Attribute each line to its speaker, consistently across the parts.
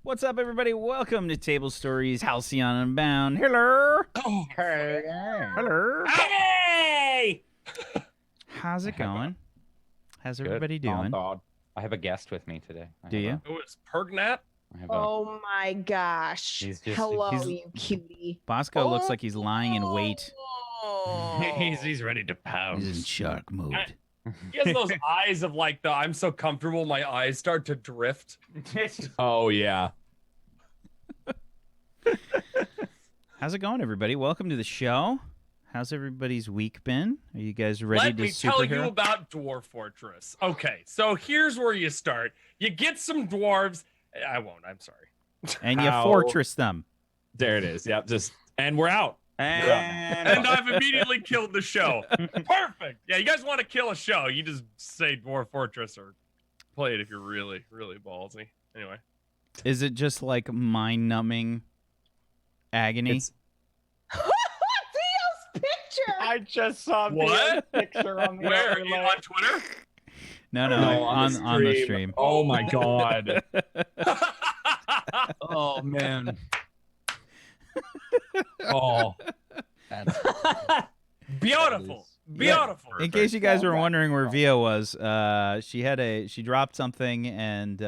Speaker 1: What's up, everybody? Welcome to Tablestory's Halcyon Unbound. Hello.
Speaker 2: Oh, hey.
Speaker 1: Hello.
Speaker 2: Hey!
Speaker 1: How's it going? How's everybody
Speaker 2: Good.
Speaker 1: doing?
Speaker 2: I have a guest with me today.
Speaker 1: Do you?
Speaker 3: Oh, it's Pergnat?
Speaker 4: Oh my gosh.
Speaker 2: He's just-
Speaker 4: Hello,
Speaker 1: he's-
Speaker 4: you cutie.
Speaker 1: Bosco looks like he's lying in wait.
Speaker 4: Oh.
Speaker 2: He's ready to pounce.
Speaker 1: He's in shark mode.
Speaker 3: He has those eyes of like the I'm so comfortable, my eyes start to drift.
Speaker 5: Oh, yeah.
Speaker 1: How's it going, everybody? Welcome to the show. How's everybody's week been? Are you guys ready
Speaker 3: Let
Speaker 1: to
Speaker 3: me tell you
Speaker 1: superhero?
Speaker 3: about Dwarf Fortress. Okay, so here's where you start. You get some dwarves. I won't, I'm sorry.
Speaker 1: And you
Speaker 5: How-
Speaker 1: fortress them.
Speaker 5: There it is. Yep. And we're out.
Speaker 3: And I've immediately killed the show. Perfect. Yeah, you guys want to kill a show, you just say Dwarf Fortress or play it if you're really, really ballsy. Anyway.
Speaker 1: Is it just like mind-numbing agony?
Speaker 5: It's-
Speaker 4: Theo's picture!
Speaker 2: I just saw
Speaker 3: What?
Speaker 2: the picture on the
Speaker 3: Where?
Speaker 2: overlay.
Speaker 3: On Twitter?
Speaker 1: No,
Speaker 5: on
Speaker 1: the stream.
Speaker 5: Oh, my God. Oh, man. Oh.
Speaker 3: Beautiful.
Speaker 1: Yeah.
Speaker 3: Beautiful.
Speaker 1: In case you guys were wondering where Via was, she dropped something and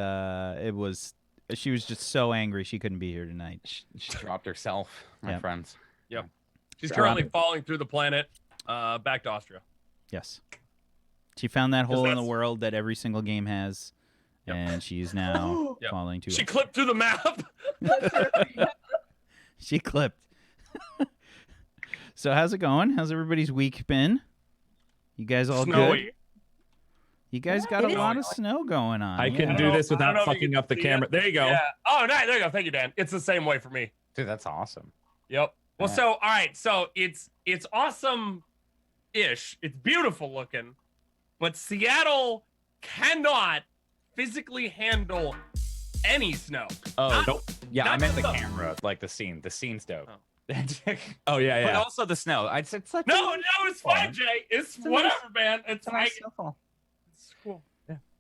Speaker 1: she was just so angry she couldn't be here tonight.
Speaker 2: She dropped herself, my
Speaker 1: Yep.
Speaker 2: friends.
Speaker 3: She's
Speaker 1: Drop
Speaker 3: currently
Speaker 1: it.
Speaker 3: falling through the planet back to Austria.
Speaker 1: Yes. She found that hole in the
Speaker 3: that's-
Speaker 1: world that every single game has,
Speaker 3: Yep.
Speaker 1: and she's now
Speaker 3: Yep.
Speaker 1: falling to
Speaker 3: She
Speaker 1: it.
Speaker 3: clipped through the map.
Speaker 1: She clipped. So how's it going? How's everybody's week been? You guys all
Speaker 3: Snowy.
Speaker 1: good? You guys got
Speaker 4: it
Speaker 1: a
Speaker 4: is
Speaker 1: lot of snow going on.
Speaker 5: I
Speaker 1: yeah.
Speaker 5: can
Speaker 3: I
Speaker 5: do
Speaker 3: don't
Speaker 5: this
Speaker 3: know- I don't know
Speaker 5: without
Speaker 3: if you
Speaker 5: fucking
Speaker 3: can
Speaker 5: up the
Speaker 3: see
Speaker 5: camera.
Speaker 3: it.
Speaker 5: There you go.
Speaker 3: Yeah. Oh, nice. There you go. Thank you, Dan. It's the same way for me.
Speaker 2: Dude, that's awesome.
Speaker 3: Yep. Well,
Speaker 2: Yeah.
Speaker 3: so all right. So it's awesome-ish. It's beautiful looking, but Seattle cannot physically handle any snow.
Speaker 2: Oh,
Speaker 3: Not-
Speaker 2: nope. Yeah, I
Speaker 3: not
Speaker 2: meant the
Speaker 3: the-
Speaker 2: camera, like the scene. The scene's dope.
Speaker 5: Oh, yeah,
Speaker 2: But
Speaker 5: yeah.
Speaker 2: also the snow. It's like
Speaker 3: No, it's fine,
Speaker 2: Fun.
Speaker 3: Jay. It's
Speaker 2: It's a
Speaker 3: whatever,
Speaker 2: nice-
Speaker 3: man. It's
Speaker 2: it's a
Speaker 3: fine.
Speaker 2: nice snowfall.
Speaker 3: It's cool.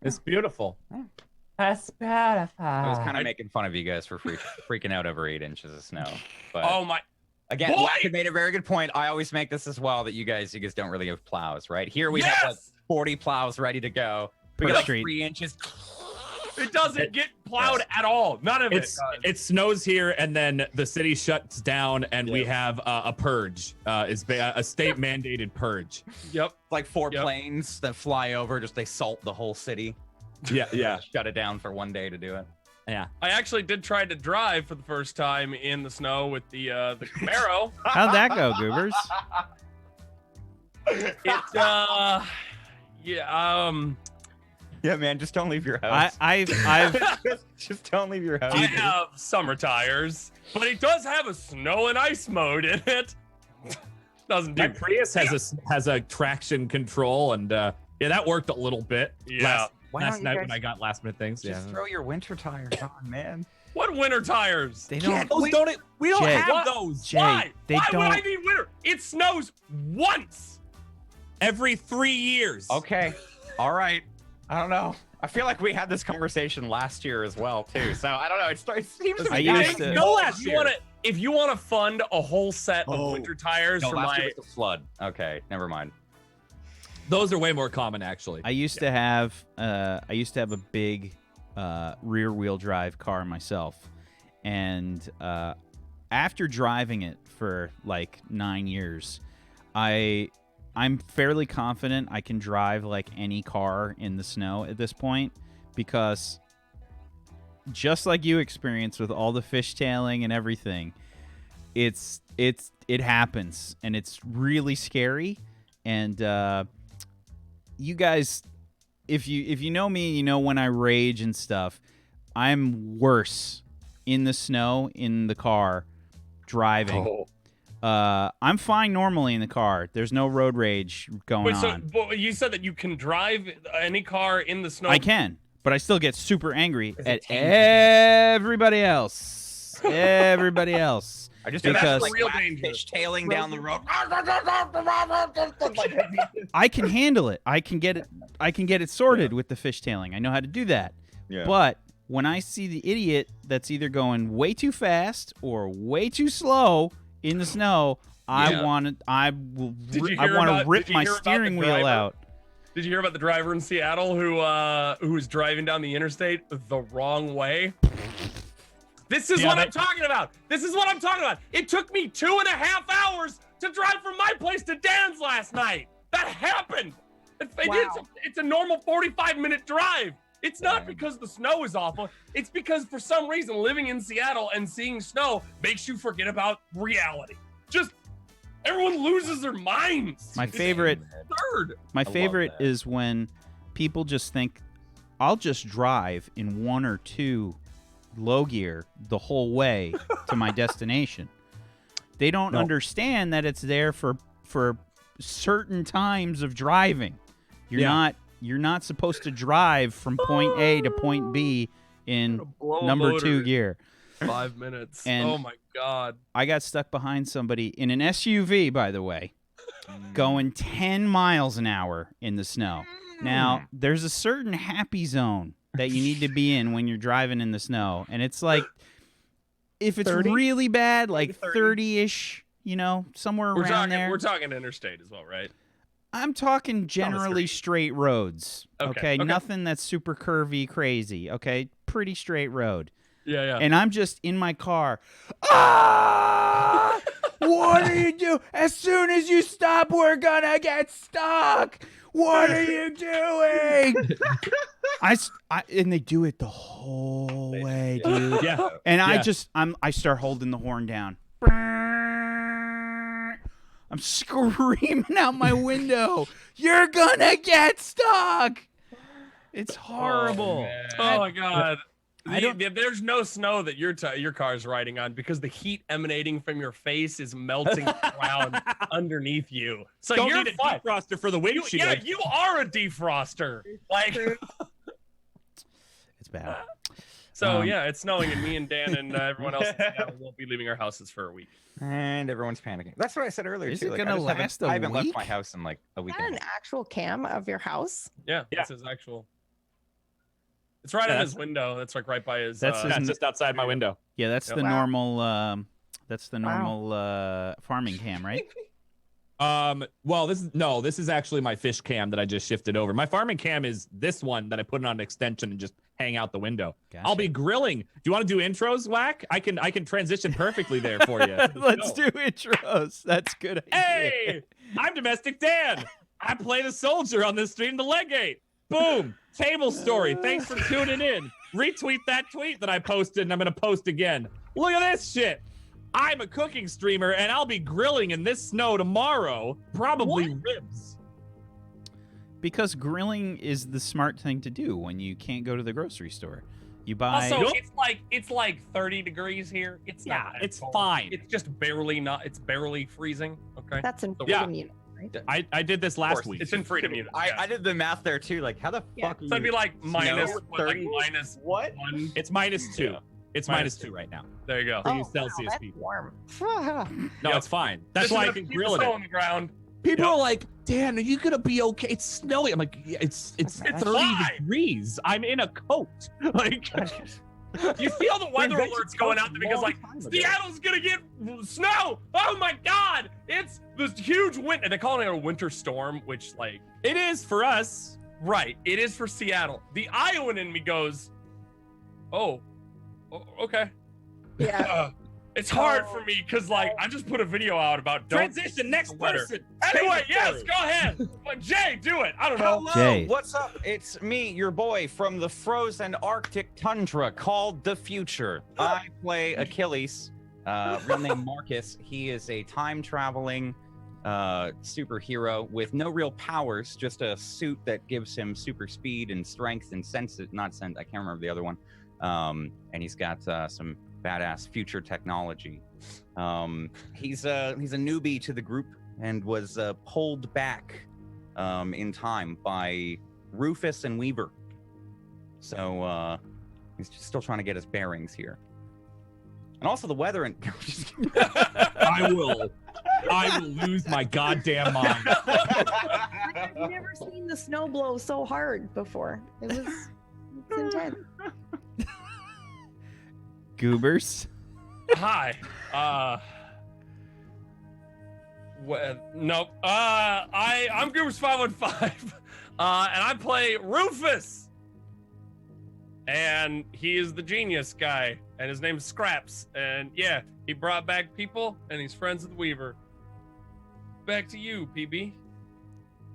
Speaker 5: It's beautiful.
Speaker 2: I was kind of making fun of you guys for freaking out over 8 inches of snow. But
Speaker 3: Oh my.
Speaker 2: again,
Speaker 3: boy!
Speaker 2: Wack had made a very good point. I always make this as well that you guys don't really have plows, right? Here we have like
Speaker 3: Yes.
Speaker 2: 40 plows ready to go. We
Speaker 1: Per
Speaker 2: got like
Speaker 1: street.
Speaker 2: 3 inches.
Speaker 3: It doesn't get plowed at all. None of
Speaker 5: It snows here, and then the city shuts down, and we have a purge. A state mandated purge.
Speaker 3: Yep.
Speaker 2: Like 4
Speaker 3: Yep.
Speaker 2: planes that fly over, just they salt the whole city.
Speaker 5: Yeah.
Speaker 2: Shut it down for 1 day to do it.
Speaker 5: Yeah.
Speaker 3: I actually did try to drive for the first time in the snow with the Camaro.
Speaker 1: How'd that go, Goobers?
Speaker 2: Yeah, man, just don't leave your house.
Speaker 1: I've
Speaker 2: just don't leave your house.
Speaker 3: I have summer tires, but it does have a snow and ice mode in it. Doesn't do
Speaker 5: My Prius has a traction control, and yeah, that worked a little bit.
Speaker 3: Yeah.
Speaker 2: Why
Speaker 5: Last
Speaker 2: don't you
Speaker 5: night
Speaker 2: guys
Speaker 5: when I got last minute things.
Speaker 2: just
Speaker 5: Yeah.
Speaker 2: throw your winter tires on, man.
Speaker 3: What winter tires?
Speaker 1: they don't.
Speaker 5: We don't
Speaker 1: Jay.
Speaker 5: have
Speaker 3: What?
Speaker 5: those.
Speaker 1: Jay,
Speaker 3: Why?
Speaker 1: they
Speaker 3: Why
Speaker 1: don't.
Speaker 3: would I need winter? It snows once.
Speaker 5: Every 3 years.
Speaker 2: Okay. All right. I don't know. I feel like we had this conversation last year as well, too. So I don't know. It seems to
Speaker 1: I
Speaker 2: be.
Speaker 1: used to-
Speaker 5: No,
Speaker 3: If
Speaker 5: last
Speaker 3: you
Speaker 5: year.
Speaker 3: want to, if you want to fund a whole set of
Speaker 2: Oh.
Speaker 3: winter tires
Speaker 2: No,
Speaker 3: for
Speaker 2: last year
Speaker 3: my,
Speaker 2: was the flood. Okay, never mind.
Speaker 5: Those are way more common, actually.
Speaker 1: I used to have a big rear wheel drive car myself, and after driving it for like 9 years, I'm fairly confident I can drive like any car in the snow at this point, because just like you experienced with all the fishtailing and everything, it happens, and it's really scary. And you guys, if you know me, you know when I rage and stuff, I'm worse in the snow in the car driving. I'm fine normally in the car. There's no road rage going
Speaker 3: wait, so
Speaker 1: on.
Speaker 3: but you said that you can drive any car in the snow.
Speaker 1: I can, but I still get super angry
Speaker 2: Is it
Speaker 1: at
Speaker 2: tainted?
Speaker 1: everybody else. Everybody else.
Speaker 2: I just
Speaker 1: Because-
Speaker 2: imagine, like
Speaker 3: Real
Speaker 2: Wack
Speaker 3: danger.
Speaker 2: fishtailing down the road.
Speaker 1: I can handle it. I can get it sorted with the fishtailing. I know how to do that.
Speaker 2: Yeah.
Speaker 1: But when I see the idiot that's either going way too fast or way too slow in the snow,
Speaker 3: Yeah.
Speaker 1: I want to rip my steering wheel
Speaker 3: driver?
Speaker 1: out.
Speaker 3: Did you hear about the driver in Seattle who was driving down the interstate the wrong way? This is what I'm talking about. This is what I'm talking about. It took me 2.5 hours to drive from my place to Dan's last night. That happened. It's a normal 45-minute drive. It's not because the snow is awful. It's because for some reason living in Seattle and seeing snow makes you forget about reality. Just everyone loses their minds.
Speaker 1: My favorite is when people just think, I'll just drive in 1 or 2 low gear the whole way to my destination. They don't understand that it's there for certain times of driving. You're not supposed to drive from point A to point B in number 2 gear.
Speaker 3: 5 minutes.
Speaker 1: And
Speaker 3: oh my God.
Speaker 1: I got stuck behind somebody in an SUV, by the way, going 10 miles an hour in the snow. Now, there's a certain happy zone that you need to be in when you're driving in the snow. And it's like, if it's
Speaker 2: 30?
Speaker 1: really bad, like
Speaker 3: 30.
Speaker 1: 30-ish, somewhere around there.
Speaker 3: We're talking interstate as well, right?
Speaker 1: I'm talking generally straight roads. Okay?
Speaker 3: Okay.
Speaker 1: Nothing that's super curvy, crazy. Okay? Pretty straight road.
Speaker 3: Yeah.
Speaker 1: And I'm just in my car. Ah! What are you doing? As soon as you stop, we're gonna get stuck. What are you doing? And they do it the whole way, dude.
Speaker 5: Yeah.
Speaker 1: And I start holding the horn down. I'm screaming out my window. You're gonna get stuck. It's horrible.
Speaker 3: Oh my God.
Speaker 1: I don't-
Speaker 3: There's no snow that your car's riding on because the heat emanating from your face is melting the ground underneath you. So
Speaker 5: Don't
Speaker 3: you're
Speaker 5: need a
Speaker 3: fine.
Speaker 5: defroster for the windshield.
Speaker 3: You are a defroster. Like,
Speaker 1: It's bad.
Speaker 3: so yeah, it's snowing, and me and Dan and everyone else won't be leaving our houses for a week.
Speaker 2: And everyone's panicking. That's what I said earlier
Speaker 1: Is
Speaker 2: too.
Speaker 1: it
Speaker 2: Like,
Speaker 1: gonna
Speaker 2: I just haven't-
Speaker 1: last a
Speaker 2: I haven't left
Speaker 1: week?
Speaker 2: my house in like a week.
Speaker 4: Is that an actual cam of your house?
Speaker 3: Yeah,
Speaker 5: Yeah.
Speaker 3: this is actual. It's right in his window. That's like right by his.
Speaker 1: That's his-
Speaker 5: Yeah, just outside my window.
Speaker 1: Yeah, that's the
Speaker 4: Wow.
Speaker 1: normal. That's the normal farming cam, right?
Speaker 5: Well, this is actually my fish cam that I just shifted over. My farming cam is this one that I put it on an extension and just hang out the window.
Speaker 1: Gotcha.
Speaker 5: I'll be grilling. Do you want to do intros, Whack? I can transition perfectly there for you.
Speaker 1: Let's
Speaker 5: go.
Speaker 1: do intros. That's a good. Idea.
Speaker 5: Hey, I'm Domestic Dan. I play the soldier on this stream, the Legate. Boom. Tablestory. Thanks for tuning in. Retweet that tweet that I posted, and I'm going to post again. Look at this shit. I'm a cooking streamer, and I'll be grilling in this snow tomorrow. Probably ribs.
Speaker 1: Because grilling is the smart thing to do when you can't go to the grocery store. You buy.
Speaker 3: Also, it's like 30 degrees here. It's not. that
Speaker 5: it's
Speaker 3: cold.
Speaker 5: fine.
Speaker 3: It's just barely not. It's barely freezing. Okay.
Speaker 4: That's in
Speaker 5: Yeah.
Speaker 4: freedom unit, right?
Speaker 5: I did this last week.
Speaker 3: It's in freedom unit.
Speaker 2: I did the math there too. Like, how the
Speaker 4: Yeah.
Speaker 2: fuck?
Speaker 3: So it'd be like minus
Speaker 2: Snow,
Speaker 3: what, like
Speaker 2: 30?
Speaker 3: minus
Speaker 2: What?
Speaker 3: 1.
Speaker 5: It's -2.
Speaker 3: Yeah.
Speaker 5: It's
Speaker 3: Minus
Speaker 5: -2 right now.
Speaker 3: There you go.
Speaker 5: For you Celsius
Speaker 4: that's
Speaker 5: people.
Speaker 4: warm.
Speaker 5: No,
Speaker 3: Yep.
Speaker 5: it's fine. That's
Speaker 3: Just
Speaker 5: why I
Speaker 3: enough
Speaker 5: can
Speaker 3: to keep
Speaker 5: grill
Speaker 3: the
Speaker 5: it.
Speaker 3: snow on the ground.
Speaker 5: People are like, Dan, are you gonna be okay? It's snowing. I'm like, yeah, it's 30
Speaker 3: fine.
Speaker 5: degrees. I'm in a coat. Like,
Speaker 3: You see all the weather
Speaker 2: They
Speaker 3: alerts
Speaker 2: should
Speaker 3: going
Speaker 2: post
Speaker 3: out there because
Speaker 2: long
Speaker 3: like
Speaker 2: time ago.
Speaker 3: Seattle's gonna get snow. Oh my God! It's this huge winter. They're calling it a winter storm, which like
Speaker 5: it is for us.
Speaker 3: right, it is for Seattle. The Iowan in me goes, oh okay.
Speaker 4: Yeah.
Speaker 3: It's hard for me because like I just put a video out about don't
Speaker 5: Transition next
Speaker 3: weather.
Speaker 5: person.
Speaker 3: Anyway,
Speaker 5: Change the
Speaker 3: yes,
Speaker 5: story.
Speaker 3: go ahead. But Jay, do it. I don't know.
Speaker 2: Hello,
Speaker 1: Jay.
Speaker 2: what's up? It's me, your boy from the frozen Arctic tundra called the Future. I play Achilles, real name Marcus. He is a time-traveling superhero with no real powers, just a suit that gives him super speed and strength and I can't remember the other one. And he's got some badass future technology. He's a newbie to the group and was pulled back in time by Rufus and Weaver. So he's just still trying to get his bearings here. And also the weather and
Speaker 5: I will lose my goddamn mind.
Speaker 4: I've never seen the snow blow so hard before. It's intense.
Speaker 1: Goobers.
Speaker 3: Hi. Nope. I'm Goobers 515. And I play Rufus. And he is the genius guy, and his name's Scraps. And yeah, he brought back people, and he's friends with Weaver. Back to you, PB.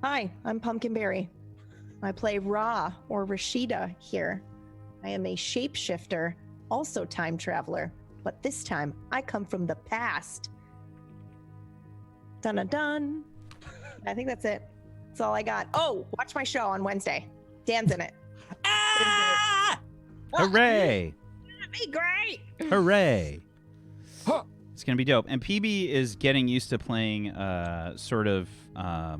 Speaker 4: Hi, I'm Pumpkinberry. I play Ra or Rashida here. I am a shapeshifter, also time traveler, but this time I come from the past. Dun dun dun. I think that's it. That's all I got. Oh, watch my show on Wednesday. Dan's in it.
Speaker 1: Hooray!
Speaker 4: That'd be great.
Speaker 1: Hooray! It's gonna be dope. And PB is getting used to playing sort of I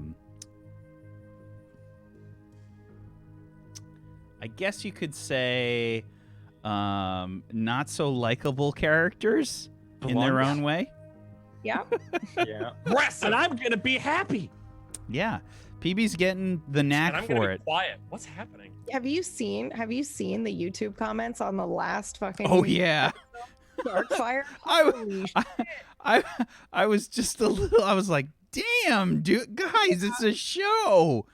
Speaker 1: guess you could say not so likable characters in their own way.
Speaker 4: Yeah.
Speaker 2: Yeah.
Speaker 5: And I'm gonna be happy.
Speaker 1: Yeah. PB's getting the knack
Speaker 3: And I'm
Speaker 1: for
Speaker 3: gonna
Speaker 1: it.
Speaker 3: be quiet. What's happening?
Speaker 4: Have you seen the YouTube comments on the last fucking
Speaker 1: Oh yeah.
Speaker 4: Darkfire?
Speaker 1: I, I was just a little. I was like, "Damn, dude, guys, it's a show."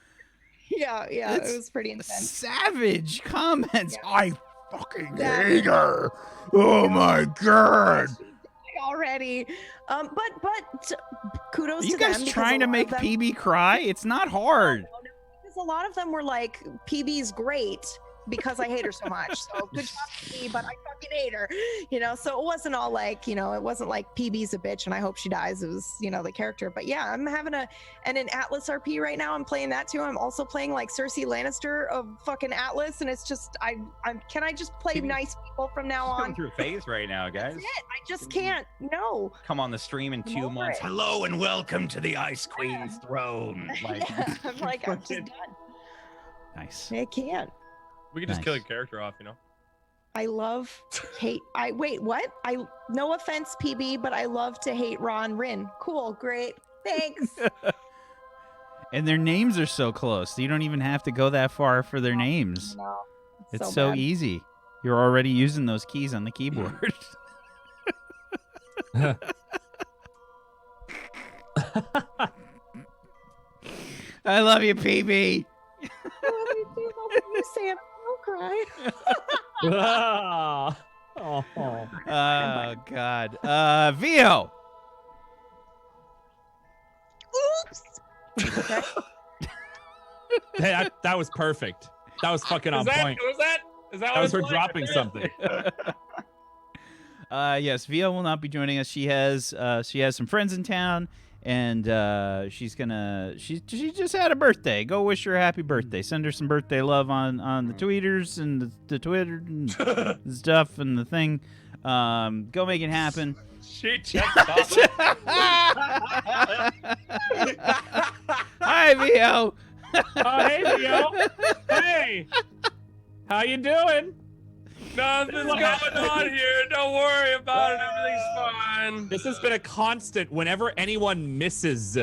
Speaker 4: Yeah,
Speaker 1: It's
Speaker 4: it was pretty intense.
Speaker 1: Savage comments.
Speaker 4: Yeah.
Speaker 1: I fucking
Speaker 4: Yeah.
Speaker 1: hate her. Oh my god.
Speaker 4: Already, but kudos
Speaker 1: Are
Speaker 4: to
Speaker 1: you
Speaker 4: them.
Speaker 1: guys
Speaker 4: because
Speaker 1: trying
Speaker 4: a
Speaker 1: to
Speaker 4: lot
Speaker 1: make
Speaker 4: of them-
Speaker 1: PB cry? It's not hard.
Speaker 4: Because a lot of them were like, PB's great because I hate her so much. So good job to me, but I fucking hate her. So it wasn't all like, it wasn't like PB's a bitch and I hope she dies. It was, the character. But yeah, I'm having and in Atlas RP right now, I'm playing that too. I'm also playing like Cersei Lannister of fucking Atlas. And it's just, can I just play nice people from now
Speaker 2: Going
Speaker 4: on?
Speaker 2: through a phase right now, guys.
Speaker 4: That's it. I just can't. No.
Speaker 2: Come on the stream in
Speaker 4: I'm
Speaker 2: 2
Speaker 4: over
Speaker 2: months.
Speaker 4: it.
Speaker 2: Hello and welcome to the Ice Queen's throne. Like,
Speaker 4: I'm like, I'm just done.
Speaker 1: Nice.
Speaker 4: I can't.
Speaker 3: We could just
Speaker 1: Nice.
Speaker 3: kill your character off,
Speaker 4: I love hate. Wait, what? No offense, PB, but I love to hate Ron Rin. Cool, great, thanks.
Speaker 1: And their names are so close. You don't even have to go that far for their names.
Speaker 4: No,
Speaker 1: It's so
Speaker 4: bad.
Speaker 1: easy. You're already using those keys on the keyboard. I love you, PB.
Speaker 4: I love you too. Love you, Santa. Don't cry.
Speaker 5: Ah. Oh.
Speaker 1: Oh God. Vio.
Speaker 4: Oops.
Speaker 5: Hey, that was perfect. That was fucking on point.
Speaker 3: Was that
Speaker 5: That was her
Speaker 3: what
Speaker 5: dropping
Speaker 3: it's
Speaker 5: something.
Speaker 1: Yes, Vio will not be joining us. She has some friends in town, and she just had a birthday. Go wish her a happy birthday. Send her some birthday love on the tweeters and the Twitter and stuff and the thing. Go make it happen.
Speaker 3: She just stopped.
Speaker 1: Hi, Vio.
Speaker 5: Oh, hey, Theo. Hey. How you doing?
Speaker 3: Nothing's going on here. Don't worry about it. Everything's fine.
Speaker 5: This has been a constant whenever anyone misses.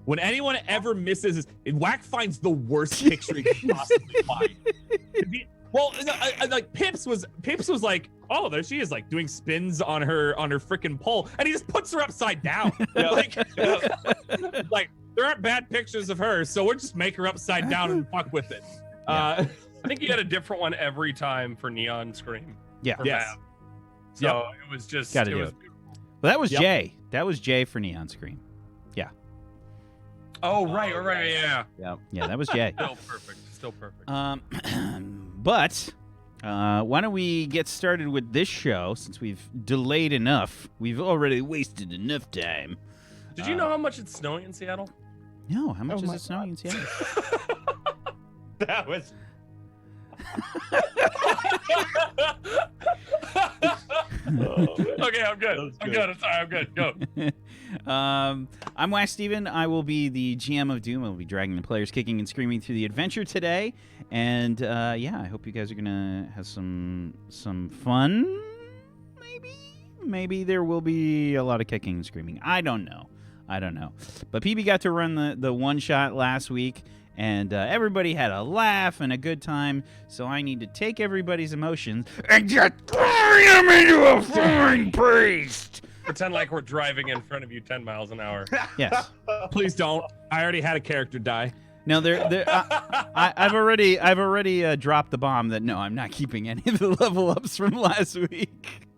Speaker 5: When anyone ever misses, Whack finds the worst picture he can possibly find. Well, like Pips was like, oh, there she is, like doing spins on her freaking pole, and he just puts her upside down. Like there aren't bad pictures of her, so we'll just make her upside down and fuck with it.
Speaker 3: I think you had a different one every time for Neon Scream.
Speaker 1: Yeah.
Speaker 3: For
Speaker 5: Yes.
Speaker 3: Map. So it was just
Speaker 1: Gotta
Speaker 3: it
Speaker 1: do
Speaker 3: was
Speaker 1: it. Well, that was
Speaker 5: Yep.
Speaker 1: Jay. That was Jay for Neon Scream.
Speaker 3: Oh right, yeah.
Speaker 1: Yeah, that was Jay.
Speaker 3: Still perfect.
Speaker 1: But why don't we get started with this show since we've delayed enough? We've already wasted enough time.
Speaker 3: Did you know how much it's snowing in Seattle?
Speaker 1: No, how much
Speaker 4: Oh
Speaker 1: is
Speaker 4: my
Speaker 1: it snowing in Seattle?
Speaker 2: that was.
Speaker 3: Okay, I'm good. I'm good. Sorry, I'm good. Go.
Speaker 1: I'm Wacksteven. I will be the GM of Doom. I will be dragging the players kicking and screaming through the adventure today. And yeah, I hope you guys are gonna have some fun. Maybe there will be a lot of kicking and screaming. I don't know. But PB got to run the one shot last week, and everybody had a laugh and a good time. So I need to take everybody's emotions and just turn them into a flying priest.
Speaker 3: Pretend like we're driving in front of you 10 miles an hour.
Speaker 1: Yes.
Speaker 5: Please don't. I already had a character die.
Speaker 1: No, I've already dropped the bomb that no, I'm not keeping any of the level ups from last week.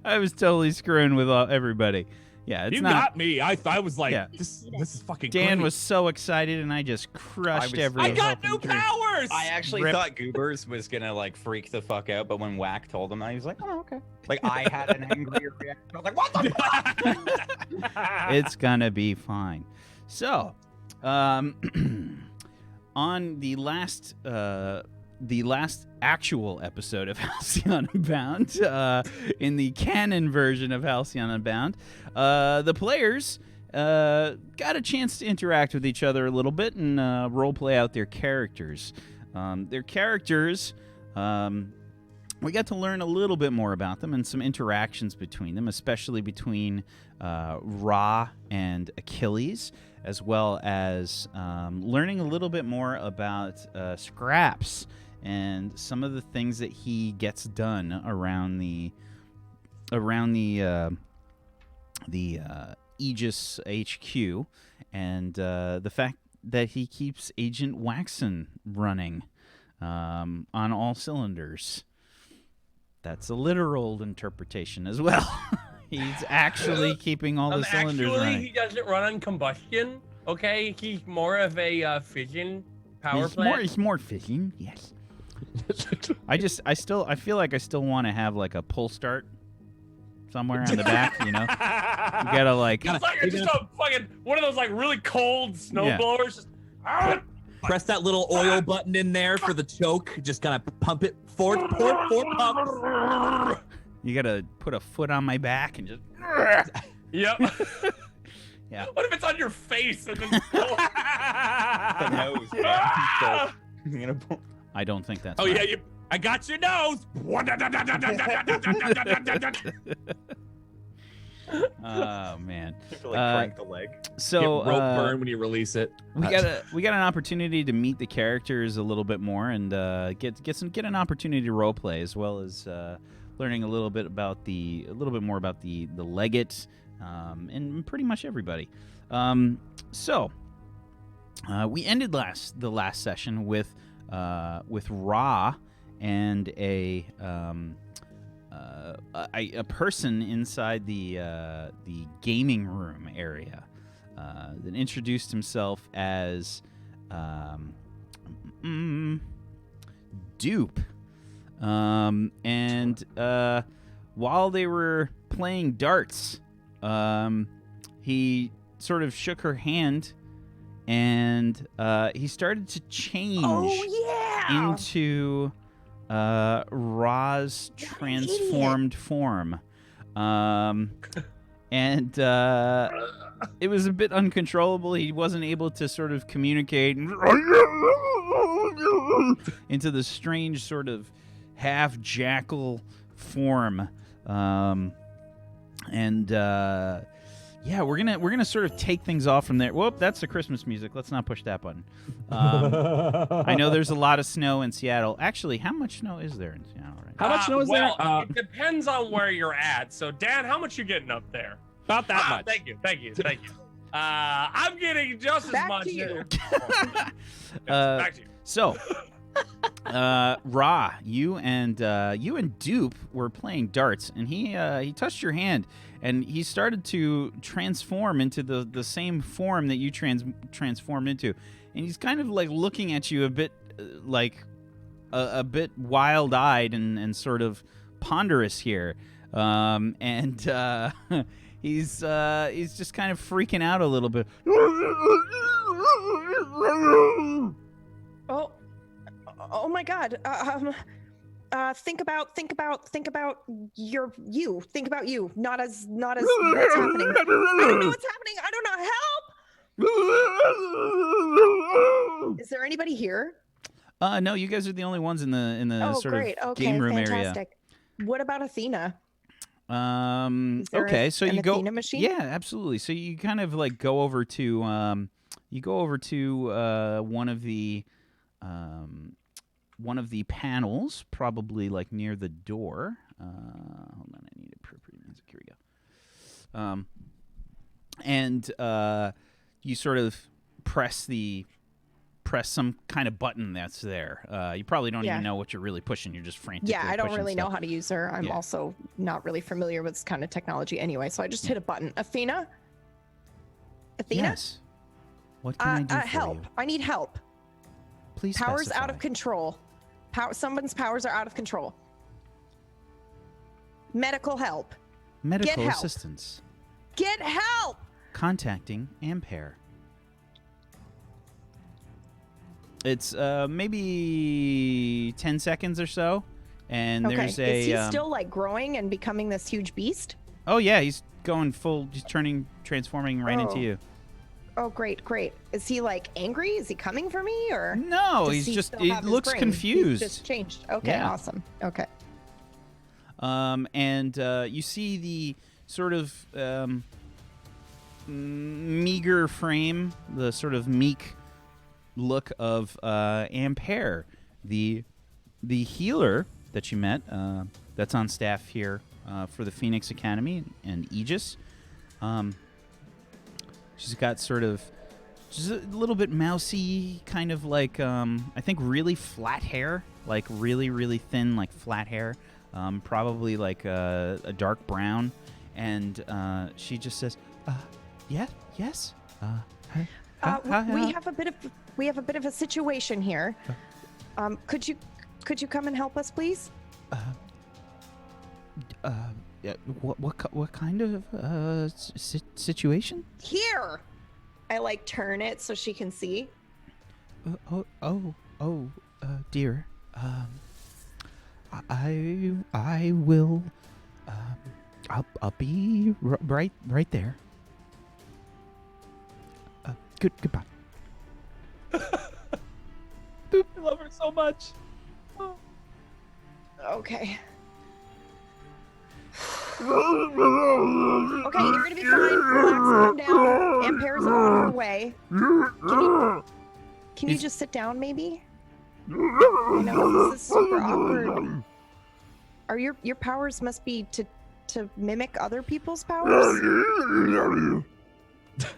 Speaker 1: I was totally screwing with everybody. Yeah, it's
Speaker 5: You
Speaker 1: not.
Speaker 5: got me. I was like,
Speaker 1: Yeah.
Speaker 5: this is fucking
Speaker 1: Dan
Speaker 5: great.
Speaker 1: was so excited, and I just crushed every.
Speaker 5: I got
Speaker 1: hope and
Speaker 5: new
Speaker 1: dream.
Speaker 5: powers.
Speaker 2: I actually
Speaker 1: Rip.
Speaker 2: thought Goobers was gonna like freak the fuck out, but when Whack told him, I was like, oh okay. Like I had an angrier reaction. I was like, what the fuck?
Speaker 1: It's gonna be fine. So, on the last actual episode of Halcyon Unbound, in the canon version of Halcyon Unbound, the players got a chance to interact with each other a little bit and role play out their characters. We got to learn a little bit more about them and some interactions between them, especially between Ra and Achilles, as well as learning a little bit more about Scraps and some of the things that he gets done around the Aegis HQ, and the fact that he keeps Agent Waxen running on all cylinders. That's a literal interpretation as well. He's actually keeping all the cylinders running.
Speaker 3: He doesn't run on combustion. Okay, he's more of a fission power plant.
Speaker 1: He's more fission, yes. I feel like I still want to have like a pull start somewhere on the back, you know? You gotta like...
Speaker 3: It's like just a fucking, one of those like really cold snowblowers. Just,
Speaker 5: Press that little oil button in there for the choke. Just gotta pump it forward, pump.
Speaker 1: You gotta put a foot on my back and just...
Speaker 3: Yep.
Speaker 1: Yeah.
Speaker 3: What if it's on your face and then
Speaker 2: The nose, man. You know,
Speaker 1: I don't think that's
Speaker 5: Oh
Speaker 1: right.
Speaker 5: yeah, I got your nose.
Speaker 1: Oh man.
Speaker 2: you have to like crank the leg.
Speaker 1: So
Speaker 5: Get rope burn when you release it.
Speaker 1: we got an opportunity to meet the characters a little bit more and get an opportunity to role play, as well as learning a little bit more about the legate and pretty much everybody. So we ended the last session with Ra and a person inside the gaming room area that introduced himself as Dupe. And while they were playing darts, he sort of shook her hand, and he started to change into Ra's transformed form. And it was a bit uncontrollable. He wasn't able to sort of communicate into the strange sort of half jackal form. Yeah, we're gonna sort of take things off from there. Whoop, that's the Christmas music. Let's not push that button. I know there's a lot of snow in Seattle. Actually, how much snow is there in Seattle right now?
Speaker 5: How much snow is there?
Speaker 3: It depends on where you're at. So, Dan, how much you getting up there?
Speaker 5: About that much.
Speaker 3: Thank you. I'm getting just
Speaker 4: Back
Speaker 3: as much.
Speaker 4: to you.
Speaker 3: Back to you.
Speaker 1: So, Ra, you and Dupe were playing darts, and he touched your hand, and he started to transform into the same form that you transformed into, and he's kind of like looking at you a bit like a bit wild-eyed and sort of ponderous here, and he's just kind of freaking out a little bit.
Speaker 4: Oh my God. Think about you. Think about you. Not as what's happening. I don't know what's happening. I don't know. Help! Is there anybody here?
Speaker 1: No, you guys are the only ones in the sort
Speaker 4: great.
Speaker 1: of
Speaker 4: Okay,
Speaker 1: game room
Speaker 4: fantastic. What about Athena?
Speaker 1: area.
Speaker 4: Is there
Speaker 1: Okay, so
Speaker 4: an
Speaker 1: you go.
Speaker 4: Athena machine?
Speaker 1: Yeah, absolutely. So you kind of like go over to You go over to one of the panels, probably like near the door. Hold on, I need appropriate music. Here we go. And you sort of press some kind of button that's there. You probably don't even know what you're really pushing. You're just frantically
Speaker 4: Yeah, I don't
Speaker 1: pushing
Speaker 4: really
Speaker 1: stuff.
Speaker 4: know how to use her. I'm also not really familiar with this kind of technology anyway, so I just hit a button. Athena?
Speaker 1: Yes. What can I do for
Speaker 4: help.
Speaker 1: you?
Speaker 4: I need help.
Speaker 1: Please
Speaker 4: Powers
Speaker 1: specify.
Speaker 4: out of control. Someone's powers are out of control. Medical help.
Speaker 1: Medical
Speaker 4: help.
Speaker 1: assistance.
Speaker 4: Get help!
Speaker 1: Contacting Ampere. It's maybe 10 seconds or so, and
Speaker 4: Okay.
Speaker 1: there's a.
Speaker 4: Is he still like growing and becoming this huge beast?
Speaker 1: Oh yeah, he's going full. He's transforming right into
Speaker 4: Oh.
Speaker 1: you.
Speaker 4: Oh, great. Is he like angry? Is he coming for me or?
Speaker 1: No,
Speaker 4: does
Speaker 1: he's
Speaker 4: he
Speaker 1: just.
Speaker 4: still
Speaker 1: He
Speaker 4: have his
Speaker 1: looks
Speaker 4: brain?
Speaker 1: confused.
Speaker 4: He's just changed. Okay,
Speaker 1: Yeah.
Speaker 4: awesome. Okay.
Speaker 1: And you see the sort of meager frame, the sort of meek look of Ampere, the healer that you met, that's on staff here for the Phoenix Academy and Aegis. She's got sort of just a little bit mousy, kind of like I think really flat hair, like really really thin, like flat hair. Probably like a dark brown, and she just says, yes.
Speaker 4: We have a bit of a situation here. Could you come and help us, please?
Speaker 1: Yeah, what kind of situation?
Speaker 4: Here. I like turn it so she can see.
Speaker 1: Dear. I will. I'll be right there. Goodbye.
Speaker 5: I love her so much.
Speaker 4: Okay. Okay, you're gonna be fine. Relax, calm down. Ampere's on her way. Can you just sit down, maybe? I know this is super awkward. Are your powers must be to mimic other people's powers?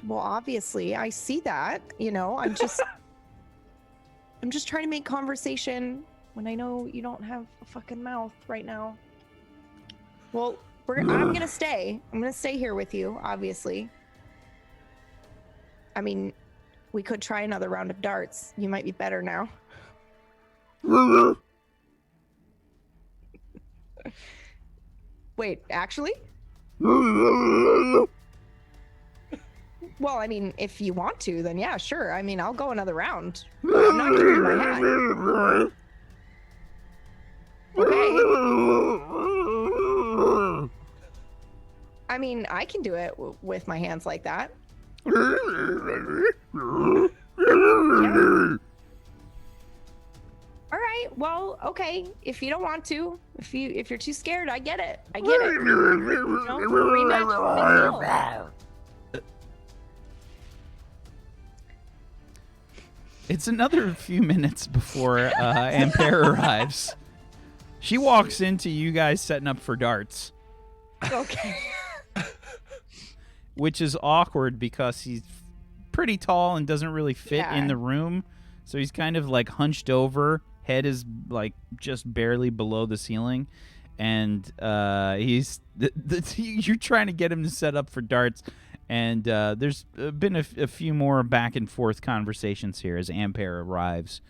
Speaker 4: Well, obviously, I see that. I'm just trying to make conversation when I know you don't have a fucking mouth right now. Well, I'm gonna stay. I'm gonna stay here with you, obviously. I mean, we could try another round of darts. You might be better now. Wait, actually? Well, I mean, if you want to, then yeah, sure. I mean, I'll go another round. But I'm not giving you my hat. Okay. I mean, I can do it with my hands like that. Yeah. All right. Well, okay. If you don't want to, if you're too scared, I get it. I get it. Rematch.
Speaker 1: It's another few minutes before Ampere arrives. She walks into you guys setting up for darts.
Speaker 4: Okay.
Speaker 1: Which is awkward because he's pretty tall and doesn't really fit in the room. So he's kind of like hunched over. Head is like just barely below the ceiling. And you're trying to get him to set up for darts. And there's been a few more back and forth conversations here as Ampere arrives.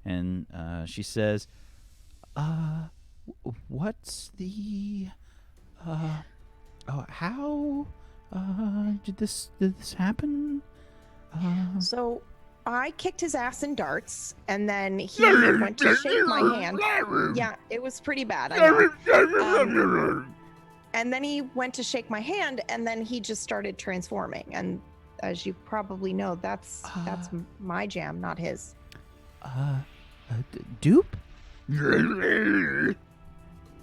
Speaker 1: And she says, what's the... how did this happen?
Speaker 4: So I kicked his ass in darts, and then he went to shake my hand. Yeah, it was pretty bad. I know. And then he went to shake my hand, and then he just started transforming. And as you probably know, that's my jam, not his.
Speaker 1: Dupe?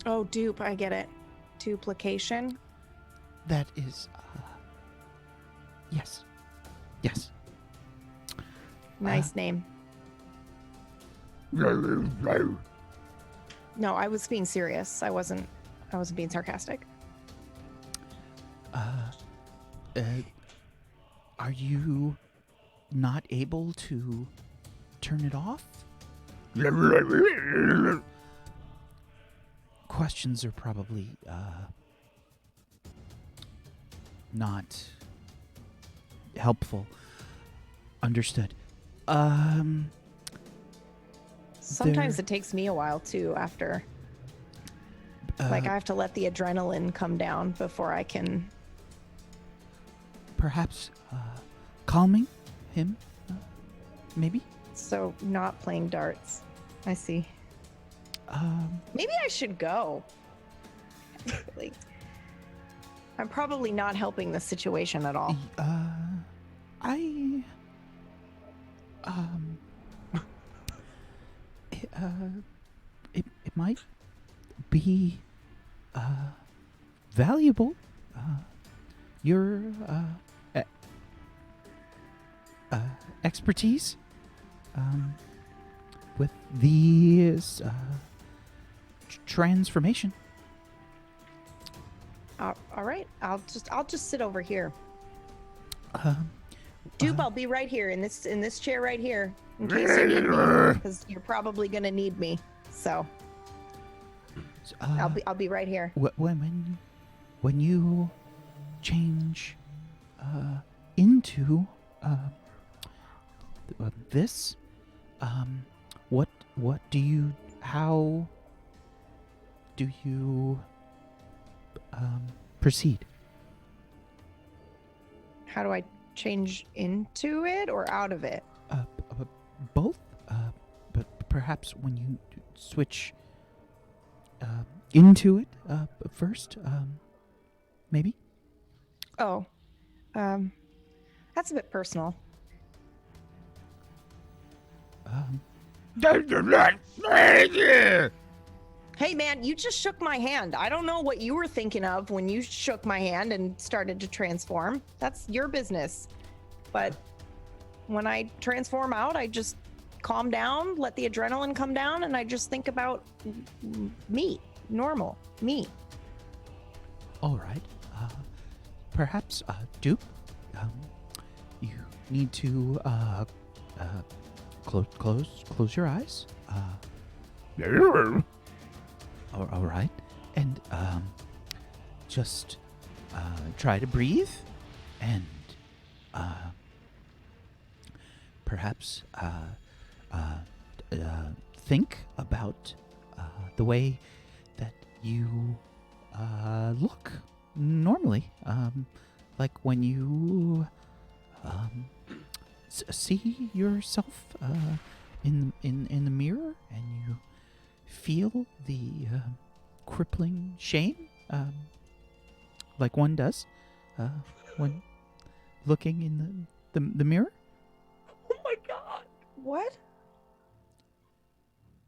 Speaker 4: Oh, dupe, I get it. Duplication.
Speaker 1: That is, yes.
Speaker 4: Nice name. No, I was being serious. I wasn't being sarcastic.
Speaker 1: Are you not able to turn it off? Questions are probably not helpful. Understood.
Speaker 4: Sometimes it takes me a while too after. Like I have to let the adrenaline come down before I can.
Speaker 1: Perhaps calming him, maybe?
Speaker 4: So not playing darts. I see. Maybe I should go. Like, I'm probably not helping the situation at all.
Speaker 1: It might be valuable. Your expertise with the transformation.
Speaker 4: All right, I'll just sit over here. Dupe, I'll be right here in this chair right here in case you need me, because you're probably gonna need me. So I'll be right here.
Speaker 1: When you change into this, how do you proceed?
Speaker 4: How do I change into it or out of it?
Speaker 1: Both, but perhaps when you switch into it first, maybe?
Speaker 4: Oh, that's a bit personal. Hey man, you just shook my hand. I don't know what you were thinking of when you shook my hand and started to transform. That's your business. But when I transform out, I just calm down, let the adrenaline come down, and I just think about me, normal me.
Speaker 1: All right. Perhaps, Dupe, you need to close your eyes. All right, and just try to breathe, and perhaps think about the way that you look normally, like when you see yourself in the mirror and you feel the crippling shame, like one does when looking in the mirror.
Speaker 3: Oh my god!
Speaker 4: What?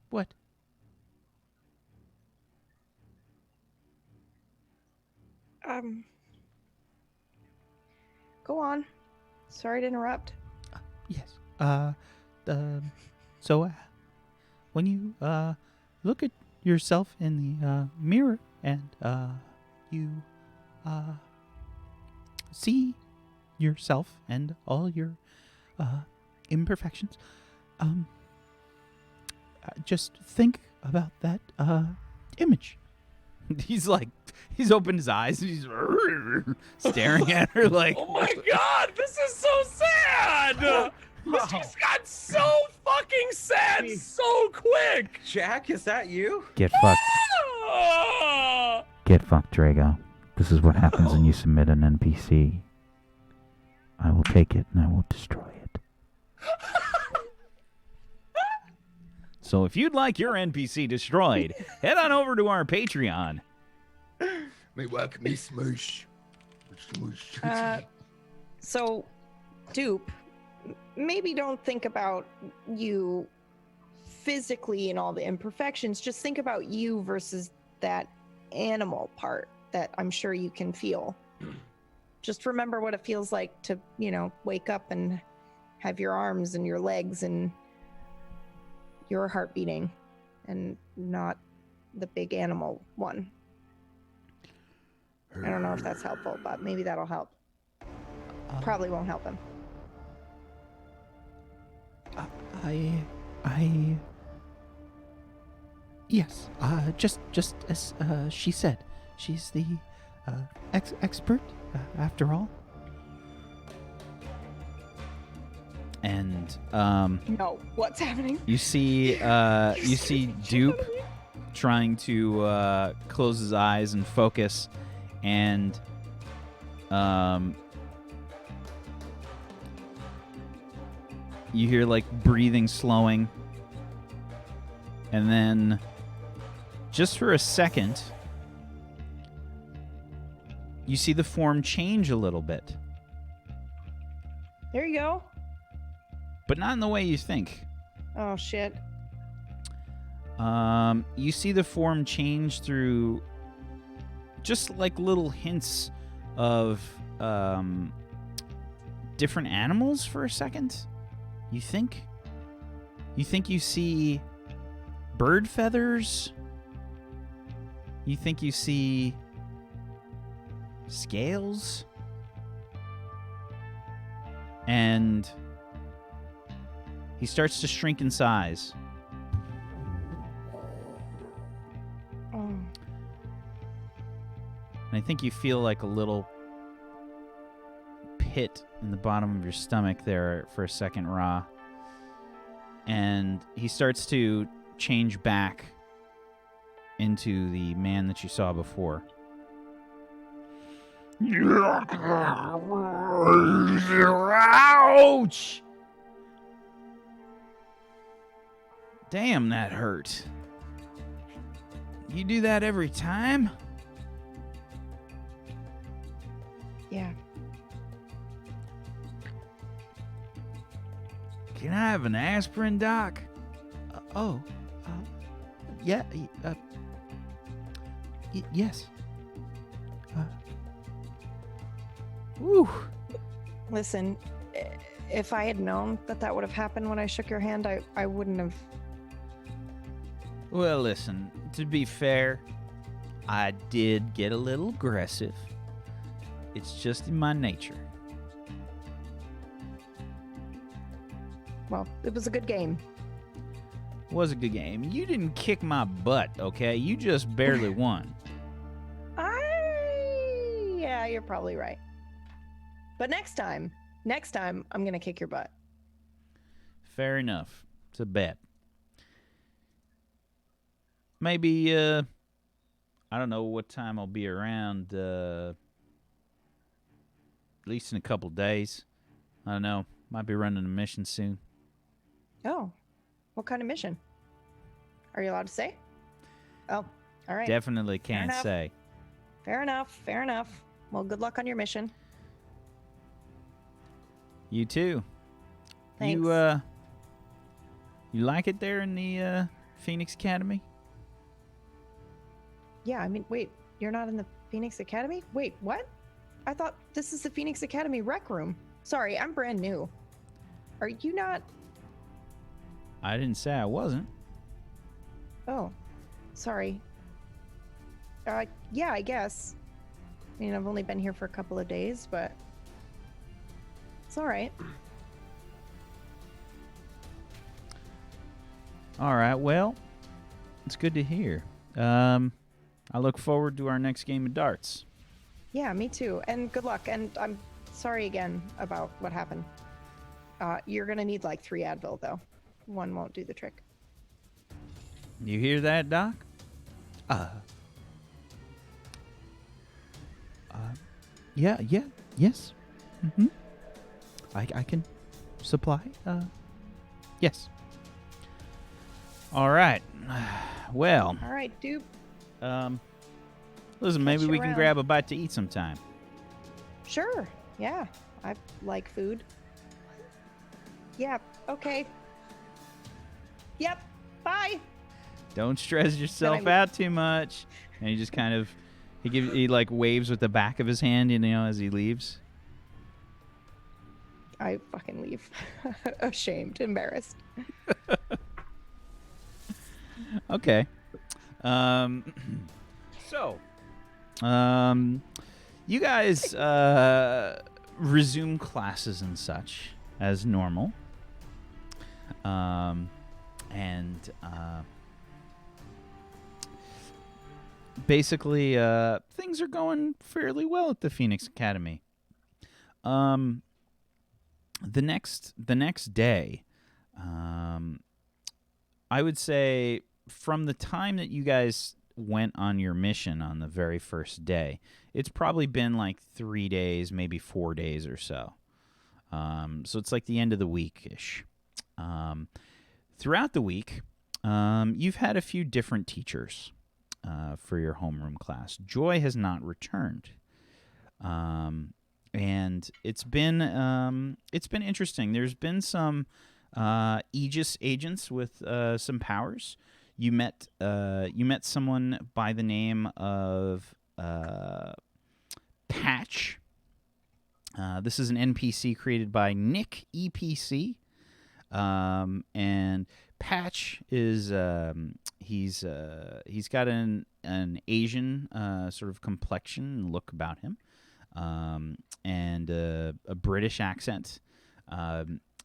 Speaker 1: What?
Speaker 4: Go on. Sorry to interrupt.
Speaker 1: Yes. So when you look at yourself in the mirror and you see yourself and all your imperfections, just think about that image. He's opened his eyes and he's staring at her like,
Speaker 3: Oh my god, this is so sad! This just got so fucking sad so quick!
Speaker 2: Jack, is that you?
Speaker 6: Get fucked.
Speaker 3: Ah!
Speaker 6: Get fucked, Drago. This is what happens when you submit an NPC. I will take it and I will destroy it.
Speaker 1: so if you'd like your NPC destroyed, head on over to our Patreon.
Speaker 7: Me work, me smoosh.
Speaker 4: So, Dupe, maybe don't think about you physically and all the imperfections. Just think about you versus that animal part that I'm sure you can feel. Just remember what it feels like to, wake up and have your arms and your legs and your heart beating, and not the big animal one. I don't know if that's helpful, but maybe that'll help. Probably won't help him.
Speaker 6: Yes, just as she said. She's the expert, after all.
Speaker 1: And
Speaker 4: No, what's happening?
Speaker 1: you see Dupe trying to close his eyes and focus, and you hear like breathing slowing, and then just for a second you see the form change a little bit,
Speaker 4: There you go.
Speaker 1: but not in the way you think.
Speaker 4: Oh shit.
Speaker 1: You see the form change through just like little hints of different animals for a second. You think you see bird feathers. You think you see scales. And he starts to shrink in size.
Speaker 4: Oh.
Speaker 1: And I think you feel like a little pit in the bottom of your stomach there for a second, Ra. And he starts to change back into the man that you saw before. Ouch! Damn, that hurt. You do that every time?
Speaker 4: Yeah.
Speaker 1: Can I have an aspirin, Doc?
Speaker 6: Yeah, yes.
Speaker 1: Woo.
Speaker 4: Listen, if I had known that would have happened when I shook your hand, I wouldn't have.
Speaker 1: Well, listen, to be fair, I did get a little aggressive. It's just in my nature.
Speaker 4: Well, it was a good game.
Speaker 1: It was a good game. You didn't kick my butt, okay? You just barely won.
Speaker 4: Yeah, you're probably right. But next time, I'm gonna kick your butt.
Speaker 1: Fair enough. It's a bet. Maybe, I don't know what time I'll be around, at least in a couple days. I don't know. Might be running a mission soon.
Speaker 4: Oh, what kind of mission? Are you allowed to say? Oh, all right.
Speaker 1: Definitely can't
Speaker 4: enough.
Speaker 1: say.
Speaker 4: Fair enough. Well, good luck on your mission.
Speaker 1: You too.
Speaker 4: Thanks.
Speaker 1: You like it there in the Phoenix Academy?
Speaker 4: Yeah, I mean, wait, you're not in the Phoenix Academy? Wait, what? I thought this is the Phoenix Academy rec room. Sorry, I'm brand new. Are you not?
Speaker 1: I didn't say I wasn't.
Speaker 4: Oh, sorry. Yeah, I guess. I mean, I've only been here for a couple of days, but it's all right.
Speaker 1: All right, well, it's good to hear. I look forward to our next game of darts.
Speaker 4: Yeah, me too. And good luck. And I'm sorry again about what happened. You're gonna need like 3 Advil though. 1 won't do the trick.
Speaker 1: You hear that, Doc?
Speaker 6: Yeah, yes. Mm-hmm. I can supply, yes.
Speaker 1: All right. Well,
Speaker 4: All right, dude.
Speaker 1: listen, maybe
Speaker 4: you
Speaker 1: we can
Speaker 4: around.
Speaker 1: grab a bite to eat sometime.
Speaker 4: Sure. Yeah, I like food. Yeah. Okay. Yep. Bye.
Speaker 1: Don't stress yourself
Speaker 4: leave.
Speaker 1: out too much. And he just kind of he like waves with the back of his hand, as he leaves.
Speaker 4: I fucking leave. Ashamed, embarrassed.
Speaker 1: Okay. So, you guys resume classes and such as normal. Basically, things are going fairly well at the Phoenix Academy. The next day, I would say from the time that you guys went on your mission on the very first day, it's probably been like 3 days, maybe 4 days or so. So it's like the end of the week-ish. Throughout the week, you've had a few different teachers for your homeroom class. Joy has not returned. And it's been interesting. There's been some Aegis agents with some powers. You met someone by the name of Patch. This is an NPC created by Nick EPC, and Patch is he's got an Asian sort of complexion and look about him. And a British accent.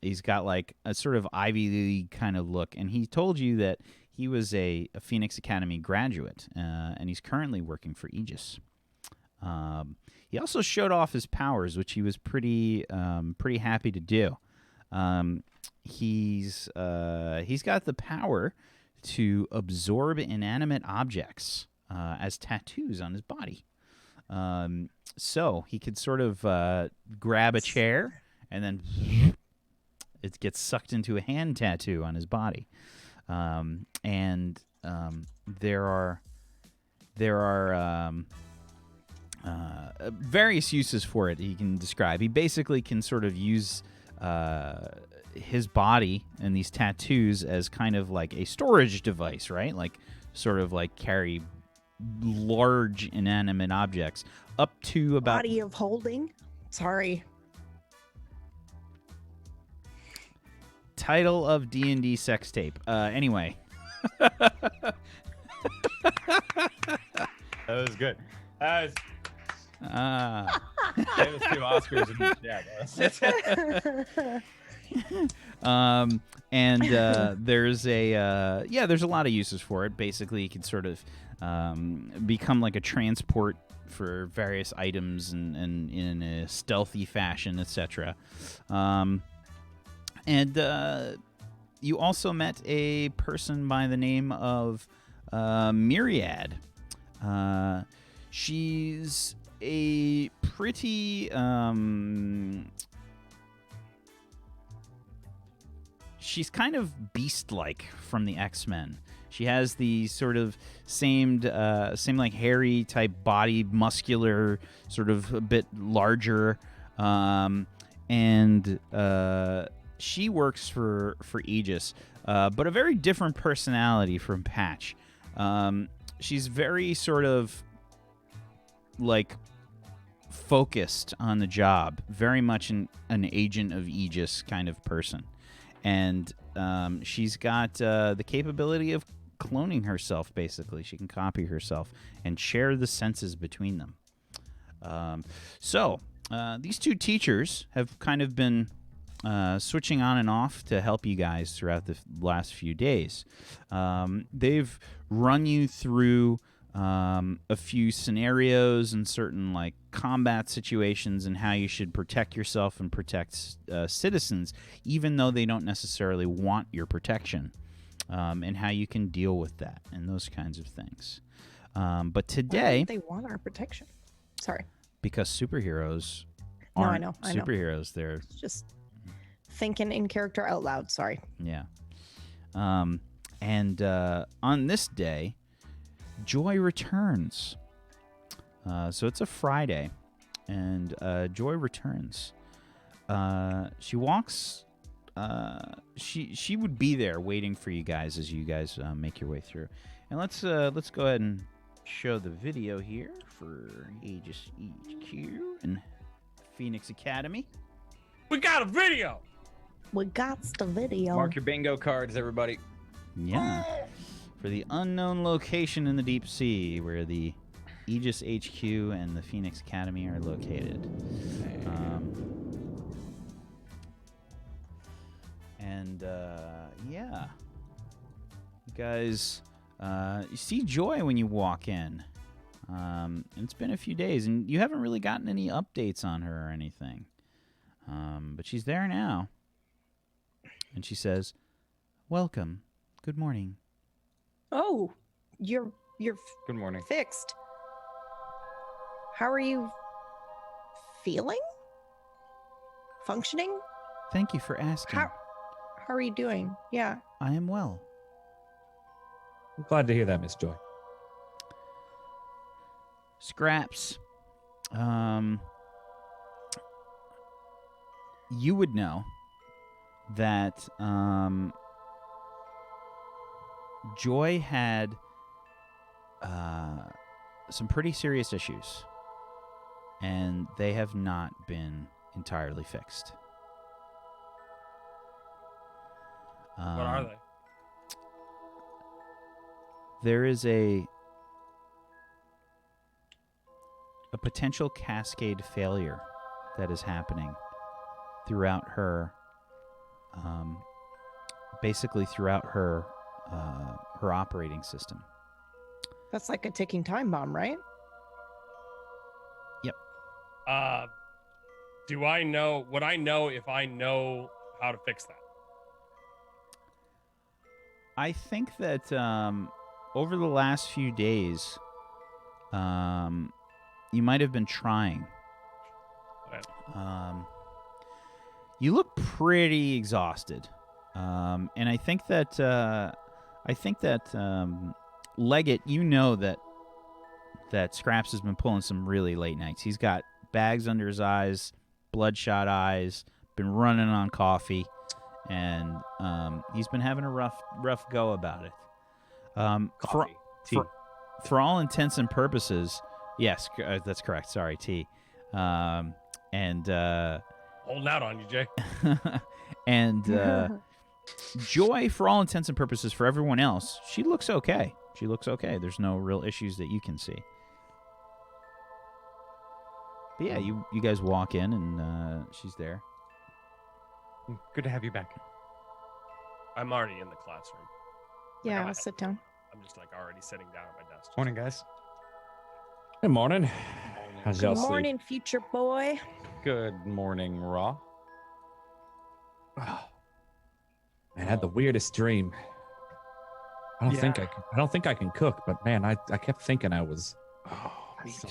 Speaker 1: He's got like a sort of Ivy League kind of look, and he told you that he was a Phoenix Academy graduate, and he's currently working for Aegis. He also showed off his powers, which he was pretty happy to do. He's got the power to absorb inanimate objects as tattoos on his body. So he could sort of grab a chair and then it gets sucked into a hand tattoo on his body. There are various uses for it he can describe. He basically can sort of use his body and these tattoos as kind of like a storage device, right? Like sort of like carry large inanimate objects up to about
Speaker 4: Body of holding. Sorry.
Speaker 1: Title of D&D sex tape. Anyway.
Speaker 2: That was good. That was 2 Oscars in there's a lot of uses for it. Basically, you can sort of become like a transport for various items and in a stealthy fashion, etc. You also met a person by the name of Myriad. She's a pretty she's kind of beast-like from the X-Men. She has the sort of same like hairy type body, muscular, sort of a bit larger, and she works for Aegis, but a very different personality from Patch. She's very sort of like focused on the job, very much an agent of Aegis kind of person. And she's got the capability of cloning herself, basically. She can copy herself and share the senses between them. So these two teachers have kind of been switching on and off to help you guys throughout the last few days. They've run you through a few scenarios and certain like combat situations and how you should protect yourself and protect citizens, even though they don't necessarily want your protection, and how you can deal with that and those kinds of things. But today,
Speaker 4: Why don't they want our protection? Sorry.
Speaker 1: Because superheroes
Speaker 4: No,
Speaker 1: aren't
Speaker 4: I know.
Speaker 1: superheroes. They're
Speaker 4: Just thinking in character out loud. Sorry.
Speaker 1: yeah. On this day, Joy returns. So it's a Friday, and Joy returns. She walks. She would be there waiting for you guys as you guys make your way through. And let's go ahead and show the video here for Aegis HQ and Phoenix Academy.
Speaker 3: We got a video.
Speaker 4: We got the video.
Speaker 2: Mark your bingo cards, everybody.
Speaker 1: Yeah. For the unknown location in the deep sea where the Aegis HQ and the Phoenix Academy are located. Yeah. You guys, you see Joy when you walk in. And it's been a few days, and you haven't really gotten any updates on her or anything. But she's there now. And she says, "Welcome. Good morning."
Speaker 4: Oh, you're
Speaker 2: Good morning.
Speaker 4: fixed. How are you feeling? Functioning?
Speaker 1: Thank you for asking.
Speaker 4: How are you doing? Yeah.
Speaker 1: I am well.
Speaker 5: I'm glad to hear that, Miss Joy.
Speaker 1: Scraps. You would know that Joy had some pretty serious issues, and they have not been entirely fixed.
Speaker 3: What are they?
Speaker 1: There is a potential cascade failure that is happening throughout her, basically throughout her operating system.
Speaker 4: That's like a ticking time bomb, right?
Speaker 3: Do I know? Would I know if I know how to fix that?
Speaker 1: I think that over the last few days, you might have been trying.
Speaker 3: Okay.
Speaker 1: You look pretty exhausted, and I think that Leggett, you know that Scraps has been pulling some really late nights. He's got bags under his eyes, bloodshot eyes, been running on coffee, and he's been having a rough go about it.
Speaker 3: Coffee. Tea.
Speaker 1: For all intents and purposes, yes, that's correct. Sorry, tea. And
Speaker 3: Holding out on you, Jay.
Speaker 1: and Joy, for all intents and purposes, for everyone else, she looks okay. She looks okay. There's no real issues that you can see. But yeah, you guys walk in, and she's there.
Speaker 2: Good to have you back.
Speaker 3: I'm already in the classroom.
Speaker 4: Yeah,
Speaker 3: Like,
Speaker 4: I'll sit down.
Speaker 3: I'm just like already sitting down at my desk.
Speaker 2: Morning, guys.
Speaker 5: Good morning. How's y'all
Speaker 4: Good
Speaker 5: sleep?
Speaker 4: morning, future boy.
Speaker 2: Good morning, Raw.
Speaker 5: I had the weirdest dream. I don't think I can cook, but man, I kept thinking I was.
Speaker 2: Me too.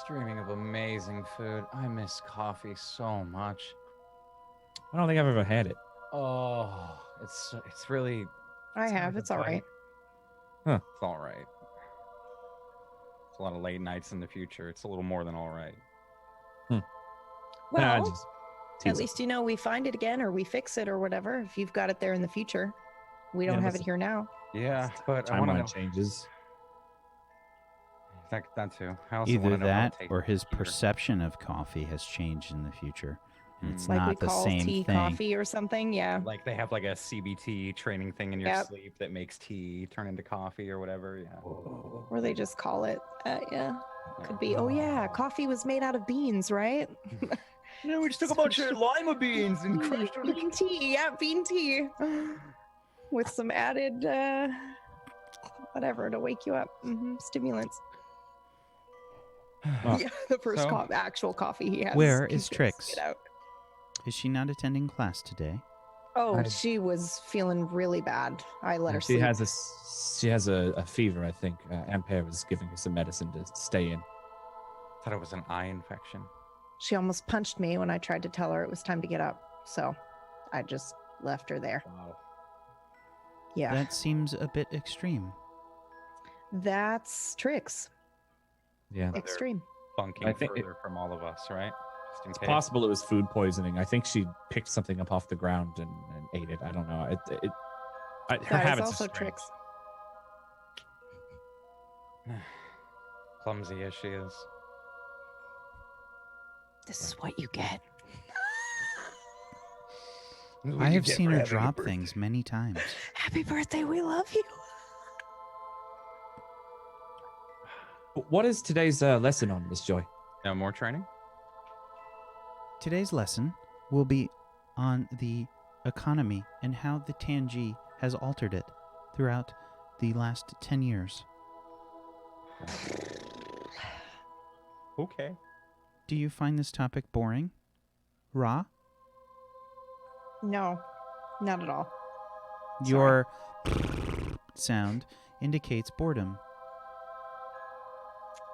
Speaker 2: Streaming of amazing food. I miss coffee so much.
Speaker 5: I don't think I've ever had it.
Speaker 2: Oh, it's really.
Speaker 4: I have. It's all right.
Speaker 2: It's all right. It's a lot of late nights in the future. It's a little more than all right.
Speaker 4: Well,
Speaker 5: just
Speaker 4: at
Speaker 5: teasing.
Speaker 4: least we find it again or we fix it or whatever. If you've got it there in the future, we don't have it here now.
Speaker 2: Yeah, but I want to know.
Speaker 5: Timeline changes.
Speaker 2: That too. I also wanna
Speaker 1: Either
Speaker 2: know how to
Speaker 1: that
Speaker 2: take
Speaker 1: or his
Speaker 2: it here.
Speaker 1: perception of coffee has changed in the future. And it's
Speaker 4: Like we
Speaker 1: not the
Speaker 4: call
Speaker 1: same
Speaker 4: tea
Speaker 1: thing.
Speaker 4: coffee or something. Yeah.
Speaker 2: Like they have like a CBT training thing in your
Speaker 4: Yep.
Speaker 2: sleep that makes tea turn into coffee or whatever. Yeah.
Speaker 4: Or they just call it. Yeah. Could be. Oh, yeah. Coffee was made out of beans, right?
Speaker 2: Yeah, we just took a bunch of lima beans and crushed them.
Speaker 4: Bean tea. Yeah, bean tea. With some added, whatever, to wake you up. Stimulants.
Speaker 5: Oh.
Speaker 4: Yeah, the first
Speaker 2: So-
Speaker 4: actual coffee he has.
Speaker 1: Where
Speaker 4: he
Speaker 1: is
Speaker 4: spits
Speaker 1: Trix?
Speaker 4: it out.
Speaker 1: Is she not attending class today?
Speaker 4: Oh, she was feeling really bad. I let her
Speaker 5: She
Speaker 4: sleep.
Speaker 5: has a fever. I think Ampere was giving her some medicine to stay in.
Speaker 2: Thought it was an eye infection.
Speaker 4: She almost punched me when I tried to tell her it was time to get up. So I just left her there.
Speaker 2: Wow.
Speaker 4: Yeah.
Speaker 1: That seems a bit extreme.
Speaker 4: That's Trix.
Speaker 5: Yeah,
Speaker 4: Extreme.
Speaker 2: Bunking
Speaker 5: I think
Speaker 2: further from all of us, right? Just in
Speaker 5: it's
Speaker 2: case.
Speaker 5: possible it was food poisoning. I think she picked something up off the ground and ate it. I don't know. Her
Speaker 4: That is
Speaker 5: habits
Speaker 4: also
Speaker 5: are strange.
Speaker 4: Trix.
Speaker 2: Clumsy as she is.
Speaker 4: This is what you get.
Speaker 7: What
Speaker 1: I
Speaker 7: you
Speaker 1: have
Speaker 7: get
Speaker 1: seen
Speaker 7: for
Speaker 1: her
Speaker 7: having a
Speaker 1: drop
Speaker 7: birthday.
Speaker 1: things many times.
Speaker 4: Happy birthday, we love you.
Speaker 5: What is today's lesson on, Miss Joy?
Speaker 2: No more training?
Speaker 1: Today's lesson will be on the economy and how the Tangi has altered it throughout the last 10 years.
Speaker 2: Okay.
Speaker 1: Do you find this topic boring? Ra?
Speaker 4: No, not at all.
Speaker 1: Your sound indicates boredom.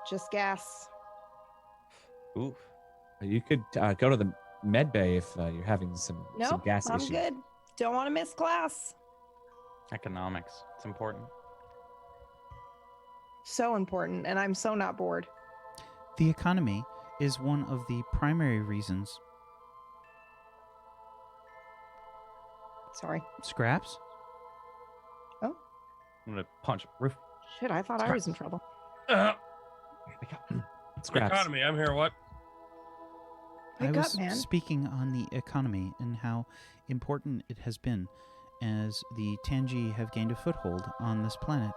Speaker 4: Just gas.
Speaker 2: Oof.
Speaker 5: You could go to the med bay if you're having some
Speaker 4: Nope,
Speaker 5: gas
Speaker 4: I'm
Speaker 5: issues.
Speaker 4: good. Don't want to miss class.
Speaker 2: Economics. It's important.
Speaker 4: So important, and I'm so not bored.
Speaker 1: The economy is one of the primary reasons.
Speaker 4: Sorry.
Speaker 1: Scraps?
Speaker 2: I'm gonna punch roof.
Speaker 4: Shit, I thought I was in trouble.
Speaker 5: Scraps.
Speaker 3: Economy. I'm here. What?
Speaker 1: I
Speaker 4: Wake
Speaker 1: was
Speaker 4: up, man.
Speaker 1: speaking on the economy and how important it has been as the Tangi have gained a foothold on this planet.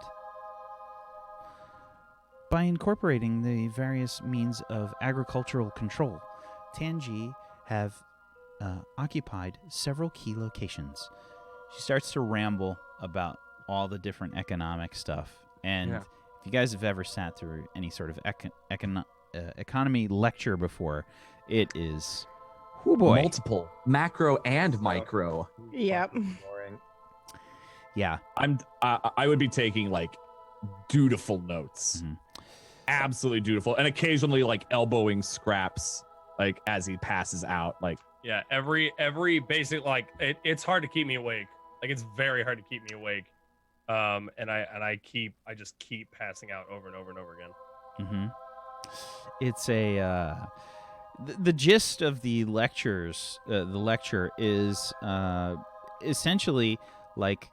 Speaker 1: By incorporating the various means of agricultural control, Tangi have occupied several key locations. She starts to ramble about all the different economic stuff. And
Speaker 2: Yeah.
Speaker 1: if you guys have ever sat through any sort of economy lecture before, it is, oh boy.
Speaker 8: Multiple macro and micro.
Speaker 4: Yep.
Speaker 2: Boring.
Speaker 1: Yeah.
Speaker 5: I would be taking like dutiful notes.
Speaker 1: Mhm.
Speaker 5: Absolutely dutiful. And occasionally like elbowing Scraps like as he passes out. Like
Speaker 3: Yeah, every basic like it's hard to keep me awake. Like it's very hard to keep me awake. And I just keep passing out over and over and over again.
Speaker 1: Mm-hmm. It's a the gist of the lectures. The lecture is essentially like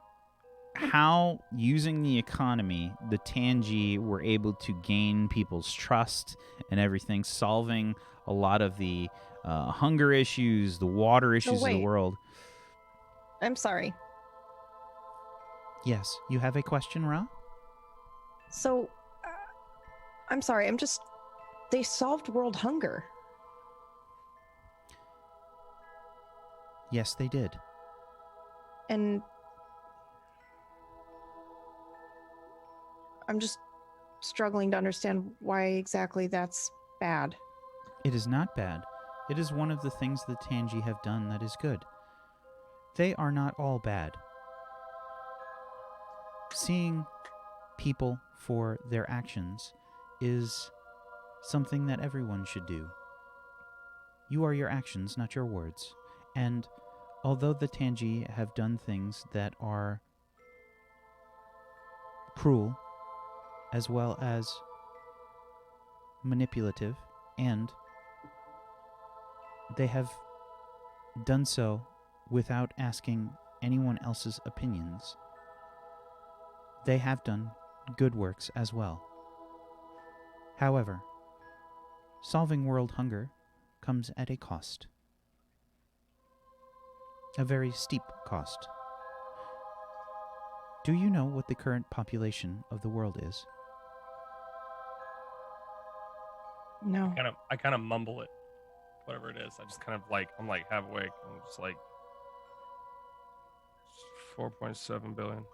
Speaker 1: how using the economy, the Tangi were able to gain people's trust and everything, solving a lot of the hunger issues, the water issues of the
Speaker 4: wait.
Speaker 1: world.
Speaker 4: I'm sorry.
Speaker 1: Yes, you have a question, Ra?
Speaker 4: So, I'm sorry. They solved world hunger.
Speaker 1: Yes, they did.
Speaker 4: And I'm just struggling to understand why exactly that's bad.
Speaker 1: It is not bad. It is one of the things the Tangi have done that is good. They are not all bad. Seeing people for their actions is something that everyone should do. You are your actions, not your words. And although the Tangi have done things that are cruel, as well as manipulative, and they have done so without asking anyone else's opinions, they have done good works as well. However, solving world hunger comes at a cost. A very steep cost. Do you know what the current population of the world is?
Speaker 4: No.
Speaker 3: I kind of mumble it, whatever it is. I just kind of like I'm like half awake. I'm just like 4.7 billion.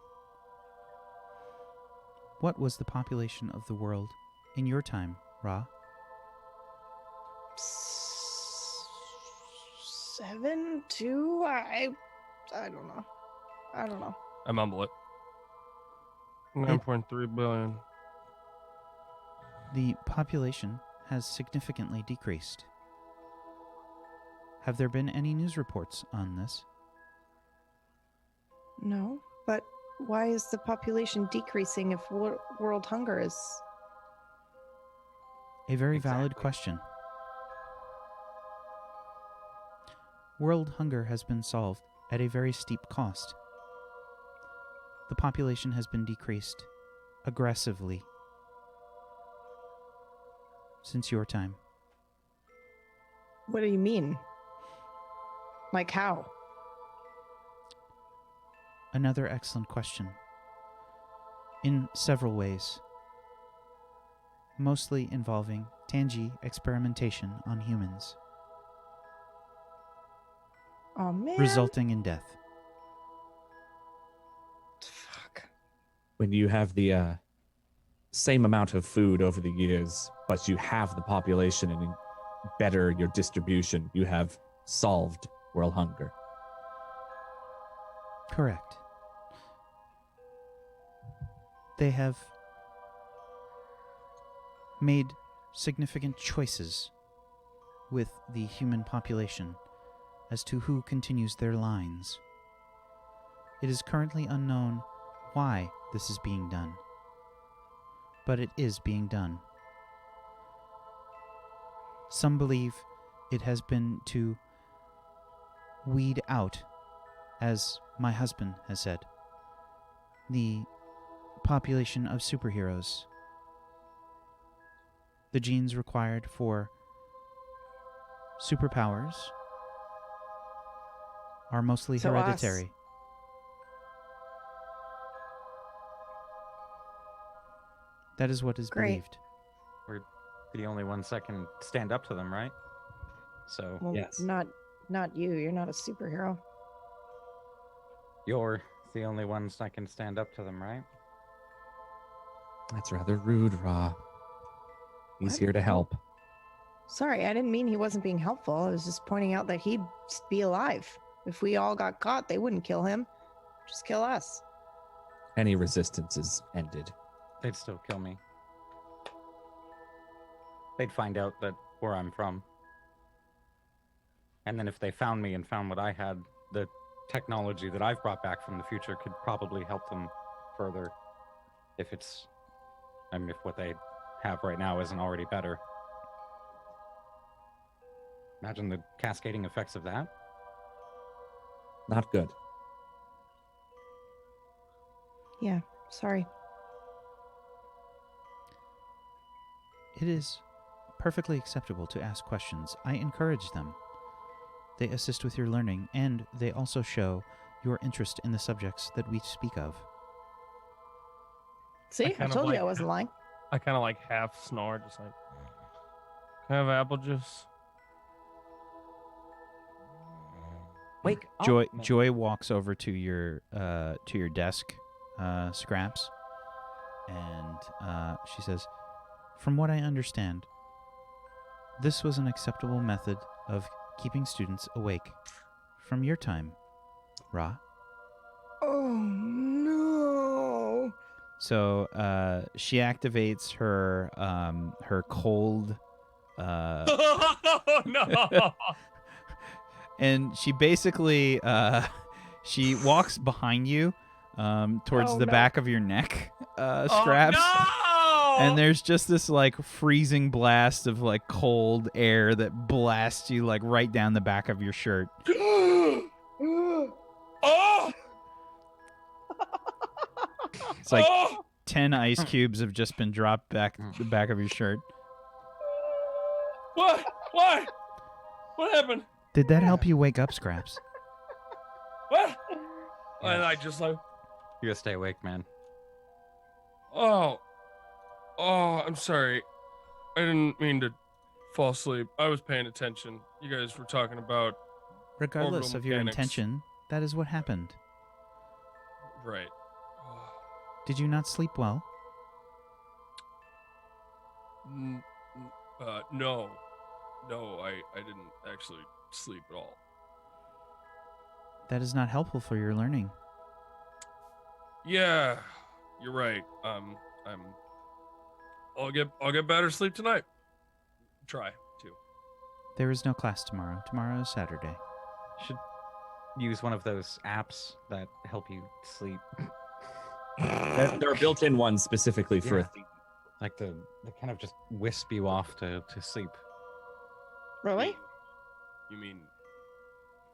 Speaker 1: What was the population of the world in your time, Ra?
Speaker 4: 7, 2. I don't know. I don't know.
Speaker 3: I mumble it. 9.3 billion.
Speaker 1: The population has significantly decreased. Have there been any news reports on this?
Speaker 4: No, but why is the population decreasing if world hunger is?
Speaker 1: A very valid
Speaker 2: Exactly.
Speaker 1: question. World hunger has been solved at a very steep cost. The population has been decreased aggressively since your time.
Speaker 4: What do you mean? Like how?
Speaker 1: Another excellent question. In several ways. Mostly involving Tangi experimentation on humans,
Speaker 4: Oh man.
Speaker 1: resulting in death.
Speaker 4: Fuck.
Speaker 5: When you have the same amount of food over the years, but you have the population and better your distribution, you have solved world hunger.
Speaker 1: Correct. They have made significant choices with the human population as to who continues their lines. It is currently unknown why this is being done, but it is being done. Some believe it has been to weed out, as my husband has said, the population of superheroes. The genes required for superpowers are mostly
Speaker 4: So
Speaker 1: hereditary. That is what is
Speaker 4: Great.
Speaker 1: believed.
Speaker 2: We're the only ones that can stand up to them, right? So
Speaker 4: Well,
Speaker 5: Yes.
Speaker 4: not you. You're not a superhero.
Speaker 2: you're the only ones that can stand up to them, right?
Speaker 5: That's rather rude, Ra. He's
Speaker 4: What?
Speaker 5: here to help.
Speaker 4: Sorry, I didn't mean he wasn't being helpful. I was just pointing out that he'd be alive. If we all got caught, they wouldn't kill him. Just kill us.
Speaker 5: Any resistance is ended.
Speaker 2: They'd still kill me. They'd find out that where I'm from. And then if they found me and found what I had, the technology that I've brought back from the future could probably help them further. If what they have right now isn't already better. Imagine the cascading effects of that.
Speaker 5: Not good.
Speaker 4: Yeah, sorry.
Speaker 1: It is perfectly acceptable to ask questions. I encourage them. They assist with your learning, and they also show your interest in the subjects that we speak of.
Speaker 4: See, I
Speaker 3: kind of
Speaker 4: told you I
Speaker 3: like-
Speaker 4: wasn't lying.
Speaker 3: I kind of like half snore, just like, can I have apple juice?
Speaker 2: Wake up,
Speaker 1: Joy
Speaker 2: man.
Speaker 1: Joy walks over to your desk, Scraps, and she says, "From what I understand, this was an acceptable method of keeping students awake from your time, Ra."
Speaker 4: Oh no.
Speaker 1: So she activates her cold,
Speaker 3: Oh no!
Speaker 1: and she basically she walks behind you towards
Speaker 4: Oh,
Speaker 1: the
Speaker 4: no.
Speaker 1: back of your neck, Scraps.
Speaker 3: Oh, no!
Speaker 1: And there's just this like freezing blast of like cold air that blasts you like right down the back of your shirt.
Speaker 3: Oh!
Speaker 1: It's like
Speaker 3: Oh!
Speaker 1: 10 ice cubes have just been dropped back the back of your shirt.
Speaker 3: What? Why? What happened?
Speaker 1: Did that help you wake up, Scraps?
Speaker 3: What? And I just like,
Speaker 2: You gotta stay awake, man.
Speaker 3: oh, I'm sorry. I didn't mean to fall asleep. I was paying attention. You guys were talking about
Speaker 1: Regardless
Speaker 3: Orbital
Speaker 1: of your
Speaker 3: mechanics.
Speaker 1: intention, that is what happened.
Speaker 3: right.
Speaker 1: Did you not sleep well?
Speaker 3: No, I didn't actually sleep at all.
Speaker 1: That is not helpful for your learning.
Speaker 3: Yeah, you're right. I'll get better sleep tonight. Try to.
Speaker 1: There is no class tomorrow. Tomorrow is Saturday.
Speaker 2: Should use one of those apps that help you sleep.
Speaker 5: There are built-in ones specifically for
Speaker 2: Yeah.
Speaker 5: a theme.
Speaker 2: Like they kind of just wisp you off to sleep.
Speaker 4: Really?
Speaker 3: You mean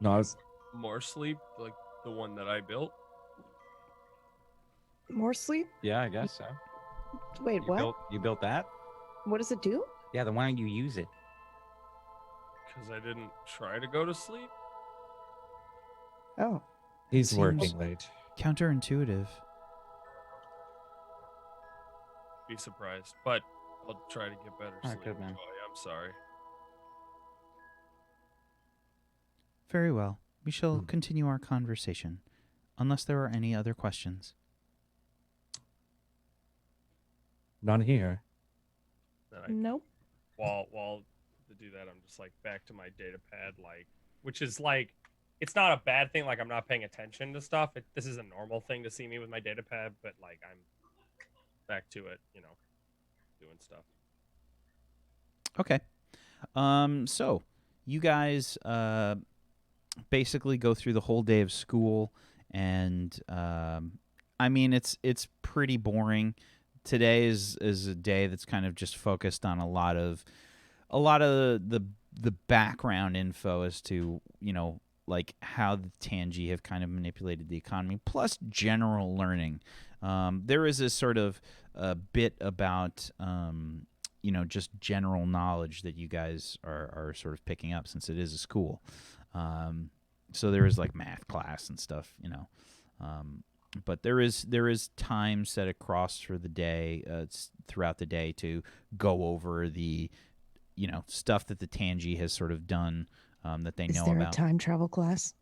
Speaker 5: No, I was
Speaker 3: more sleep, like the one that I built?
Speaker 4: More sleep?
Speaker 2: Yeah, I guess so.
Speaker 4: Wait, what?
Speaker 2: You built that?
Speaker 4: What does it do?
Speaker 2: Yeah, then why don't you use it?
Speaker 3: Because I didn't try to go to sleep.
Speaker 4: Oh.
Speaker 5: he's
Speaker 1: Seems-
Speaker 5: working late.
Speaker 1: counterintuitive.
Speaker 3: Be surprised, but I'll try to get better
Speaker 2: All right,
Speaker 3: sleep.
Speaker 2: good, man.
Speaker 3: Joy. I'm sorry.
Speaker 1: Very well. We shall continue our conversation, unless there are any other questions.
Speaker 5: None here.
Speaker 3: Then
Speaker 4: Nope.
Speaker 3: while to do that, I'm just like back to my data pad, like, which is like, it's not a bad thing. Like I'm not paying attention to stuff. This is a normal thing to see me with my data pad, but like I'm back to it, doing stuff.
Speaker 1: Okay. So you guys basically go through the whole day of school, and I mean it's pretty boring. Today is a day that's kind of just focused on a lot of the background info as to, like how the Tangi have kind of manipulated the economy, plus general learning. There is a sort of a bit about just general knowledge that you guys are sort of picking up, since it is a school. So there is like math class and stuff, but there is time set across for the day, throughout the day, to go over the stuff that the Tangi has sort of done, that they know
Speaker 4: Is there
Speaker 1: about.
Speaker 4: a time travel class?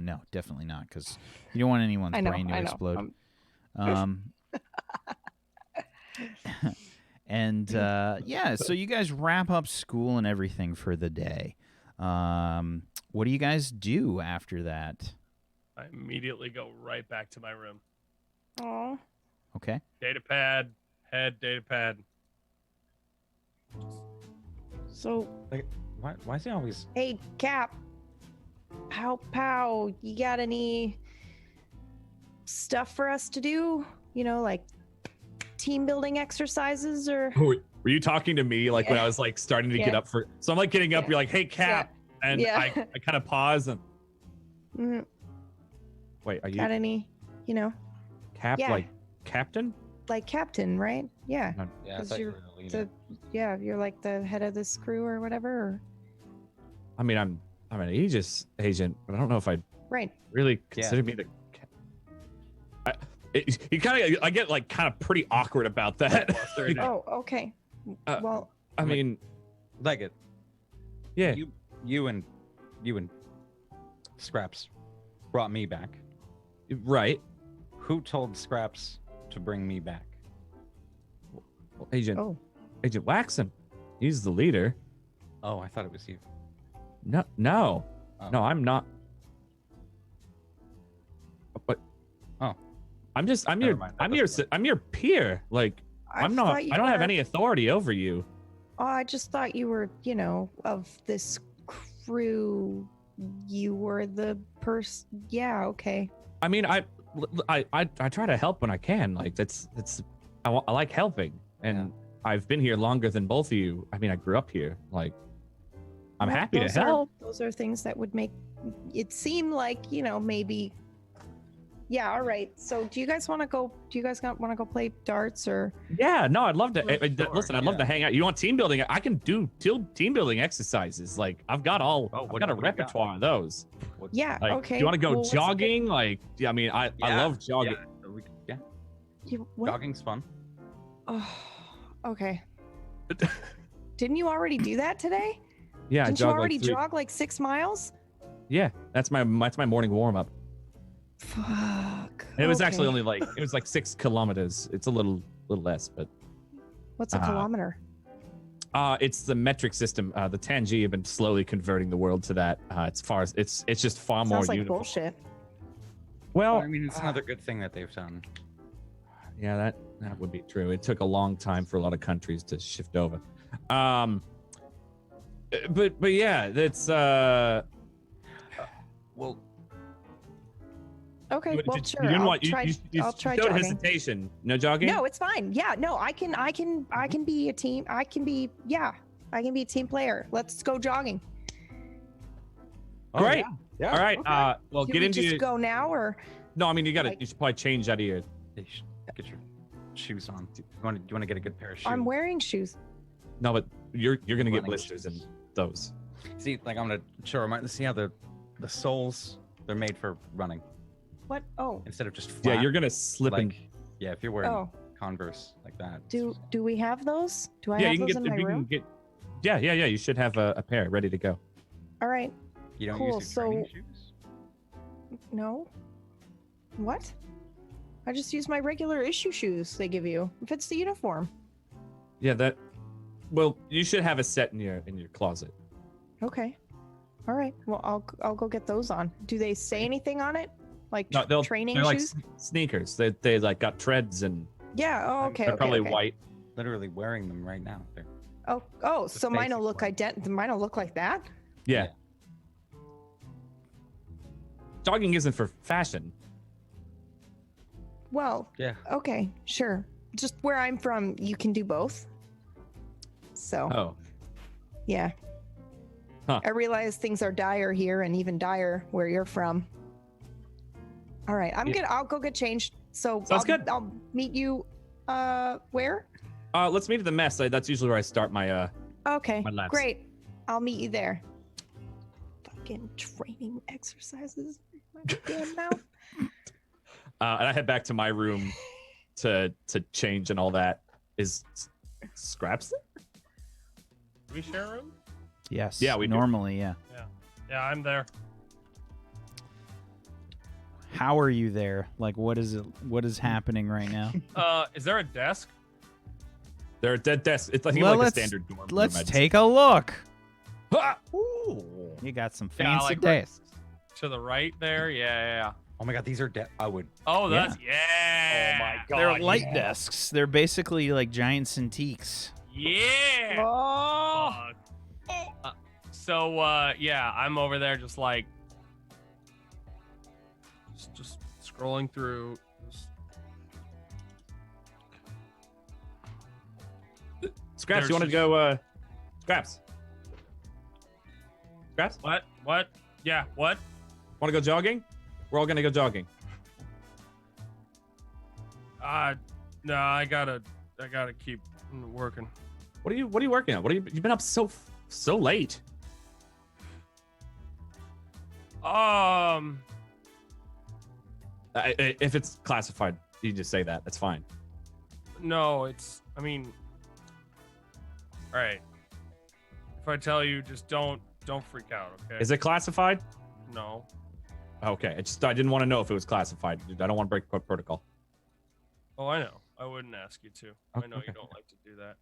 Speaker 1: No, definitely not, because you don't want anyone's brain to explode. And yeah, so you guys wrap up school and everything for the day. What do you guys do after that?
Speaker 3: I immediately go right back to my room.
Speaker 4: Oh.
Speaker 1: Okay.
Speaker 3: Data pad, data pad.
Speaker 4: So,
Speaker 2: Like, why is he always?
Speaker 4: hey, Cap. Pow. You got any stuff for us to do? Like team building exercises or?
Speaker 5: Were you talking to me like when I was like starting to get up for? So I'm like getting up.
Speaker 4: Yeah.
Speaker 5: You're like, "Hey, Cap," and I kind of pause and
Speaker 4: Mm,
Speaker 5: wait. Are you
Speaker 4: got any?
Speaker 5: Cap
Speaker 4: Yeah.
Speaker 5: like captain?
Speaker 4: Like captain, right? Yeah.
Speaker 2: Yeah, I
Speaker 4: 'Cause
Speaker 2: thought you
Speaker 4: you're
Speaker 2: were the leader.
Speaker 4: You're like the head of this crew or whatever. Or...
Speaker 5: I mean, I'm an Aegis agent, but I don't know if I'd
Speaker 4: Right.
Speaker 5: really consider me the. You kind of, I get like kind of pretty awkward about that.
Speaker 4: Oh, okay. Well,
Speaker 5: I mean,
Speaker 2: Leggett,
Speaker 5: yeah.
Speaker 2: you and Scraps brought me back.
Speaker 5: Right.
Speaker 2: Who told Scraps to bring me back?
Speaker 5: Well, Agent Waxen. He's the leader.
Speaker 2: Oh, I thought it was you.
Speaker 5: No,
Speaker 2: Oh.
Speaker 5: no, I'm not. But
Speaker 2: oh,
Speaker 5: I'm
Speaker 2: Never mind.
Speaker 5: I'm your peer. Like I'm not.
Speaker 4: thought you
Speaker 5: I don't have
Speaker 4: were-
Speaker 5: any authority over you.
Speaker 4: Oh, I just thought you were, of this crew. You were the person. Yeah. Okay.
Speaker 5: I mean, I try to help when I can. Like I like helping, and I've been here longer than both of you. I mean, I grew up here. Like I'm
Speaker 4: Well,
Speaker 5: happy to
Speaker 4: those
Speaker 5: help.
Speaker 4: Those are things that would make it seem like, maybe. Yeah. All right. So, do you guys want to go? Do you guys want to go play darts or?
Speaker 5: Yeah, no, I'd love to.
Speaker 2: Sure,
Speaker 5: Listen, I'd love to hang out. You want team building? I can do team building exercises. Like I've got
Speaker 2: what
Speaker 5: a
Speaker 2: do you got?
Speaker 5: repertoire of those.
Speaker 4: Yeah.
Speaker 5: Like,
Speaker 4: Okay.
Speaker 5: do you want to go
Speaker 4: Well, what's the-
Speaker 5: jogging? Like, yeah, I mean, I love jogging.
Speaker 2: Yeah,
Speaker 4: What?
Speaker 2: jogging's fun.
Speaker 4: Oh, okay. Didn't you already do that today?
Speaker 5: Yeah, I
Speaker 4: Didn't you
Speaker 5: jog
Speaker 4: already
Speaker 5: like three-
Speaker 4: jog like 6 miles?
Speaker 5: Yeah, that's my morning warm up.
Speaker 4: Fuck.
Speaker 5: It was
Speaker 4: Okay.
Speaker 5: actually only like 6 kilometers. It's a little less, but
Speaker 4: What's a kilometer?
Speaker 5: it's the metric system. The Tangi have been slowly converting the world to that. It's just far more
Speaker 4: Sounds like
Speaker 5: uniform.
Speaker 4: bullshit.
Speaker 5: Well,
Speaker 2: I mean, it's another good thing that they've done.
Speaker 5: yeah, that would be true. It took a long time for a lot of countries to shift over. But yeah, that's
Speaker 2: Well,
Speaker 4: Okay, well, sure.
Speaker 5: You didn't
Speaker 4: I'll
Speaker 5: want you,
Speaker 4: try,
Speaker 5: you
Speaker 4: I'll try
Speaker 5: showed
Speaker 4: jogging.
Speaker 5: hesitation. No jogging?
Speaker 4: No, it's fine. Yeah, no, I can be a team. I can be a team player. Let's go jogging.
Speaker 5: Great.
Speaker 2: yeah.
Speaker 5: All right.
Speaker 4: Okay.
Speaker 5: Well,
Speaker 4: Do
Speaker 5: get
Speaker 4: we
Speaker 5: into
Speaker 4: just
Speaker 5: your.
Speaker 4: go now or?
Speaker 5: No, I mean you got to.
Speaker 4: like-
Speaker 5: You should probably change out of your.
Speaker 2: You should get your shoes on. Do you want to get a good pair of shoes?
Speaker 4: I'm wearing shoes.
Speaker 5: No, but you're gonna get
Speaker 2: Running
Speaker 5: blisters in those.
Speaker 2: See, like I'm gonna show see how the soles they're made for running.
Speaker 4: What? Oh,
Speaker 2: instead of just flat.
Speaker 5: Yeah, you're gonna slip in.
Speaker 2: like, yeah, if you're wearing
Speaker 4: oh.
Speaker 2: Converse like that.
Speaker 4: Do we have those? Do I
Speaker 5: Yeah,
Speaker 4: have
Speaker 5: you can
Speaker 4: those
Speaker 5: get.
Speaker 4: in my
Speaker 5: You can
Speaker 4: room?
Speaker 5: get. Yeah. You should have a pair ready to go.
Speaker 4: All right.
Speaker 2: You don't
Speaker 4: Cool,
Speaker 2: use your training
Speaker 4: so-
Speaker 2: shoes?
Speaker 4: No. What? I just use my regular issue shoes they give you. It fits the uniform.
Speaker 5: Yeah, that. Well, you should have a set in your closet.
Speaker 4: Okay. All right. Well, I'll go get those on. Do they say anything on it? Like
Speaker 5: No,
Speaker 4: training
Speaker 5: they're like
Speaker 4: shoes?
Speaker 5: sneakers. They like got treads and
Speaker 4: Yeah. Oh, okay.
Speaker 5: they're
Speaker 4: okay,
Speaker 5: probably
Speaker 4: okay.
Speaker 5: white.
Speaker 2: Literally wearing them right now. They're
Speaker 4: Oh, so mine will
Speaker 2: basic
Speaker 4: look mine will look like that?
Speaker 5: Yeah. Jogging isn't for fashion.
Speaker 4: Well,
Speaker 2: yeah.
Speaker 4: okay, sure. Just where I'm from, you can do both. So,
Speaker 5: Oh.
Speaker 4: yeah.
Speaker 5: Huh.
Speaker 4: I realize things are dire here and even dire where you're from. All right, I'll go get changed. So
Speaker 5: Sounds good.
Speaker 4: I'll meet you where?
Speaker 5: Let's meet at the mess. That's usually where I start my
Speaker 4: Okay.
Speaker 5: My laps.
Speaker 4: Great. I'll meet you there. Fucking training exercises. My damn mouth.
Speaker 5: and I head back to my room to change and all that. Is Scraps there?
Speaker 3: Do we share a room?
Speaker 1: Yes.
Speaker 5: Yeah, we do.
Speaker 1: normally, yeah.
Speaker 3: Yeah, I'm there.
Speaker 1: How are you there? Like, what is it? What is happening right now?
Speaker 3: Is there a desk?
Speaker 5: There are dead desks. It's like,
Speaker 1: Well,
Speaker 5: like a
Speaker 1: let's-
Speaker 5: standard dorm room,
Speaker 1: Let's
Speaker 5: I'd say.
Speaker 1: take a look.
Speaker 5: Ah!
Speaker 1: You got some
Speaker 3: Yeah,
Speaker 1: fancy
Speaker 3: like
Speaker 1: desks.
Speaker 3: To the right there? Yeah.
Speaker 2: Oh my god, these are I would.
Speaker 3: Oh, that's oh my god.
Speaker 1: They're light desks. They're basically like giant Cintiqs.
Speaker 3: Yeah.
Speaker 4: Oh.
Speaker 3: So yeah, I'm over there just like just scrolling through.
Speaker 5: Scraps,
Speaker 3: There's
Speaker 5: you want to
Speaker 3: just-
Speaker 5: go? Scraps. Scraps,
Speaker 3: What? Yeah, what?
Speaker 5: want to go jogging? We're all gonna go jogging.
Speaker 3: No, I gotta keep working.
Speaker 5: What are you working on? You've been up so late? If it's classified, you just say that. That's fine.
Speaker 3: No, I mean, all right. If I tell you, just don't freak out, okay?
Speaker 5: Is it classified?
Speaker 3: No.
Speaker 5: Okay, I didn't want to know if it was classified. I don't want to break protocol.
Speaker 3: Oh, I know. I wouldn't ask you to. I know
Speaker 5: Okay.
Speaker 3: you don't like to do that.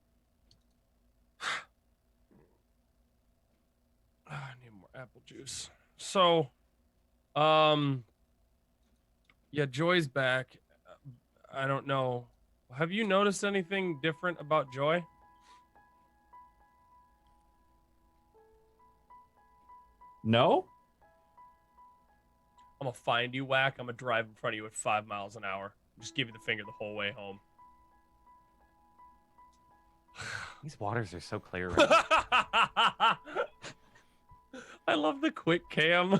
Speaker 3: I need more apple juice. So, yeah, Joy's back. I don't know. Have you noticed anything different about Joy?
Speaker 5: No?
Speaker 3: I'm gonna find you, Whack. I'm gonna drive in front of you at 5 miles an hour. Just give you the finger the whole way home.
Speaker 2: These waters are so clear. Right now.
Speaker 3: I love the quick cam.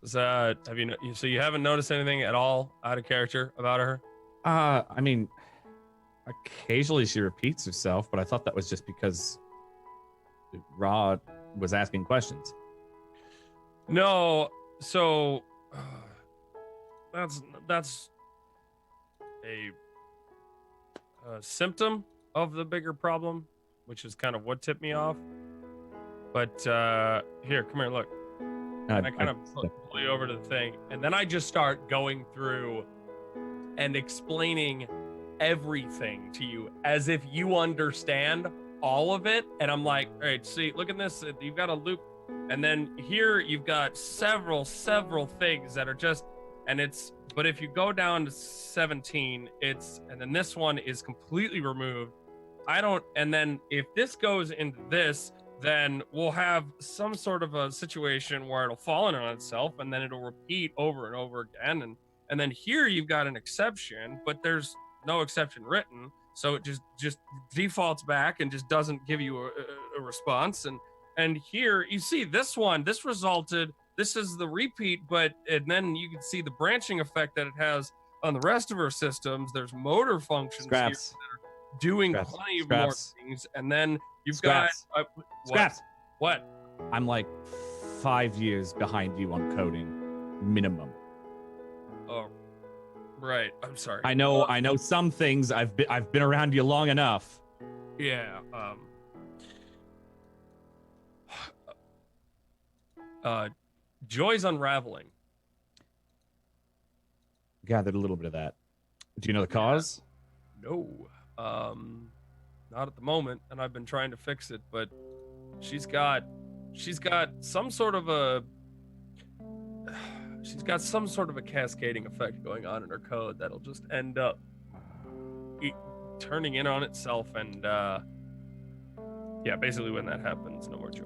Speaker 3: So, so you haven't noticed anything at all out of character about her?
Speaker 5: I mean, occasionally she repeats herself, but I thought that was just because Rod was asking questions.
Speaker 3: No, so that's a symptom of the bigger problem, which is kind of what tipped me off. But here, come here, look. I kind of pull you over to the thing, and then I just start going through and explaining everything to you as if you understand all of it. And I'm like, all right, see, look at this. You've got a loop, and then here you've got several things that are just, and it's, but if you go down to 17, it's, and then this one is completely removed. And then if this goes into this, then we'll have some sort of a situation where it'll fall in on itself, and then it'll repeat over and over again. And then here you've got an exception, but there's no exception written, so it just defaults back and just doesn't give you a response. And here you see this one, this is the repeat, and then you can see the branching effect that it has on the rest of our systems. There's motor functions here that are doing plenty of more things, and then you've got
Speaker 5: Scraps.
Speaker 3: What?
Speaker 5: I'm like 5 years behind you on coding. minimum.
Speaker 3: Oh, right. I'm sorry.
Speaker 5: I know some things. I've been around you long enough.
Speaker 3: Yeah. Joy's unraveling.
Speaker 5: Gathered a little bit of that. Do you know the cause?
Speaker 3: No. Not at the moment, and I've been trying to fix it, but she's got some sort of a cascading effect going on in her code that'll just end up turning in on itself, and yeah, basically when that happens, no more joy.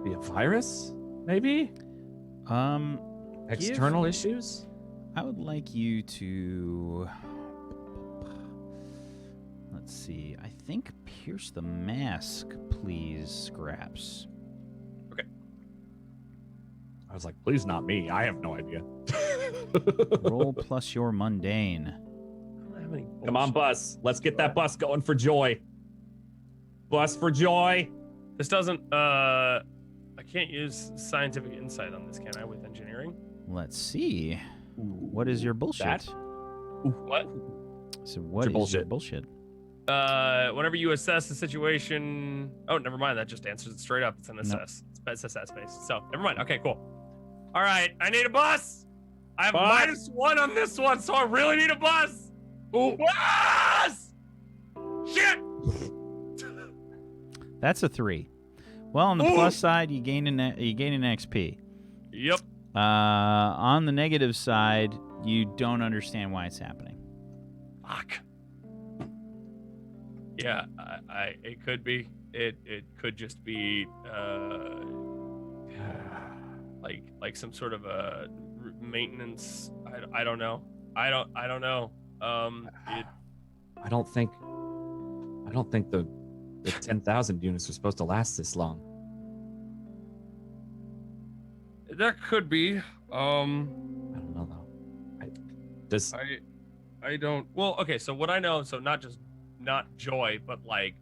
Speaker 5: Be a virus, maybe? External issues?
Speaker 1: I would like you to, let's see, I think pierce the mask, please, Scraps.
Speaker 3: Okay.
Speaker 5: I was like, please not me. I have no idea.
Speaker 1: Roll plus your mundane.
Speaker 3: I don't have any
Speaker 5: Come on, bus. Let's get that bus going for joy. Bus for joy.
Speaker 3: This doesn't, I can't use scientific insight on this, can I, with engineering?
Speaker 1: Let's see. What is your bullshit?
Speaker 3: That? What?
Speaker 1: So what is your bullshit?
Speaker 3: Whenever you assess the situation... Oh, never mind. That just answers it straight up. It's an assess. It's assess-based. So, never mind. Okay, cool. All right. I need a bus. I have -1 on this one, so I really need a bus.
Speaker 5: Ooh.
Speaker 3: Bus! Shit!
Speaker 1: That's a 3. Well, on the plus side, you gain an XP.
Speaker 3: Yep.
Speaker 1: On the negative side, you don't understand why it's happening.
Speaker 3: Fuck. Yeah, it could be. It could just be like some sort of a maintenance. I don't know. I don't know.
Speaker 5: I don't think the 10,000 units are supposed to last this long.
Speaker 3: That could be.
Speaker 5: I don't know though.
Speaker 3: I don't. Well, okay. So what I know, so not joy, but like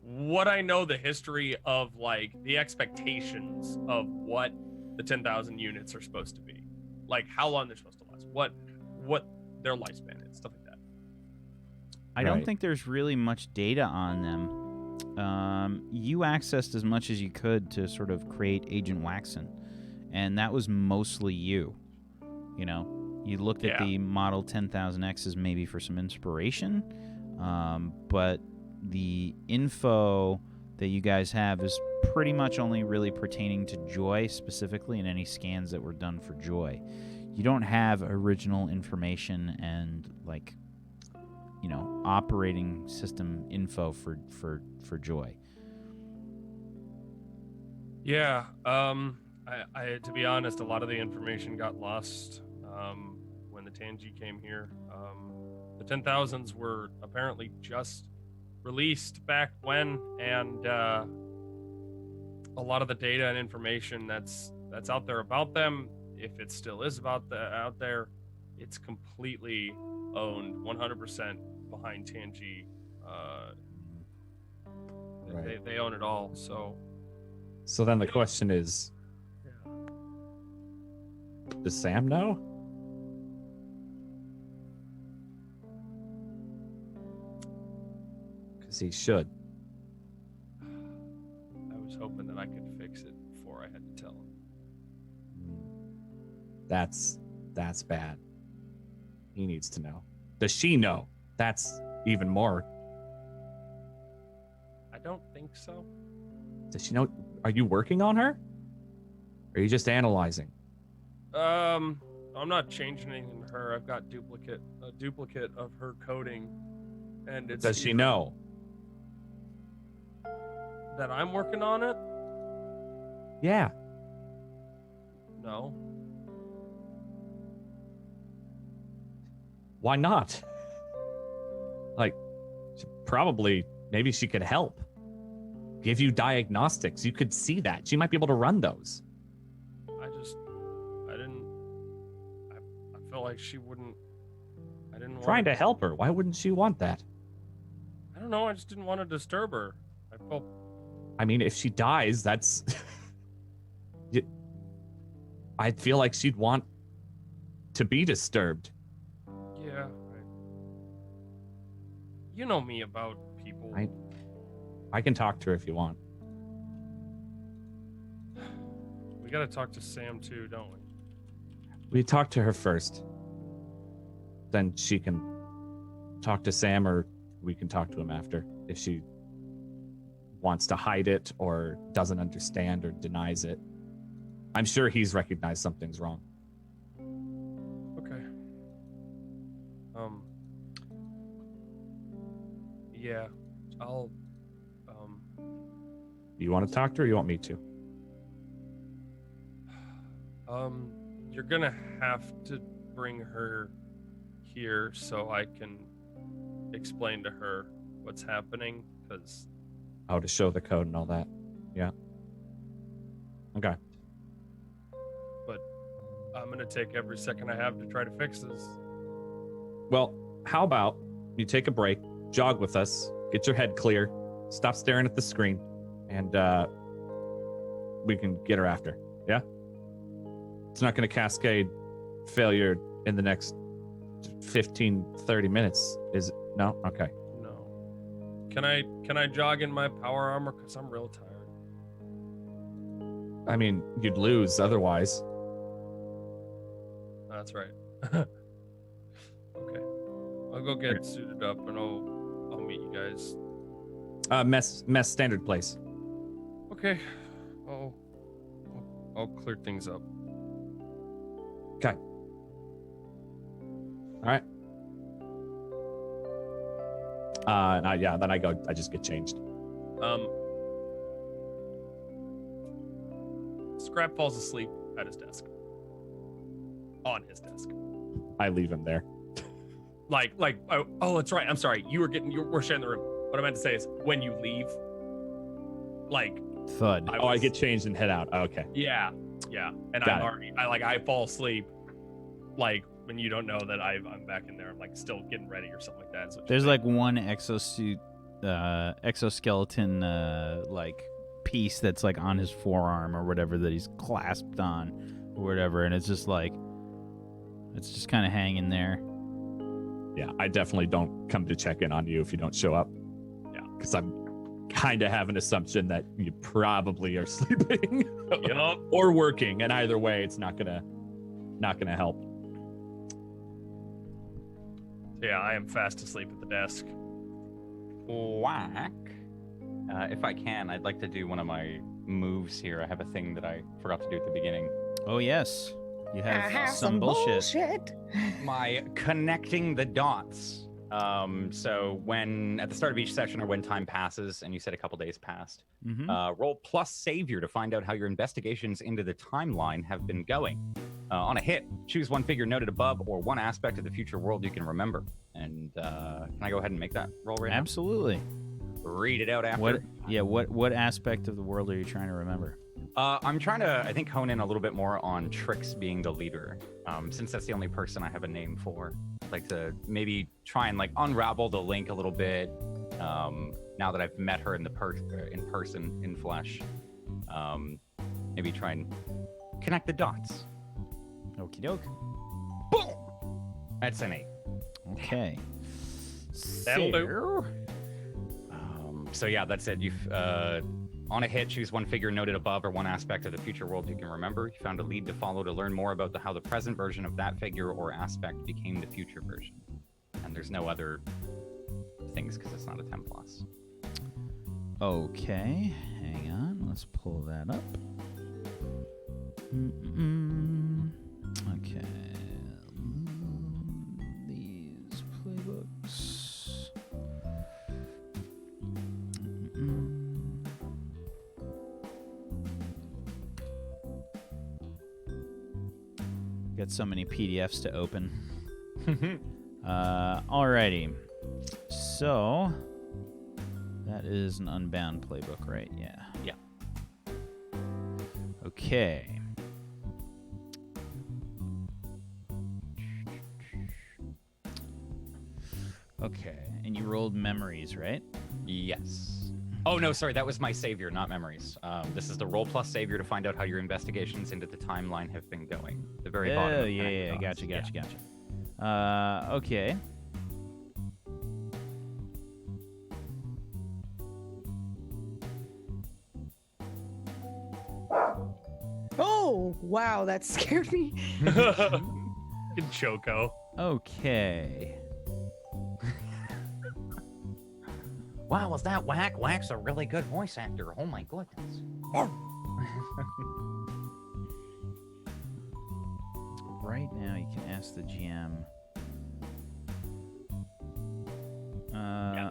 Speaker 3: what I know, the history of like the expectations of what the 10,000 units are supposed to be, like how long they're supposed to last, what their lifespan is, stuff like that.
Speaker 1: I don't think there's really much data on them. You accessed as much as you could to sort of create Agent Waxen, and that was mostly you. You know, you looked at the model 10,000X as maybe for some inspiration, but the info that you guys have is pretty much only really pertaining to Joy specifically, and any scans that were done for Joy. You don't have original information and like, you know, operating system info for Joy.
Speaker 3: Yeah. I to be honest, a lot of the information got lost when the Tangi came here. The 10,000s were apparently just released back when, and a lot of the data and information that's out there about them, if it still is out there, it's completely owned 100% behind Tangi.
Speaker 5: Right.
Speaker 3: They own it all. So
Speaker 5: then the question is, does Sam know? Because he should.
Speaker 3: I was hoping that I could fix it before I had to tell him.
Speaker 5: That's bad. He needs to know. Does she know? That's even more.
Speaker 3: I don't think so.
Speaker 5: Does she know? Are you working on her? Or are you just analyzing?
Speaker 3: I'm not changing anything in her. I've got a duplicate of her coding, and it's.
Speaker 5: Does she know
Speaker 3: that I'm working on it?
Speaker 5: Yeah.
Speaker 3: No.
Speaker 5: Why not? Like, probably, maybe she could help. Give you diagnostics. You could see that. She might be able to run those.
Speaker 3: I felt like she wouldn't. I didn't.
Speaker 5: Trying to help her. Why wouldn't she want that?
Speaker 3: I don't know. I just didn't want to disturb her. I felt.
Speaker 5: I mean, if she dies, that's I feel like she'd want to be disturbed.
Speaker 3: Yeah. You know me about people.
Speaker 5: I can talk to her if you want.
Speaker 3: We gotta talk to Sam too, don't we?
Speaker 5: We talk to her first. Then she can talk to Sam, or we can talk to him after if she wants to hide it or doesn't understand or denies it. I'm sure he's recognized something's wrong.
Speaker 3: Okay. Yeah, I'll,
Speaker 5: You want to talk to her or you want me to?
Speaker 3: You're gonna have to bring her here so I can explain to her what's happening, because...
Speaker 5: Oh, to show the code and all that. Yeah. Okay.
Speaker 3: But I'm gonna take every second I have to try to fix this.
Speaker 5: Well, how about you take a break, jog with us, get your head clear, stop staring at the screen, and we can get her after. Yeah? It's not going to cascade failure in the next 15, 30 minutes, is it? No? Okay.
Speaker 3: No. Can I jog in my power armor? Because I'm real tired.
Speaker 5: I mean, you'd lose otherwise.
Speaker 3: That's right. Okay. I'll go get suited up and I'll meet you guys.
Speaker 5: Mess standard place.
Speaker 3: Okay. I'll clear things up.
Speaker 5: Okay. All right. Yeah, then I just get changed.
Speaker 3: Scrap falls asleep at his desk. On his desk.
Speaker 5: I leave him there.
Speaker 3: Oh, that's right. I'm sorry. We're sharing the room. What I meant to say is when you leave,
Speaker 1: thud.
Speaker 5: I get changed and head out. Oh, okay.
Speaker 3: Yeah. And I fall asleep, when you don't know that I'm back in there. I'm still getting ready or something like that. So
Speaker 1: There's one exoskeleton piece that's on his forearm or whatever that he's clasped on or whatever, and it's just kind of hanging there.
Speaker 5: Yeah, I definitely don't come to check in on you if you don't show up.
Speaker 3: Yeah,
Speaker 5: because I'm kind of have an assumption that you probably are sleeping or working, and either way, it's not gonna help.
Speaker 3: Yeah, I am fast asleep at the desk.
Speaker 2: Whack. If I can, I'd like to do one of my moves here. I have a thing that I forgot to do at the beginning.
Speaker 1: Oh, yes. You
Speaker 4: I
Speaker 1: have
Speaker 4: have
Speaker 1: some bullshit.
Speaker 2: My connecting the dots. So when at the start of each session or when time passes and you said a couple days passed, roll plus savior to find out how your investigations into the timeline have been going. On a hit, choose one figure noted above or one aspect of the future world you can remember. And can I go ahead and make that roll right
Speaker 1: Absolutely.
Speaker 2: now? Read it out after.
Speaker 1: What aspect of the world are you trying to remember?
Speaker 2: I'm trying to, I think, hone in a little bit more on Trix being the leader, since that's the only person I have a name for. I'd like to maybe try and unravel the link a little bit. Now that I've met her in person, in flesh, maybe try and connect the dots.
Speaker 1: Okie doke.
Speaker 2: Boom. That's an 8.
Speaker 1: Okay.
Speaker 3: That'll do.
Speaker 2: So yeah, that's it. You've on a hit, choose one figure noted above or one aspect of the future world you can remember. You found a lead to follow to learn more about how the present version of that figure or aspect became the future version. And there's no other things because it's not a 10+.
Speaker 1: Okay, hang on. Let's pull that up. Okay. These playbooks. Got so many PDFs to open. Alrighty. So that is an Unbound playbook, right? Yeah.
Speaker 2: Yeah.
Speaker 1: Okay. Okay, and you rolled memories, right?
Speaker 2: Yes. Oh no, sorry, that was my savior, not memories. This is the roll plus savior to find out how your investigations into the timeline have been going. The very bottom.
Speaker 1: Oh,
Speaker 2: of
Speaker 1: yeah,
Speaker 2: Pentagon's.
Speaker 1: gotcha. Okay.
Speaker 4: Oh, wow, that scared me.
Speaker 3: Good Choco.
Speaker 1: Okay.
Speaker 2: Wow, was that Whack? Whack's a really good voice actor. Oh my goodness.
Speaker 1: Right now, you can ask the GM.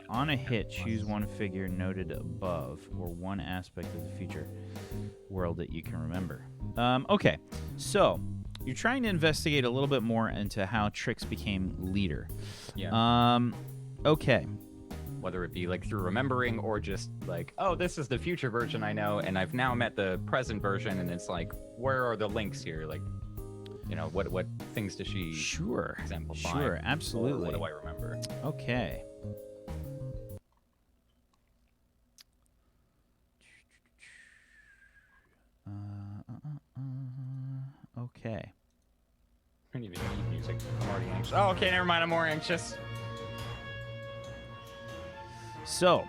Speaker 1: On a hit, choose one figure noted above or one aspect of the future world that you can remember. Okay, so you're trying to investigate a little bit more into how Trix became leader.
Speaker 2: Yeah.
Speaker 1: Okay.
Speaker 2: Whether it be like through remembering or just like, oh, this is the future version I know, and I've now met the present version, and it's like, where are the links here? Like, you know, what things does she exemplify?
Speaker 1: Sure, absolutely.
Speaker 2: What do I remember?
Speaker 1: Okay. Okay.
Speaker 2: I need to need music. I'm already anxious. Oh, okay, never mind. I'm more anxious.
Speaker 1: So,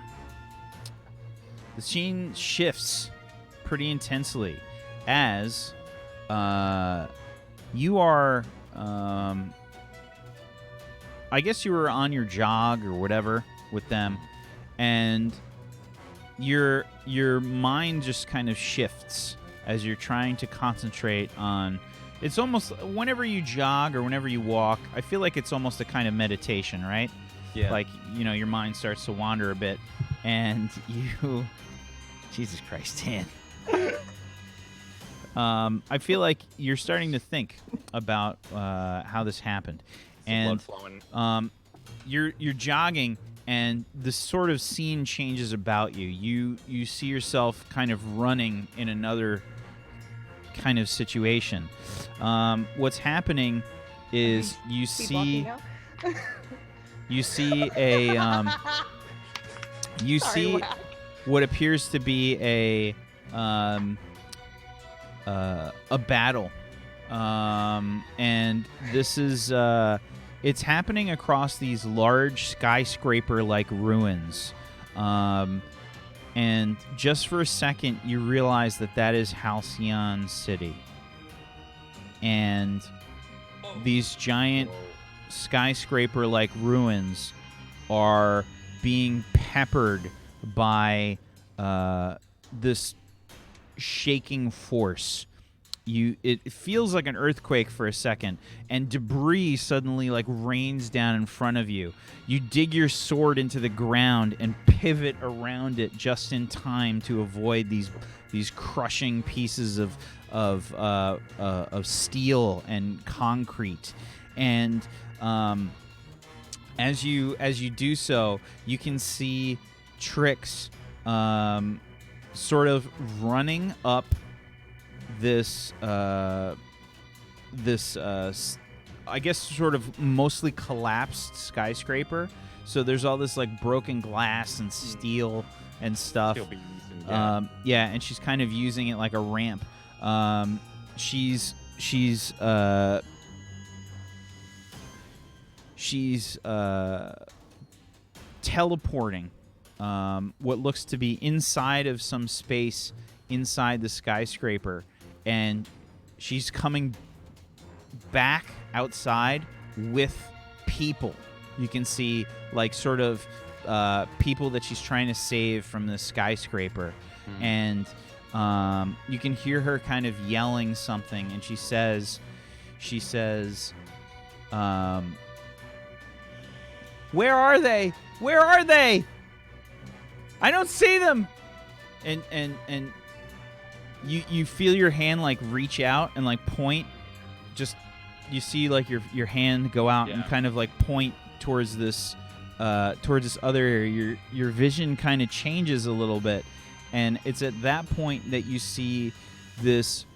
Speaker 1: the scene shifts pretty intensely as you are, I guess you were on your jog or whatever with them, and your mind just kind of shifts as you're trying to concentrate on. It's almost whenever you jog or whenever you walk, I feel like it's almost a kind of meditation, right?
Speaker 2: Yeah.
Speaker 1: Like, you know, your mind starts to wander a bit, and you... Jesus Christ, Dan. I feel like you're starting to think about how this happened. And
Speaker 2: blood flowing.
Speaker 1: You're jogging, and this sort of scene changes about you. You see yourself kind of running in another kind of situation. What's happening is you see... You see a what appears to be a battle, and this is it's happening across these large skyscraper-like ruins, and just for a second you realize that is Halcyon City, and these giant skyscraper-like ruins are being peppered by this shaking force. It feels like an earthquake for a second, and debris suddenly like rains down in front of you. You dig your sword into the ground and pivot around it just in time to avoid these crushing pieces of steel and concrete. And as you do so, you can see Trix sort of running up this I guess sort of mostly collapsed skyscraper. So there's all this like broken glass and steel and stuff.
Speaker 2: Steel beams and,
Speaker 1: and she's kind of using it like a ramp. She's teleporting what looks to be inside of some space inside the skyscraper, and she's coming back outside with people. You can see like sort of people that she's trying to save from the skyscraper, and you can hear her kind of yelling something, and she says where are they? Where are they? I don't see them. And you feel your hand like reach out and like point. Just you see like your hand go out and kind of like point towards this other area. Your vision kind of changes a little bit, and it's at that point that you see this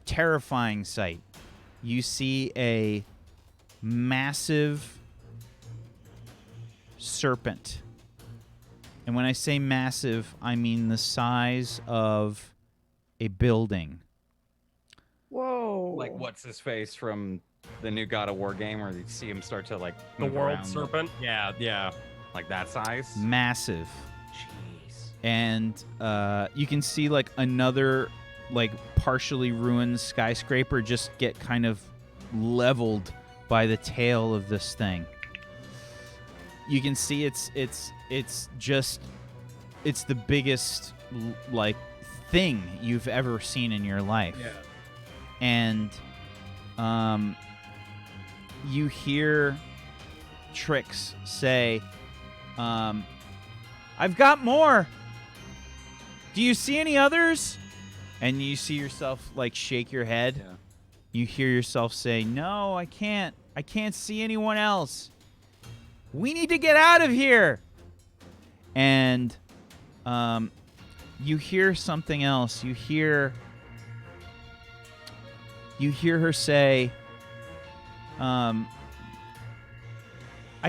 Speaker 1: terrifying sight. You see a massive serpent And when I say massive, I mean the size of a building.
Speaker 4: Whoa.
Speaker 2: Like, what's his face from the new God of War game where you see him start to, like,
Speaker 3: The
Speaker 2: move
Speaker 3: world
Speaker 2: around?
Speaker 3: serpent.
Speaker 2: Yeah. Like that size?
Speaker 1: Massive.
Speaker 2: Jeez.
Speaker 1: And you can see, like, another, like, partially ruined skyscraper just get kind of leveled by the tail of this thing. You can see it's the biggest, like, thing you've ever seen in your life.
Speaker 3: Yeah.
Speaker 1: And you hear Trix say, I've got more. Do you see any others? And you see yourself, like, shake your head.
Speaker 2: Yeah.
Speaker 1: You hear yourself say, no, I can't see anyone else. We need to get out of here. And you hear something else. You hear her say, I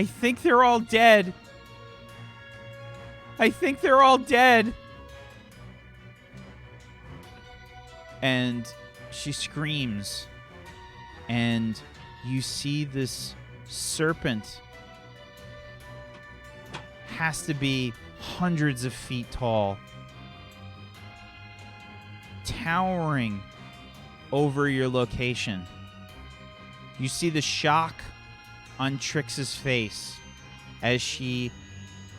Speaker 1: think they're all dead. I think they're all dead. And she screams. And you see this serpent has to be hundreds of feet tall, towering over your location. You see the shock on Trix's face as she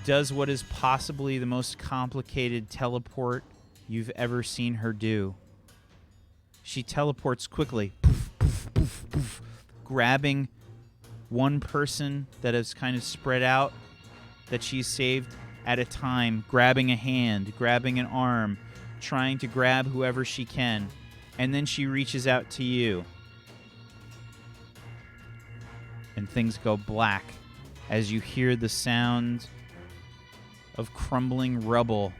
Speaker 1: does what is possibly the most complicated teleport you've ever seen her do. She teleports quickly, poof, poof, poof, poof, grabbing one person that is kind of spread out that she's saved at a time, grabbing a hand, grabbing an arm, trying to grab whoever she can, and then she reaches out to you. And things go black as you hear the sound of crumbling rubble.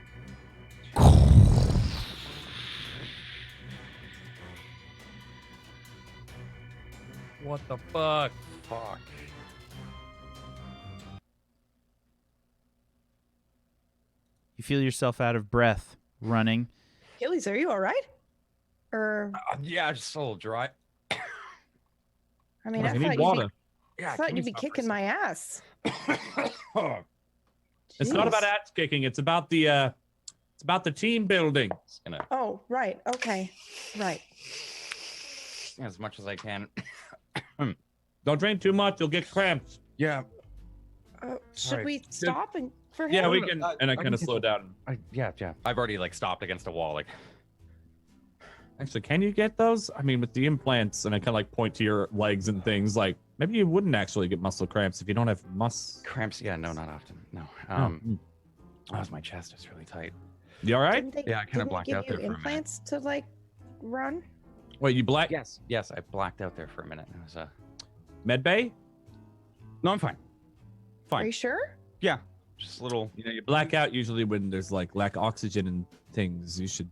Speaker 3: What the fuck?
Speaker 2: Fuck.
Speaker 1: You feel yourself out of breath, running.
Speaker 4: Achilles, are you all right? Or
Speaker 2: Yeah, just a little dry.
Speaker 4: I mean,
Speaker 5: I
Speaker 4: I
Speaker 5: need
Speaker 4: thought
Speaker 5: water.
Speaker 2: Yeah,
Speaker 4: you'd be kicking my ass.
Speaker 5: It's not
Speaker 4: Jeez.
Speaker 5: about ass kicking. It's about the team building.
Speaker 2: Just gonna,
Speaker 4: Oh, right. Okay. Right.
Speaker 2: as much as I can.
Speaker 5: Don't drink too much. You'll get cramps.
Speaker 2: Yeah.
Speaker 4: Should
Speaker 2: Alright.
Speaker 4: we stop and for him?
Speaker 5: Yeah, we
Speaker 2: no,
Speaker 5: can.
Speaker 2: I
Speaker 5: And I
Speaker 2: can
Speaker 5: kind of
Speaker 2: get-
Speaker 5: slow down.
Speaker 2: Yeah. I've already, like, stopped against a wall. Like,
Speaker 5: Actually, can you get those? I mean, with the implants, and I kind of like point to your legs and things. Like maybe you wouldn't actually get muscle cramps if you don't have
Speaker 2: cramps. Yeah, no, not often. No.
Speaker 5: Oh,
Speaker 2: My chest is really tight.
Speaker 5: You all right?
Speaker 4: Didn't they,
Speaker 2: Yeah, I kinda
Speaker 4: didn't they
Speaker 2: blacked
Speaker 4: give
Speaker 2: out there
Speaker 4: you
Speaker 2: for a minute.
Speaker 4: implants to like run.
Speaker 5: Wait, you black
Speaker 2: Yes, I blacked out there for a minute. It was
Speaker 5: med bay?
Speaker 2: No, I'm fine.
Speaker 4: Are
Speaker 2: Fine.
Speaker 4: you sure?
Speaker 2: Yeah, just a little.
Speaker 5: You know, you black out usually when there's like lack of oxygen and things. You should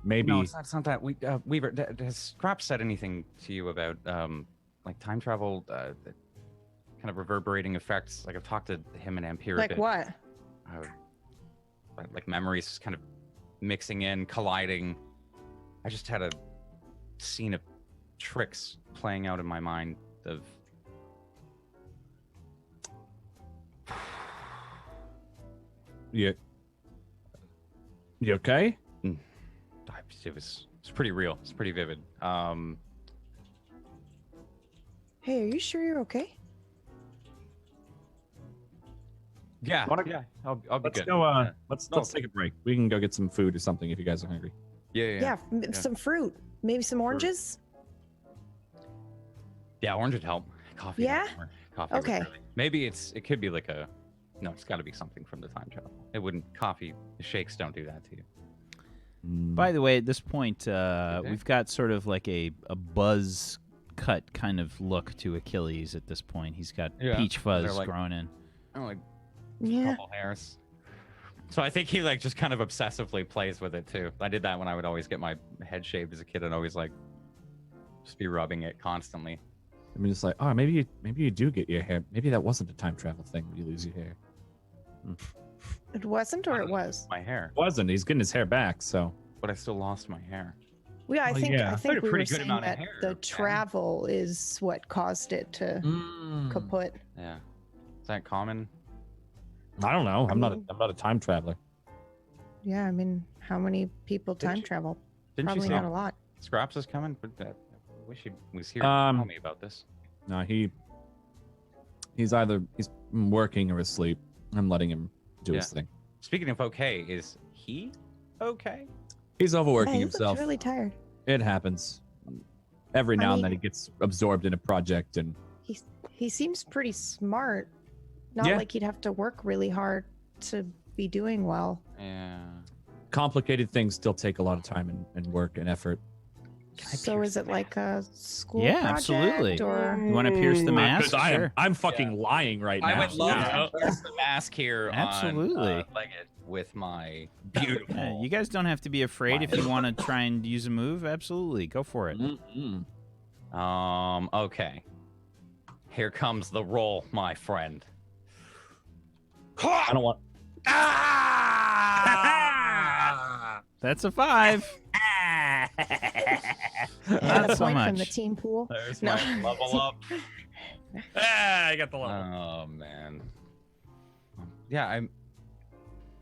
Speaker 5: maybe.
Speaker 2: No, it's not that. Weaver, has Scraps said anything to you about like time travel, the kind of reverberating effects? Like, I've talked to him and Ampere a
Speaker 4: Like
Speaker 2: bit.
Speaker 4: what?
Speaker 2: Like memories kind of mixing in, colliding. I just had a scene of tricks playing out in my mind of.
Speaker 5: You okay?
Speaker 2: It was pretty real. It's pretty vivid.
Speaker 4: Hey, are you sure you're okay?
Speaker 2: Yeah,
Speaker 5: Wanna-
Speaker 2: yeah. I'll be
Speaker 5: Let's
Speaker 2: good.
Speaker 5: go.
Speaker 2: Yeah.
Speaker 5: Let's
Speaker 2: No.
Speaker 5: take a break. We can go get some food or something if you guys are hungry.
Speaker 2: Yeah.
Speaker 4: Some fruit, maybe some oranges.
Speaker 2: Yeah, orange would help. Coffee.
Speaker 4: Yeah?
Speaker 2: not more. Coffee. would
Speaker 4: Okay.
Speaker 2: really- Maybe it could be like a. No, it's got to be something from the time travel. It wouldn't. Coffee shakes don't do that to you.
Speaker 1: By the way, at this point,
Speaker 2: they?
Speaker 1: we've got sort of like a buzz cut kind of look to Achilles at this point. He's got
Speaker 2: Yeah.
Speaker 1: peach fuzz
Speaker 2: They're like-
Speaker 1: growing in.
Speaker 2: Oh, like
Speaker 4: Yeah.
Speaker 2: couple hairs. So I think he like just kind of obsessively plays with it too. I did that when I would always get my head shaved as a kid and always like just be rubbing it constantly.
Speaker 5: I mean, it's like, oh, maybe you do get your hair. Maybe that wasn't a time travel thing when you lose your hair.
Speaker 4: It wasn't, or it was?
Speaker 2: My hair,
Speaker 5: Wasn't. He's getting his hair back, so.
Speaker 2: but I still lost my hair.
Speaker 4: Yeah, I
Speaker 5: Well,
Speaker 4: think
Speaker 5: yeah.
Speaker 4: I
Speaker 2: Got a
Speaker 4: think we
Speaker 2: pretty
Speaker 4: were
Speaker 2: good
Speaker 4: saying
Speaker 2: amount of
Speaker 4: that
Speaker 2: hair,
Speaker 4: the
Speaker 2: man.
Speaker 4: travel is what caused it to kaput.
Speaker 2: Yeah, is that common?
Speaker 5: I don't know. I'm not
Speaker 4: mean-
Speaker 5: a time traveler.
Speaker 4: Yeah, I mean, how many people
Speaker 2: Didn't
Speaker 4: time
Speaker 2: you-
Speaker 4: travel?
Speaker 2: Didn't
Speaker 4: Probably
Speaker 2: you say
Speaker 4: not a lot.
Speaker 2: Scraps is coming? But I wish he was here to
Speaker 5: Um,
Speaker 2: tell me about this.
Speaker 5: No, he's either working or asleep. I'm letting him do his thing.
Speaker 2: Speaking of okay, is he okay?
Speaker 5: He's overworking
Speaker 4: Yeah, he looks
Speaker 5: himself.
Speaker 4: really tired.
Speaker 5: It happens. Every now and then he
Speaker 4: mean-
Speaker 5: gets absorbed in a project, and
Speaker 4: He seems pretty smart. Not
Speaker 5: Yeah.
Speaker 4: like he'd have to work really hard to be doing well.
Speaker 2: Yeah.
Speaker 5: complicated things still take a lot of time and work and effort.
Speaker 4: So is it like a school
Speaker 1: Yeah,
Speaker 4: project
Speaker 1: absolutely.
Speaker 4: or
Speaker 1: You want to pierce the mask?
Speaker 5: 'Cause
Speaker 1: Sure.
Speaker 5: I'm fucking lying right now.
Speaker 2: I would love
Speaker 5: Yeah.
Speaker 2: to pierce the mask here
Speaker 1: Absolutely.
Speaker 2: on Leggett with my beautiful.
Speaker 1: Yeah, you guys don't have to be afraid if you want to try and use a move. Absolutely, go for it.
Speaker 5: Mm-mm.
Speaker 2: Okay. Here comes the roll, my friend.
Speaker 5: I don't want.
Speaker 1: That's a 5.
Speaker 4: Got
Speaker 1: Not
Speaker 4: a
Speaker 1: so
Speaker 4: point from the
Speaker 1: much.
Speaker 4: team pool?
Speaker 2: There's
Speaker 4: No.
Speaker 2: my level up.
Speaker 5: I got the level.
Speaker 2: Oh man. Yeah, I'm.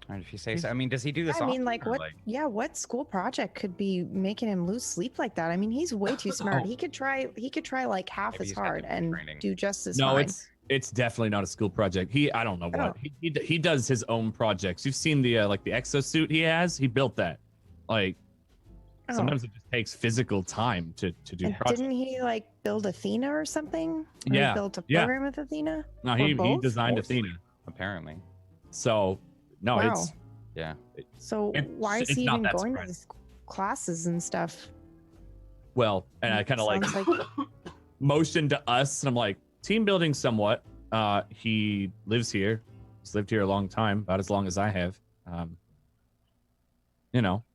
Speaker 2: All right, if you say so. I mean, does he do this?
Speaker 4: I mean,
Speaker 2: often,
Speaker 4: like
Speaker 2: or,
Speaker 4: what? Yeah, what school project could be making him lose sleep like that? I mean, he's way too smart. He could try. He could try like half
Speaker 2: Maybe
Speaker 4: as
Speaker 2: he's got
Speaker 4: hard
Speaker 2: different
Speaker 4: and
Speaker 2: training.
Speaker 4: do just as
Speaker 5: No,
Speaker 4: fine.
Speaker 5: it's definitely not a school project. I don't know what
Speaker 4: Oh.
Speaker 5: he does his own projects. You've seen the like the exosuit he has. He built that. Like
Speaker 4: Oh.
Speaker 5: sometimes it just takes physical time to do
Speaker 4: And
Speaker 5: projects.
Speaker 4: didn't he like build Athena or something? Or
Speaker 5: Yeah,
Speaker 4: he built a
Speaker 5: yeah.
Speaker 4: program with Athena.
Speaker 5: No,
Speaker 4: Or
Speaker 5: he
Speaker 4: both?
Speaker 5: designed
Speaker 2: Mostly.
Speaker 5: Athena.
Speaker 2: Apparently.
Speaker 5: So no,
Speaker 4: Wow.
Speaker 5: it's
Speaker 2: Yeah.
Speaker 4: So why is
Speaker 5: it's
Speaker 4: he
Speaker 5: not
Speaker 4: even
Speaker 5: that
Speaker 4: going to
Speaker 5: surprising.
Speaker 4: these classes and stuff?
Speaker 5: well, and I kind of like
Speaker 4: Sounds like
Speaker 5: motioned to us, and I'm like, team building somewhat. He lives here. He's lived here a long time, about as long as I have.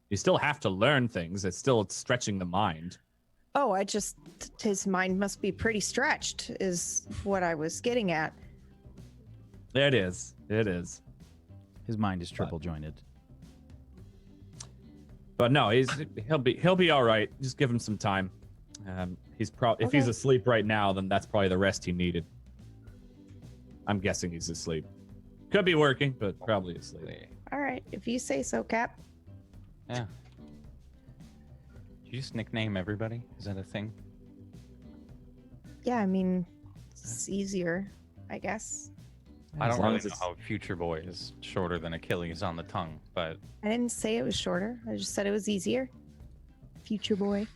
Speaker 5: You still have to learn things. It's still stretching the mind.
Speaker 4: oh, his mind must be pretty stretched, is what I was getting at.
Speaker 5: It is. It is.
Speaker 1: His mind is triple jointed.
Speaker 5: But no, he'll be all right. Just give him some time. If he's
Speaker 4: Okay.
Speaker 5: asleep right now, then that's probably the rest he needed. I'm guessing he's asleep. Could be working, but probably asleep.
Speaker 4: All right, if you say so, Cap.
Speaker 2: Yeah. Did you just nickname everybody? Is that a thing?
Speaker 4: Yeah, I mean, it's easier, I guess.
Speaker 2: I
Speaker 5: As
Speaker 2: don't
Speaker 5: long
Speaker 2: really
Speaker 5: as
Speaker 2: know
Speaker 5: it's-
Speaker 2: how Future Boy is shorter than Achilles on the tongue, but
Speaker 4: I didn't say it was shorter. I just said it was easier. Future boy.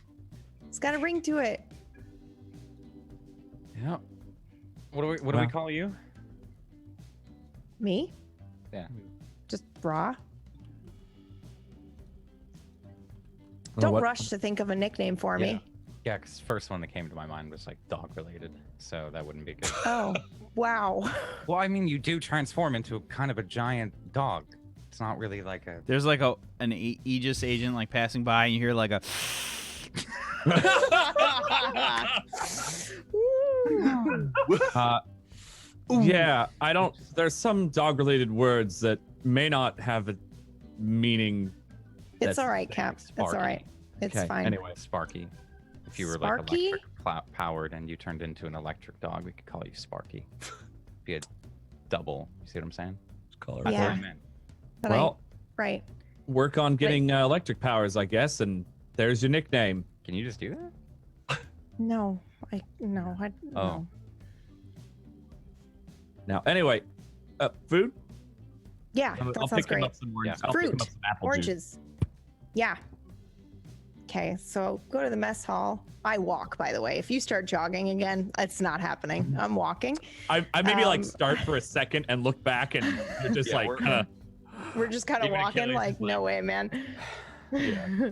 Speaker 4: It's got a ring to it.
Speaker 2: yeah. What do we
Speaker 5: Well.
Speaker 2: call you?
Speaker 4: Me?
Speaker 2: Yeah.
Speaker 4: Just raw.
Speaker 5: Oh,
Speaker 4: Don't
Speaker 5: what-
Speaker 4: rush to think of a nickname for
Speaker 2: Yeah.
Speaker 4: me.
Speaker 2: Yeah, because first one that came to my mind was like dog related, so that wouldn't be good.
Speaker 4: Oh, wow.
Speaker 2: Well, I mean, you do transform into kind of a giant dog. It's not really like a.
Speaker 1: There's like an Aegis agent like passing by, and you hear like a.
Speaker 5: Yeah, I don't. There's some dog-related words that may not have a meaning.
Speaker 4: It's
Speaker 5: That's
Speaker 4: all right, Cap. It's all
Speaker 2: Sparky.
Speaker 4: right. It's
Speaker 5: Okay,
Speaker 4: fine.
Speaker 5: Anyway,
Speaker 2: Sparky. If you were
Speaker 4: Sparky?
Speaker 2: like electric powered and you turned into an electric dog, we could call you Sparky. Be a double. You see what I'm saying?
Speaker 5: color.
Speaker 2: That's what I
Speaker 4: Yeah.
Speaker 2: meant.
Speaker 4: But
Speaker 5: Well,
Speaker 4: right.
Speaker 5: work on getting electric powers, I guess, and there's your nickname.
Speaker 2: Can you just do that?
Speaker 4: No. No.
Speaker 2: Oh.
Speaker 5: Now, anyway, food.
Speaker 4: Yeah,
Speaker 5: I'll
Speaker 4: that
Speaker 5: pick
Speaker 4: sounds
Speaker 5: him
Speaker 4: great.
Speaker 5: up some orange.
Speaker 2: Yeah.
Speaker 5: I'll pick him
Speaker 4: Fruit.
Speaker 5: up some apple juice.
Speaker 4: Oranges. Yeah. Okay, so go to the mess hall. I walk, by the way. If you start jogging again, it's not happening. I'm walking.
Speaker 5: I maybe like
Speaker 4: Um,
Speaker 5: start for a second and look back, and you're just
Speaker 2: Yeah,
Speaker 5: like,
Speaker 2: we're-
Speaker 4: We're just kind of
Speaker 5: Even
Speaker 4: walking,
Speaker 5: Achilles
Speaker 4: like,
Speaker 5: is
Speaker 4: no way, man.
Speaker 5: Yeah.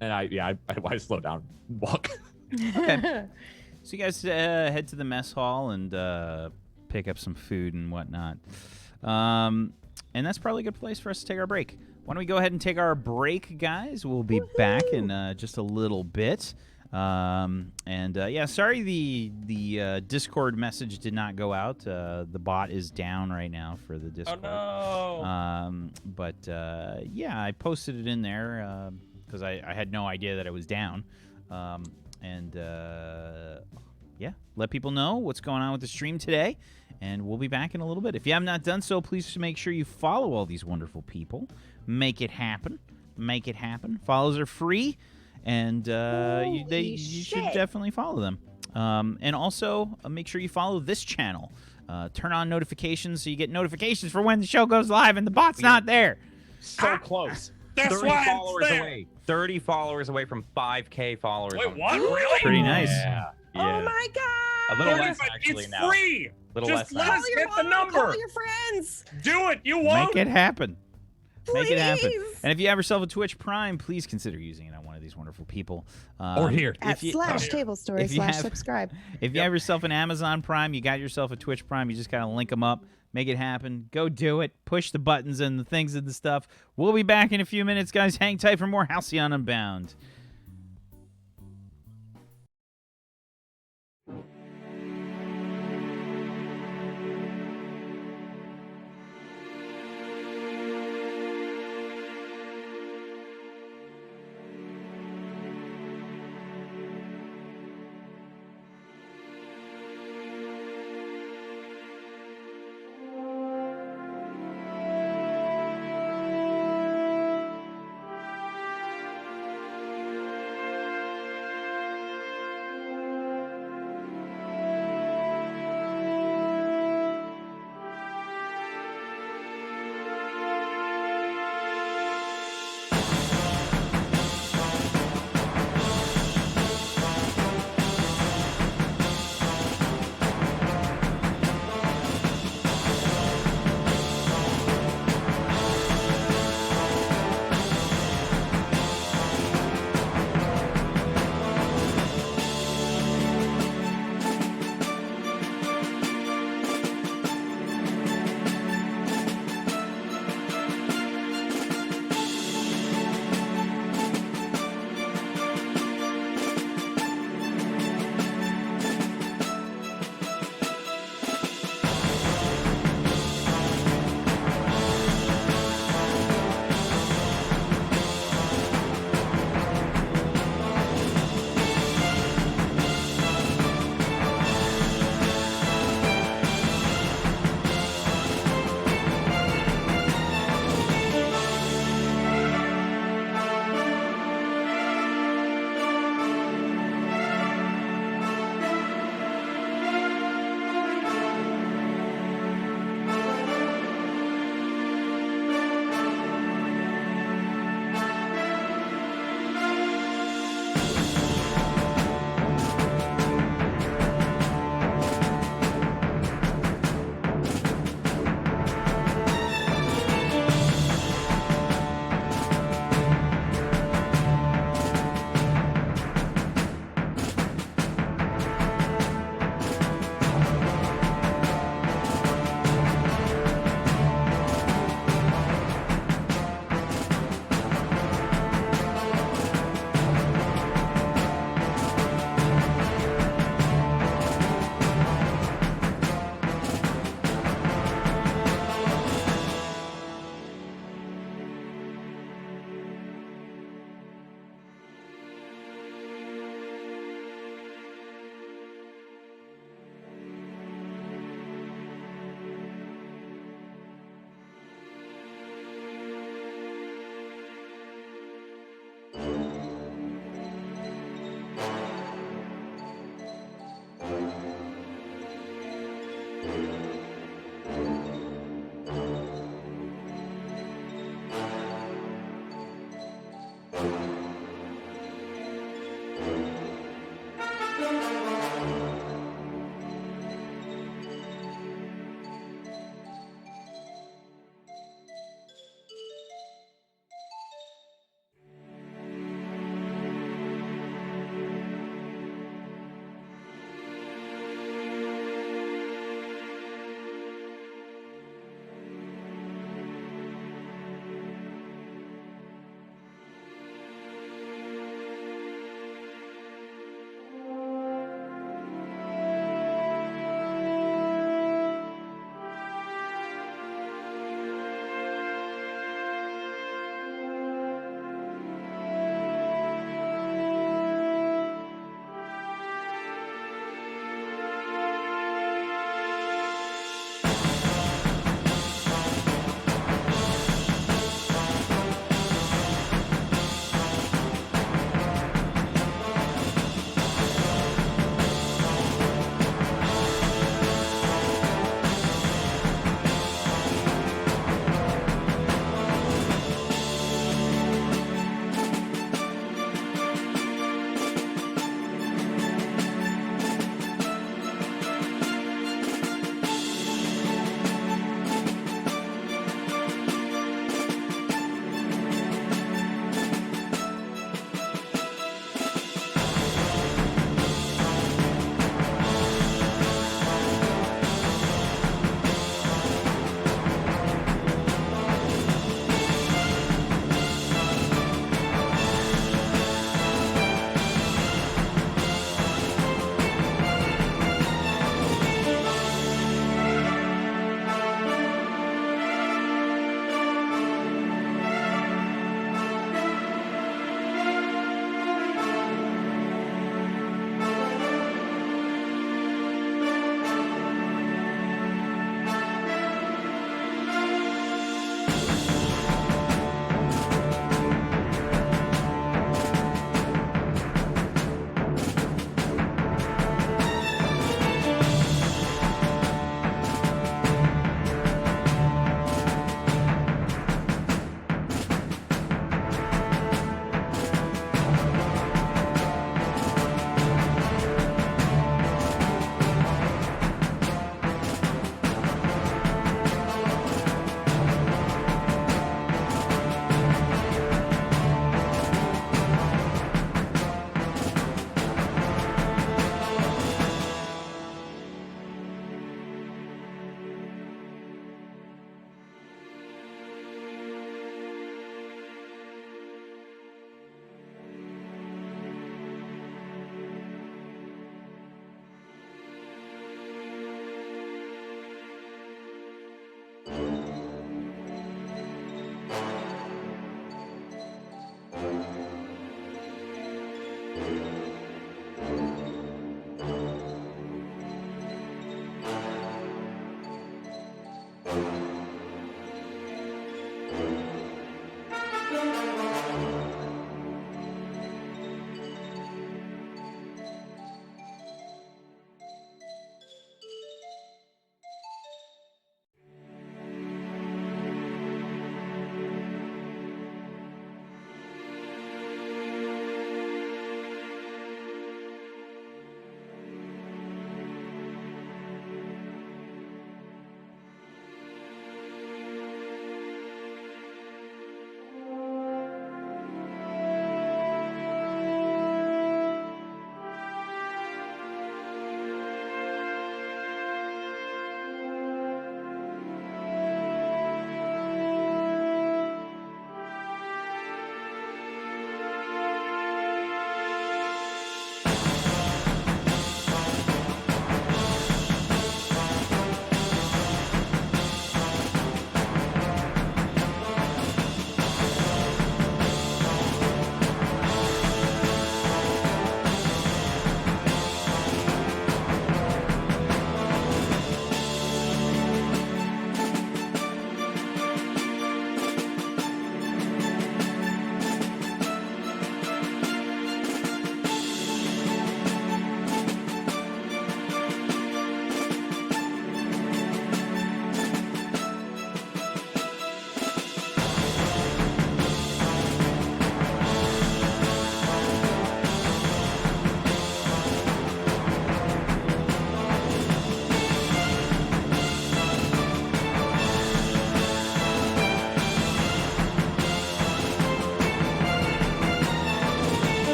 Speaker 5: and I slow down, and walk.
Speaker 1: Okay. So you guys head to the mess hall and pick up some food and whatnot. And that's probably a good place for us to take our break. Why don't we go ahead and take our break, guys? We'll be back in just a little bit. Yeah, sorry the Discord message did not go out. The bot is down right now for the Discord.
Speaker 3: Oh no.
Speaker 1: Yeah, I posted it in there because I had no idea that it was down. Yeah, let people know what's going on with the stream today, and we'll be back in a little bit. If you have not done so, please make sure you follow all these wonderful people. Make it happen. Make it happen. Follows are free, and you should definitely follow them. And also, make sure you follow this channel. Turn on notifications so you get notifications for when the show goes live and the bot's not there.
Speaker 2: So close.
Speaker 5: That's
Speaker 2: 30
Speaker 5: why
Speaker 2: followers
Speaker 5: it's there.
Speaker 2: away. 30 followers away from 5K followers.
Speaker 3: Wait,
Speaker 2: on-
Speaker 3: what? Really?
Speaker 1: Pretty nice.
Speaker 2: Yeah.
Speaker 4: Oh my
Speaker 2: A
Speaker 4: god!
Speaker 2: little
Speaker 3: Dude,
Speaker 2: less
Speaker 3: but
Speaker 2: actually
Speaker 3: it's
Speaker 2: now.
Speaker 3: free.
Speaker 2: Little
Speaker 3: Just
Speaker 2: less
Speaker 3: let
Speaker 2: now.
Speaker 3: us get the
Speaker 4: Call
Speaker 3: number.
Speaker 4: your friends.
Speaker 3: Do it. You won't.
Speaker 1: Make it happen. Make it happen.
Speaker 4: Please.
Speaker 1: And if you have yourself a Twitch Prime, please consider using it on one of these wonderful people.
Speaker 5: Or here.
Speaker 4: At
Speaker 1: If you,
Speaker 4: /Tablestory
Speaker 1: if you have-
Speaker 4: /subscribe.
Speaker 1: if you have yourself an Amazon Prime, you got yourself a Twitch Prime, you just gotta link them up. Make it happen. Go do it. Push the buttons and the things and the stuff. We'll be back in a few minutes, guys. Hang tight for more Halcyon Unbound.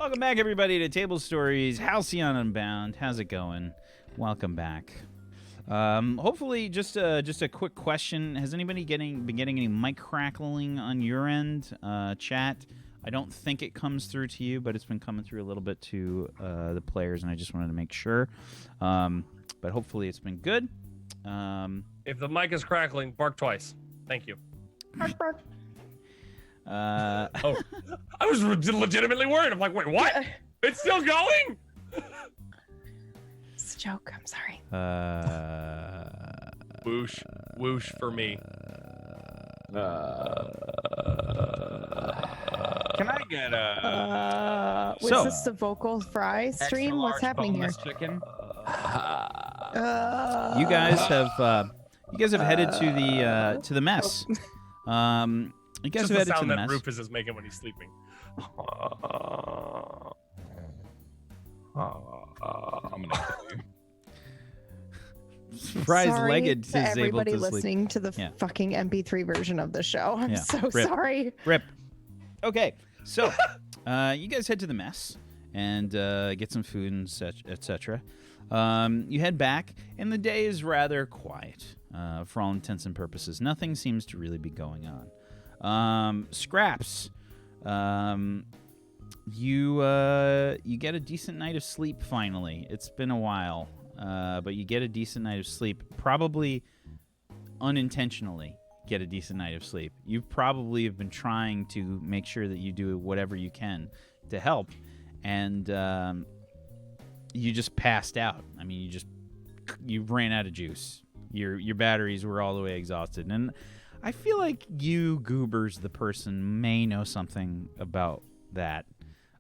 Speaker 1: Welcome back, everybody, to Table Stories, Halcyon Unbound. How's it going? Welcome back. Hopefully, just a quick question. Has anybody been getting any mic crackling on your end, chat? I don't think it comes through to you, but it's been coming through a little bit to the players, and I just wanted to make sure. But hopefully, it's been good.
Speaker 3: If the mic is crackling, bark twice. Thank you.
Speaker 4: Bark, bark.
Speaker 3: Oh, I was legitimately worried. I'm like, wait, what? It's still going?
Speaker 4: It's a joke. I'm sorry.
Speaker 3: Whoosh, whoosh for me.
Speaker 2: Can I get a
Speaker 4: Was this the vocal fry stream? What's happening here?
Speaker 2: Chicken?
Speaker 1: You guys have headed to the mess. You guys
Speaker 3: Just
Speaker 1: have
Speaker 3: the
Speaker 1: headed to
Speaker 3: sound
Speaker 1: the
Speaker 3: that
Speaker 1: mess.
Speaker 3: Rufus is making when he's sleeping.
Speaker 2: I'm gonna kill you.
Speaker 1: Surprise
Speaker 4: Sorry
Speaker 1: Legged
Speaker 4: to
Speaker 1: is able
Speaker 4: everybody
Speaker 1: to sleep.
Speaker 4: listening to the fucking MP3 version of the show. I'm
Speaker 1: Yeah.
Speaker 4: so
Speaker 1: Rip.
Speaker 4: sorry.
Speaker 1: Rip. Okay, so you guys head to the mess and get some food and such, etc. You head back, and the day is rather quiet for all intents and purposes. Nothing seems to really be going on. Scraps. You get a decent night of sleep finally. It's been a while, but you get a decent night of sleep. Probably unintentionally get a decent night of sleep. You probably have been trying to make sure that you do whatever you can to help, and you just passed out. I mean, you ran out of juice. Your batteries were all the way exhausted, and I feel like you, Goobers, the person, may know something about that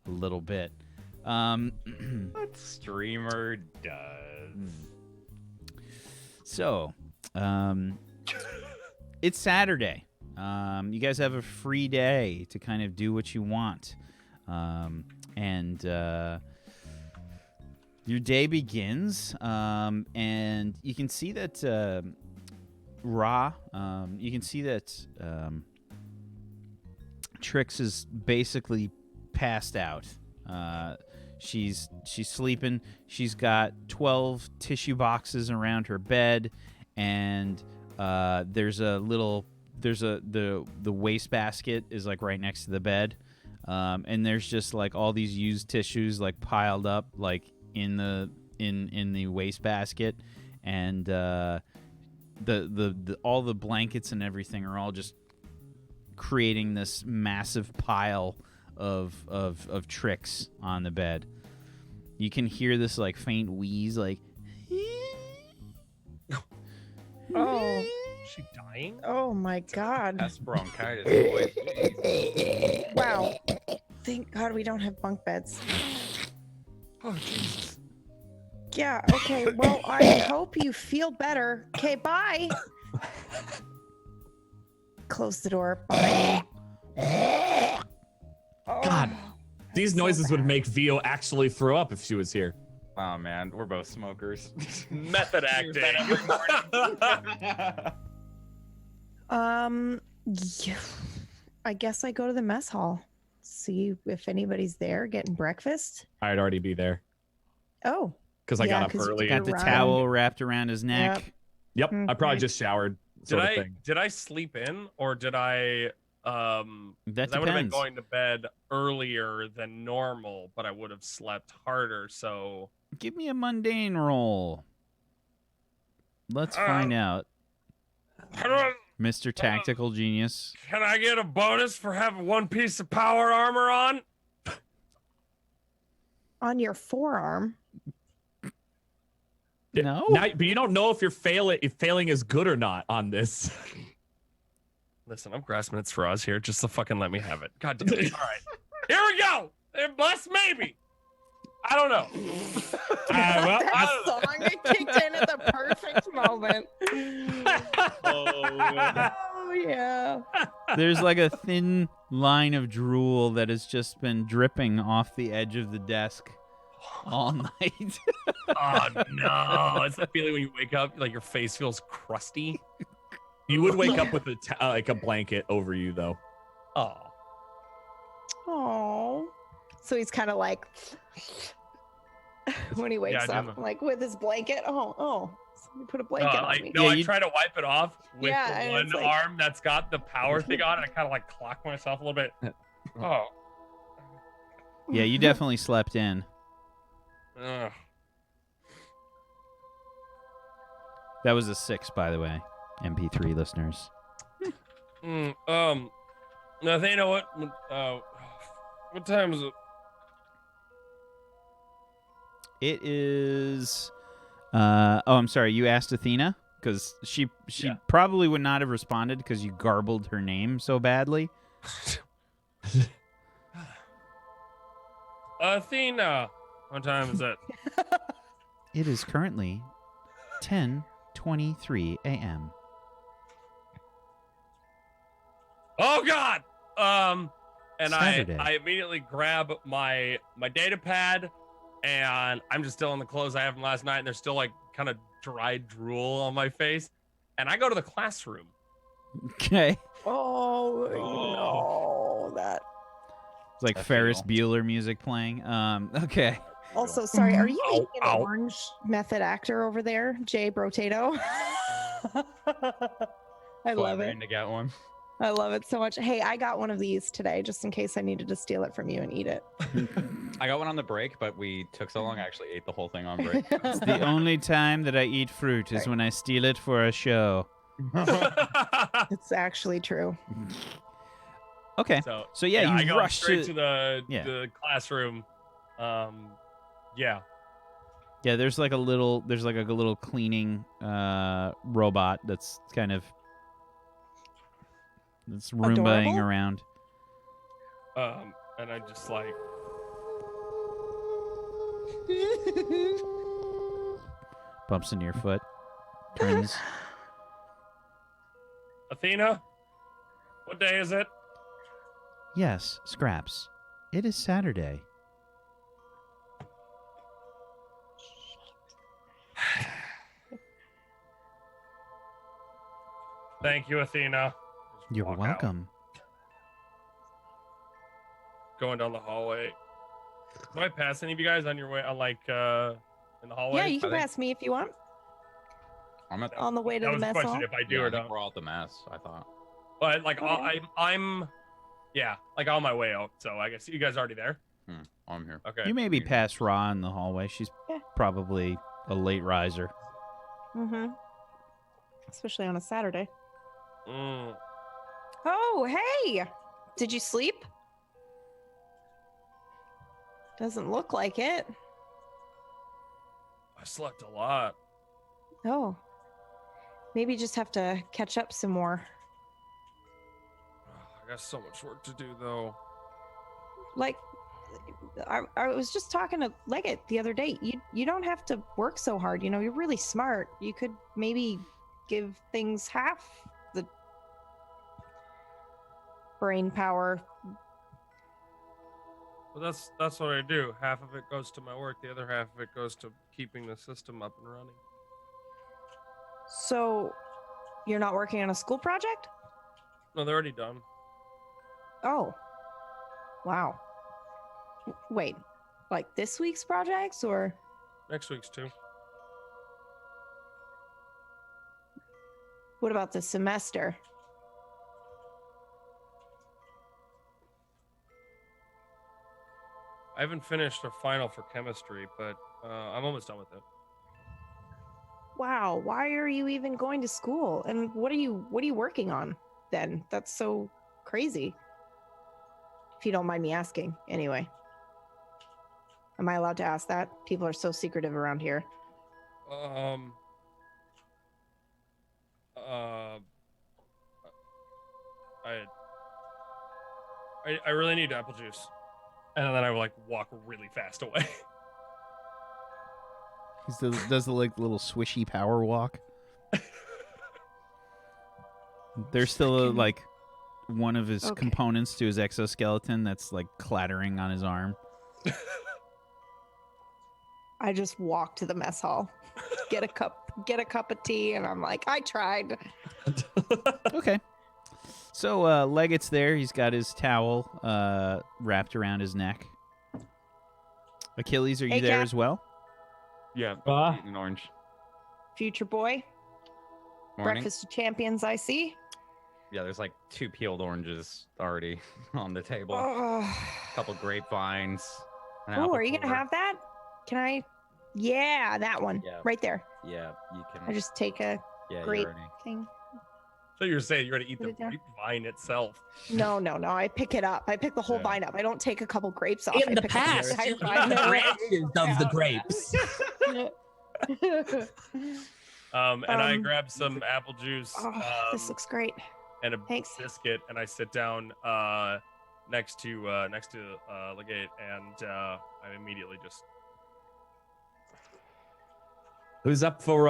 Speaker 1: a little bit.
Speaker 2: What streamer does?
Speaker 1: So, it's Saturday. You guys have a free day to kind of do what you want. And your day begins, and you can see that you can see that Trix is basically passed out. She's sleeping. She's got 12 tissue boxes around her bed, and the wastebasket is like right next to the bed, and there's just like all these used tissues like piled up like in the wastebasket, and all the blankets and everything are all just creating this massive pile of tricks on the bed. You can hear this like faint wheeze, like.
Speaker 4: Oh.
Speaker 3: Is she dying?
Speaker 4: Oh my God.
Speaker 2: That's bronchitis, boys.
Speaker 4: Wow. Thank God we don't have bunk beds.
Speaker 3: Oh, Jesus.
Speaker 4: Yeah, okay. Well, I hope you feel better. Okay, bye. Close the door. Bye.
Speaker 5: God, these
Speaker 4: so
Speaker 5: noises would
Speaker 4: bad.
Speaker 5: make Vio actually throw up if she was here.
Speaker 2: Oh man, we're both smokers.
Speaker 3: Method acting.
Speaker 4: Yeah, I guess I go to the mess hall. See if anybody's there getting breakfast.
Speaker 5: I'd already be there
Speaker 4: Oh.
Speaker 5: because I
Speaker 4: Yeah,
Speaker 5: got up
Speaker 4: 'cause
Speaker 5: early.
Speaker 1: Got the
Speaker 4: Around.
Speaker 1: towel wrapped around his neck.
Speaker 5: Yep, I probably
Speaker 4: Okay.
Speaker 5: just showered. Sort of thing.
Speaker 3: Did I sleep in or did I
Speaker 1: That
Speaker 3: 'cause I would have been
Speaker 1: depends.
Speaker 3: going to bed earlier than normal, but I would have slept harder, so
Speaker 1: Give me a mundane roll. Let's find out, Mr. Tactical Genius.
Speaker 3: can I get a bonus for having one piece of power armor on?
Speaker 4: On your forearm.
Speaker 1: No.
Speaker 5: Now, but you don't know if failing is good or not on this.
Speaker 3: Listen, I'm grasping at straws here just to fucking let me have it. God damn it. All right. Here we go. Bless maybe. I don't know.
Speaker 5: Well,
Speaker 4: That song it kicked in at the perfect moment. Oh yeah.
Speaker 1: There's like a thin line of drool that has just been dripping off the edge of the desk all night.
Speaker 3: Oh no! It's that feeling when you wake up, like your face feels crusty.
Speaker 5: you would wake up with like a blanket over you, though.
Speaker 3: Oh,
Speaker 4: Oh. So he's kind of like when he wakes
Speaker 3: I
Speaker 4: up,
Speaker 3: do know.
Speaker 4: like with his blanket. Oh, somebody put a blanket on me.
Speaker 3: I try to wipe it off with
Speaker 4: Yeah,
Speaker 3: the
Speaker 4: and
Speaker 3: one
Speaker 4: it's like-
Speaker 3: arm that's got the power thing on, and I kind of like clock myself a little bit. Oh.
Speaker 1: Yeah, you definitely slept in.
Speaker 3: Ugh.
Speaker 1: That was a 6, by the way, MP3 listeners.
Speaker 3: Nathaniel, what time is it?
Speaker 1: It is. I'm sorry. You asked Athena because she probably would not have responded because you garbled her name so badly.
Speaker 3: Athena, what time is it?
Speaker 1: It is currently 10:23 a.m.
Speaker 3: Oh God! And
Speaker 1: Saturday.
Speaker 3: I immediately grab my data pad, and I'm just still in the clothes I have from last night, and there's still like kind of dry drool on my face, and I go to the classroom.
Speaker 1: Okay.
Speaker 4: Oh no, that.
Speaker 1: It's like Ferris Bueller music playing. Okay.
Speaker 4: Also, sorry, are you
Speaker 3: Ow,
Speaker 4: eating an
Speaker 3: ow.
Speaker 4: orange method actor over there, Jay Brotato? I love it.
Speaker 2: To get one.
Speaker 4: I love it so much. Hey, I got one of these today just in case I needed to steal it from you and eat it.
Speaker 2: I got one on the break, but we took so long I actually ate the whole thing on break.
Speaker 1: It's the only time that I eat fruit is when I steal it for a show.
Speaker 4: It's actually true.
Speaker 1: Okay. So yeah,
Speaker 3: I
Speaker 1: you
Speaker 3: go
Speaker 1: rush
Speaker 3: straight
Speaker 1: to
Speaker 3: to the classroom. Yeah.
Speaker 1: Yeah, there's like a little cleaning robot that's kind of Roombaing
Speaker 4: Adorable?
Speaker 1: around.
Speaker 3: And I just like
Speaker 1: Bumps into your foot. Turns.
Speaker 3: Athena, what day is it?
Speaker 1: Yes, Scraps. It is Saturday.
Speaker 3: Thank you, Athena. Just
Speaker 1: You're
Speaker 3: walk out,
Speaker 1: welcome.
Speaker 3: going down the hallway. Do I pass any of you guys on your way on in the hallway?
Speaker 4: Yeah, you can
Speaker 2: I think-
Speaker 4: pass me if you want
Speaker 2: I'm at
Speaker 4: on the way to
Speaker 3: that
Speaker 4: the
Speaker 3: was the
Speaker 4: mess
Speaker 3: question
Speaker 4: hall.
Speaker 3: if I do
Speaker 2: yeah,
Speaker 3: or
Speaker 2: I think
Speaker 3: not.
Speaker 2: we're all at the mess, I thought.
Speaker 3: But like
Speaker 4: Okay.
Speaker 3: I'm like on my way out, so I guess you guys are already there.
Speaker 2: I'm here.
Speaker 3: Okay.
Speaker 1: You maybe pass Ra in the hallway. She's
Speaker 4: Yeah.
Speaker 1: probably a late riser.
Speaker 4: Mm-hmm. Especially on a Saturday.
Speaker 3: Mm.
Speaker 4: Oh, hey! Did you sleep? Doesn't look like it.
Speaker 3: I slept a lot.
Speaker 4: Oh. Maybe you just have to catch up some more.
Speaker 3: I got so much work to do though.
Speaker 4: Like, I was just talking to Leggett the other day. You don't have to work so hard. You know, you're really smart. You could maybe give things half the brain power.
Speaker 3: Well, that's what I do. Half of it goes to my work. The other half of it goes to keeping the system up and running.
Speaker 4: So, you're not working on a school project?
Speaker 3: No, they're already done.
Speaker 4: Oh. Wow. Wait, like this week's projects or?
Speaker 3: Next week's too.
Speaker 4: What about the semester?
Speaker 3: I haven't finished a final for chemistry, but I'm almost done with it.
Speaker 4: Wow, why are you even going to school? And what are you working on then? That's so crazy. If you don't mind me asking, anyway. Am I allowed to ask that? People are so secretive around here.
Speaker 3: I really need apple juice. And then I would like walk really fast away.
Speaker 1: He does the like little swishy power walk. There's still like one of his
Speaker 4: Okay.
Speaker 1: components to his exoskeleton that's like clattering on his arm.
Speaker 4: I just walk to the mess hall, get a cup of tea, and I'm like, I tried.
Speaker 1: Okay. So Leggett's there. He's got his towel wrapped around his neck. Achilles, are you
Speaker 4: Hey,
Speaker 1: there
Speaker 4: Cap.
Speaker 1: as well?
Speaker 2: Yeah.
Speaker 5: Ah.
Speaker 2: Eating an orange.
Speaker 4: Future boy.
Speaker 2: Morning.
Speaker 4: Breakfast of champions, I see.
Speaker 2: Yeah, there's like 2 peeled oranges already on the table.
Speaker 4: Oh,
Speaker 2: A couple grapevines. An
Speaker 4: Ooh,
Speaker 2: apple
Speaker 4: are you gonna
Speaker 2: core.
Speaker 4: have that? Can I? Yeah, that one
Speaker 2: Yeah.
Speaker 4: right there.
Speaker 2: Yeah, you can.
Speaker 4: I just take a
Speaker 2: yeah,
Speaker 4: grape
Speaker 2: you're already.
Speaker 4: thing.
Speaker 3: So you're saying you're gonna eat
Speaker 4: Put
Speaker 3: the
Speaker 4: it down.
Speaker 3: grapevine itself?
Speaker 4: No. I pick it up. I pick the whole
Speaker 3: Yeah.
Speaker 4: vine up. I don't take a couple grapes off.
Speaker 8: In
Speaker 4: I
Speaker 8: the
Speaker 4: pick up
Speaker 8: past,
Speaker 4: entire
Speaker 8: you eat
Speaker 4: vine.
Speaker 8: the branches of the grapes.
Speaker 3: And I
Speaker 4: Um,
Speaker 3: grab some apple juice
Speaker 4: Oh, this looks great.
Speaker 3: and a
Speaker 4: Thanks.
Speaker 3: biscuit, and I sit down next to Legate, and I immediately just
Speaker 5: Who's up for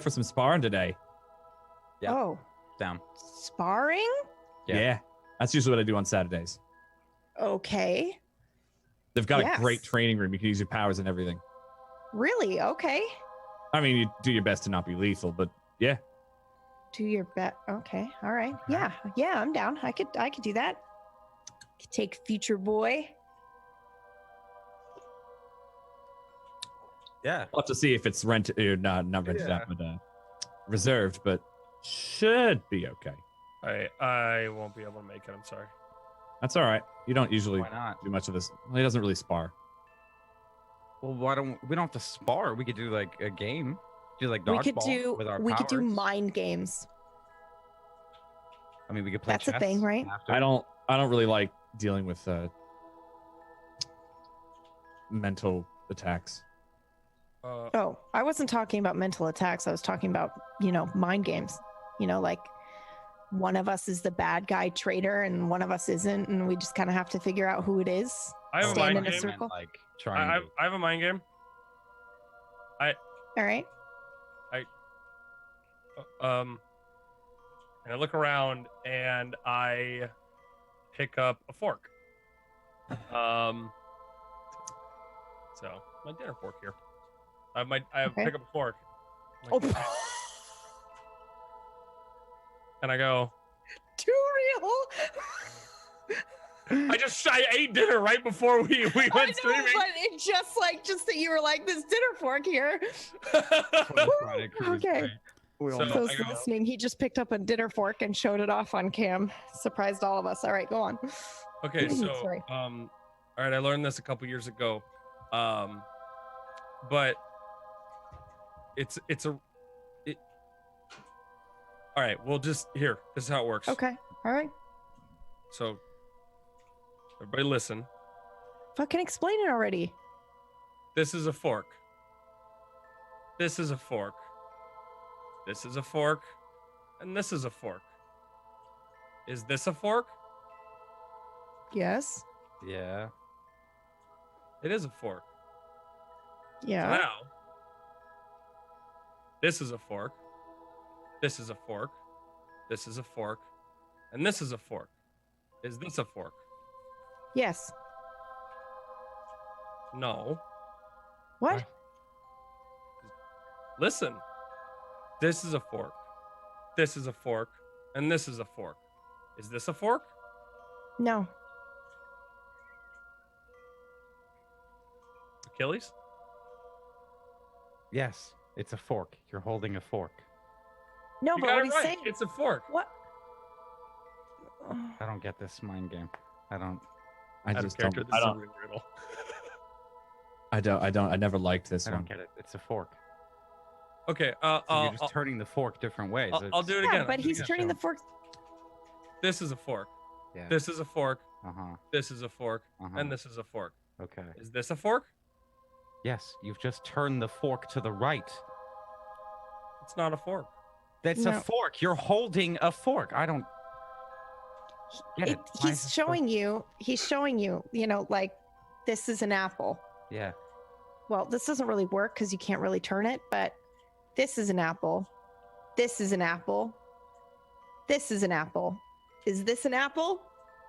Speaker 5: some sparring today?
Speaker 2: Yeah.
Speaker 4: Oh,
Speaker 2: Down.
Speaker 4: sparring?
Speaker 2: Yeah.
Speaker 5: That's usually what I do on Saturdays.
Speaker 4: Okay.
Speaker 5: They've got
Speaker 4: Yes.
Speaker 5: a great training room. You can use your powers and everything.
Speaker 4: Really? Okay.
Speaker 5: I mean, you do your best to not be lethal, but yeah.
Speaker 4: Do your bet. Okay. All right. Yeah. I'm down. I could do that. Could take future boy.
Speaker 2: Yeah.
Speaker 5: We'll have to see if it's rented or not rented out, but reserved, but should be okay.
Speaker 3: I won't be able to make it. I'm sorry.
Speaker 5: That's all right. You don't usually
Speaker 2: Why not?
Speaker 5: do much of this. Well, he doesn't really spar.
Speaker 2: Well, why don't we don't have to spar? We could do like a game. Do like
Speaker 4: We could
Speaker 2: dodgeball with our
Speaker 4: could do
Speaker 2: powers.
Speaker 4: mind games.
Speaker 2: I mean, we could play
Speaker 4: That's a
Speaker 2: chess
Speaker 4: thing, right?
Speaker 2: after.
Speaker 5: I don't really like dealing with mental attacks.
Speaker 4: Oh, I wasn't talking about mental attacks. I was talking about, mind games. Like one of us is the bad guy traitor and one of us isn't, and we just kind of have to figure out who it is.
Speaker 3: I have a
Speaker 4: Stand
Speaker 3: mind
Speaker 4: in a
Speaker 3: game.
Speaker 4: circle.
Speaker 2: Like trying to.
Speaker 3: I have a mind game.
Speaker 4: All right.
Speaker 3: And I look around and I pick up a fork. So my dinner fork here. I
Speaker 4: Okay.
Speaker 3: pick up a fork.
Speaker 4: Oh,
Speaker 3: And I go,
Speaker 4: too real.
Speaker 3: I ate dinner right before we
Speaker 4: I
Speaker 3: went
Speaker 4: know,
Speaker 3: streaming.
Speaker 4: but it just that you were like this dinner fork here.
Speaker 2: Friday cruise,
Speaker 4: Okay.
Speaker 2: right?
Speaker 3: So
Speaker 4: Those
Speaker 3: I go,
Speaker 4: listening, he just picked up a dinner fork and showed it off on cam. Surprised all of us. All right, go on.
Speaker 3: okay, so
Speaker 4: Sorry.
Speaker 3: all right, I learned this a couple years ago. But all right, well just here. This is how it works.
Speaker 4: Okay. All right.
Speaker 3: So everybody listen.
Speaker 4: Fucking explain it already.
Speaker 3: This is a fork. This is a fork. This is a fork. And this is a fork. Is this a fork?
Speaker 4: Yes.
Speaker 2: Yeah.
Speaker 3: It is a fork.
Speaker 4: Yeah.
Speaker 3: Now, this is a fork. This is a fork. This is a fork. And this is a fork. Is this a fork?
Speaker 4: Yes.
Speaker 3: No.
Speaker 4: What?
Speaker 3: Listen. This is a fork. This is a fork. And this is a fork. Is this a fork?
Speaker 4: No.
Speaker 3: Achilles?
Speaker 2: Yes, it's a fork. You're holding a fork.
Speaker 4: No,
Speaker 3: You
Speaker 4: but
Speaker 3: got
Speaker 4: what
Speaker 3: it
Speaker 4: he's
Speaker 3: right.
Speaker 4: saying.
Speaker 3: It's a fork.
Speaker 4: What?
Speaker 2: I don't get this mind game. I don't.
Speaker 5: I
Speaker 3: Out of
Speaker 5: just don't.
Speaker 3: character,
Speaker 5: I
Speaker 3: this is a
Speaker 5: don't.
Speaker 3: ring riddle.
Speaker 5: I never liked this
Speaker 2: I
Speaker 5: one.
Speaker 2: don't get it. It's a fork.
Speaker 3: Okay,
Speaker 2: So you're just turning the fork different ways.
Speaker 3: I'll do it
Speaker 4: Yeah,
Speaker 3: again.
Speaker 4: but he's turning the fork.
Speaker 3: This is a fork.
Speaker 2: Yeah.
Speaker 3: This is a fork.
Speaker 2: Uh huh.
Speaker 3: This is a fork.
Speaker 2: Uh-huh.
Speaker 3: And this is a fork.
Speaker 2: Okay.
Speaker 3: Is this a fork?
Speaker 2: Yes, you've just turned the fork to the right.
Speaker 3: It's not a fork.
Speaker 2: That's
Speaker 4: No.
Speaker 2: a fork. You're holding a fork. I don't get it. Why is
Speaker 4: He's
Speaker 2: this
Speaker 4: showing you. He's showing you. Like this is an apple.
Speaker 2: Yeah.
Speaker 4: Well, this doesn't really work because you can't really turn it. But this is an apple. This is an apple. This is an apple. Is this an apple?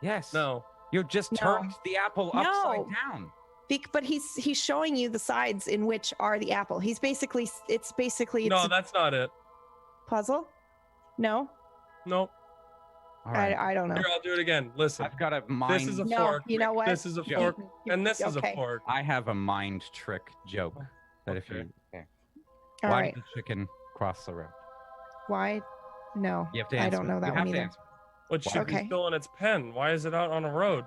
Speaker 2: Yes.
Speaker 3: No.
Speaker 2: You just
Speaker 4: No.
Speaker 2: turned the apple upside
Speaker 4: No.
Speaker 2: down.
Speaker 4: But he's showing you the sides in which are the apple. It's
Speaker 3: No,
Speaker 4: a
Speaker 3: that's not it.
Speaker 4: puzzle. No.
Speaker 3: No.
Speaker 2: All right.
Speaker 4: I don't know.
Speaker 3: Here, I'll do it again. Listen,
Speaker 2: I've got a mind.
Speaker 3: this is a
Speaker 4: No,
Speaker 3: fork.
Speaker 4: you know what?
Speaker 3: This is a
Speaker 2: Joke.
Speaker 3: fork, and this is a
Speaker 4: Okay.
Speaker 3: fork.
Speaker 2: I have a mind trick joke that if
Speaker 3: Okay.
Speaker 2: you. Okay.
Speaker 4: All
Speaker 2: Why
Speaker 4: right.
Speaker 2: did the chicken cross the road?
Speaker 4: Why? No.
Speaker 2: You have to
Speaker 4: I
Speaker 2: answer.
Speaker 4: don't know that
Speaker 2: you
Speaker 4: one
Speaker 2: have to
Speaker 4: either.
Speaker 2: answer.
Speaker 3: What should be
Speaker 4: Okay.
Speaker 3: still in its pen? Why is it out on a road?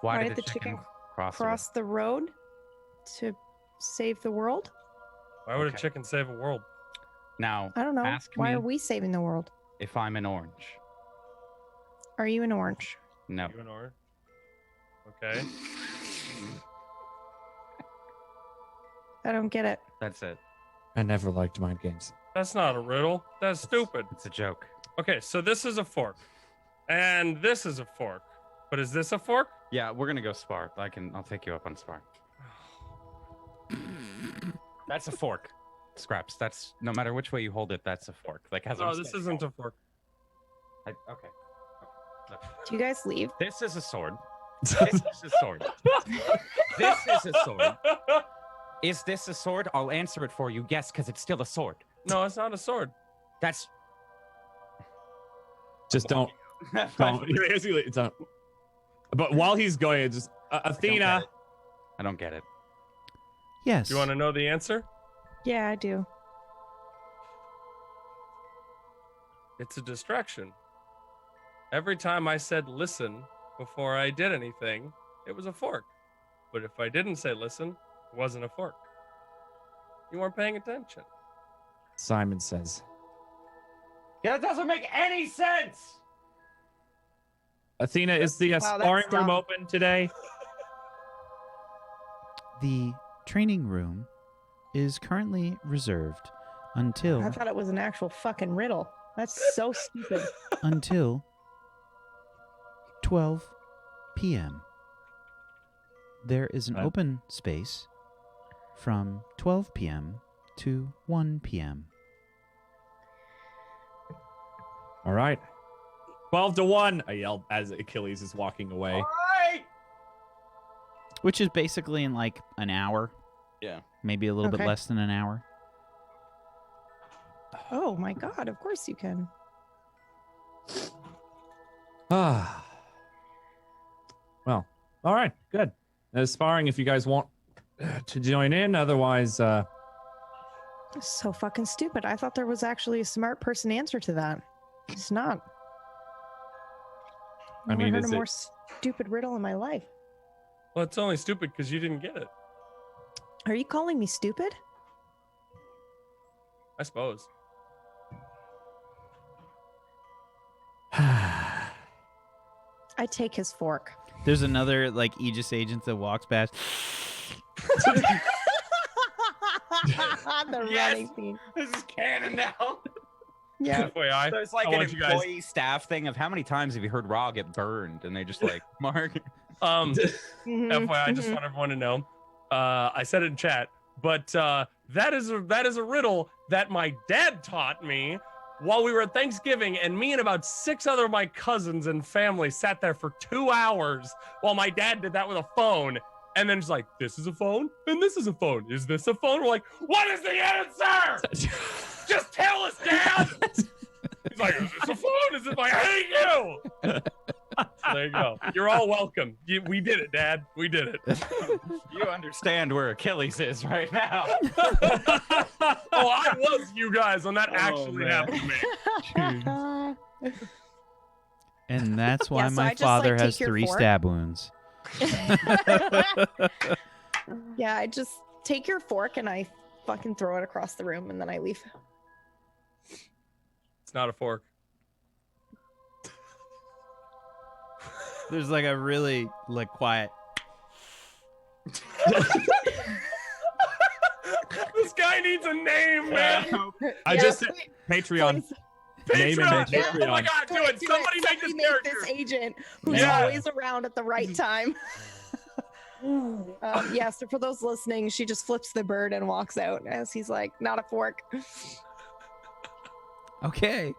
Speaker 2: Why did the chicken cross
Speaker 4: Cross the road to save the world?
Speaker 3: Why would a
Speaker 2: Okay.
Speaker 3: chicken save a world?
Speaker 2: the road? Now,
Speaker 4: I don't know.
Speaker 2: ask
Speaker 4: Why
Speaker 2: me
Speaker 4: are we saving the world?
Speaker 2: if I'm an orange.
Speaker 4: Are you an orange?
Speaker 2: No.
Speaker 3: You and or? Okay.
Speaker 4: I don't get it.
Speaker 2: That's it.
Speaker 5: I never liked mind games.
Speaker 3: That's not a riddle. That's stupid.
Speaker 2: It's a joke.
Speaker 3: Okay, so this is a fork, and this is a fork. But is this a fork?
Speaker 2: Yeah, we're gonna go spar. I'll take you up on spar. That's a fork. Scraps. That's no matter which way you hold it, that's a fork. Like as
Speaker 3: No,
Speaker 2: I'm
Speaker 3: this
Speaker 2: saying.
Speaker 3: isn't a fork.
Speaker 2: Okay. Look.
Speaker 4: Do you guys leave?
Speaker 2: This is a sword. This is a sword. This is a sword. Is this a sword? I'll answer it for you. Yes, because it's still a sword.
Speaker 3: No, it's not a sword.
Speaker 2: That's.
Speaker 5: Just don't. Basically, don't. But while he's going, it's just Athena.
Speaker 2: I don't get it.
Speaker 1: Yes.
Speaker 3: Do you want to know the answer?
Speaker 4: Yeah, I do.
Speaker 3: It's a distraction. Every time I said listen before I did anything, it was a fork. But if I didn't say listen, it wasn't a fork. You weren't paying attention.
Speaker 5: Simon says.
Speaker 2: Yeah, that doesn't make any sense.
Speaker 5: Athena, is the
Speaker 4: Wow, that's
Speaker 5: sparring room
Speaker 4: dumb.
Speaker 5: open today?
Speaker 1: The training room is currently reserved until
Speaker 4: I thought it was an actual fucking riddle. That's so stupid.
Speaker 1: until 12 p.m. There is an
Speaker 5: Right.
Speaker 1: open space from 12 p.m. to 1 p.m.
Speaker 5: All right. 12 to 1, I yelled as Achilles is walking away.
Speaker 2: Alright!
Speaker 1: Which is basically in like an hour.
Speaker 2: Yeah.
Speaker 1: Maybe a little bit
Speaker 4: Okay.
Speaker 1: less than an hour.
Speaker 4: Oh my god, of course you can.
Speaker 5: Ah. Well, all right, good. There's sparring if you guys want to join in. Otherwise,
Speaker 4: So fucking stupid. I thought there was actually a smart person answer to that. It's not.
Speaker 5: I
Speaker 4: Never
Speaker 5: mean,
Speaker 4: heard
Speaker 5: is
Speaker 4: a more
Speaker 5: it-
Speaker 4: stupid riddle in my life.
Speaker 3: Well, it's only stupid because you didn't get it,
Speaker 4: Are you calling me stupid?
Speaker 3: I suppose.
Speaker 4: I take his fork.
Speaker 1: There's another like Aegis agent that walks past.
Speaker 4: The
Speaker 2: Yes!
Speaker 4: running theme.
Speaker 2: This is canon now.
Speaker 4: Yeah.
Speaker 3: FYI,
Speaker 2: There's like
Speaker 3: I
Speaker 2: an
Speaker 3: want you guys-
Speaker 2: employee staff thing of how many times have you heard Raw get burned? And they just like, Mark.
Speaker 4: Mhm,
Speaker 3: FYI, I just
Speaker 4: mhm.
Speaker 3: want everyone to know. I said it in chat, but that is a riddle that my dad taught me while we were at Thanksgiving, and me and about 6 other of my cousins and family sat there for 2 hours while my dad did that with a phone. And then just like, this is a phone, and this is a phone. Is this a phone? We're like, what is the answer? Just tell us, Dad. He's like, is this a phone? Is it? I hate you. So there you go. You're all welcome. We did it, Dad. We did it.
Speaker 2: You understand where Achilles is right now.
Speaker 3: Oh, I was you guys when that actually
Speaker 5: man.
Speaker 3: happened to me.
Speaker 1: And that's why
Speaker 4: Yeah, so
Speaker 1: my
Speaker 4: I just,
Speaker 1: father
Speaker 4: like,
Speaker 1: has
Speaker 4: take your
Speaker 1: 3
Speaker 4: fork.
Speaker 1: stab wounds.
Speaker 4: Yeah, I just take your fork and I fucking throw it across the room and then I leave.
Speaker 3: It's not a fork.
Speaker 1: There's like a really like quiet.
Speaker 3: This guy needs a name, man.
Speaker 5: I
Speaker 4: Yeah,
Speaker 5: just
Speaker 4: please-
Speaker 5: Patreon.
Speaker 4: please.
Speaker 5: Name him in
Speaker 3: Patreon. Oh my
Speaker 5: Patreon.
Speaker 3: God, do it. Somebody make this character.
Speaker 4: this agent who's
Speaker 3: Yeah.
Speaker 4: always around at the right time. Yeah, so for those listening, she just flips the bird and walks out as he's like, not a fork.
Speaker 1: Okay.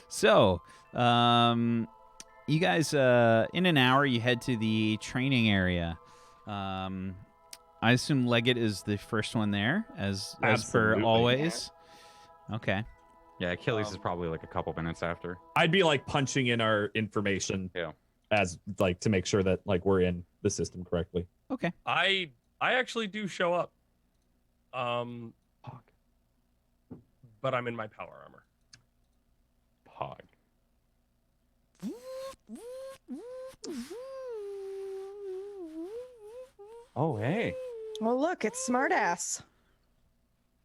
Speaker 1: So, you guys, in an hour, you head to the training area. I assume Leggett is the first one there, as per
Speaker 5: Absolutely.
Speaker 1: always. Okay.
Speaker 2: Yeah, Achilles is probably like a couple minutes after.
Speaker 5: I'd be like punching in our information.
Speaker 2: Yeah.
Speaker 5: As like to make sure that like we're in the system correctly.
Speaker 1: Okay.
Speaker 3: I actually do show up. But I'm in my power armor.
Speaker 2: Pog. Oh, hey.
Speaker 4: Well, look, it's smartass.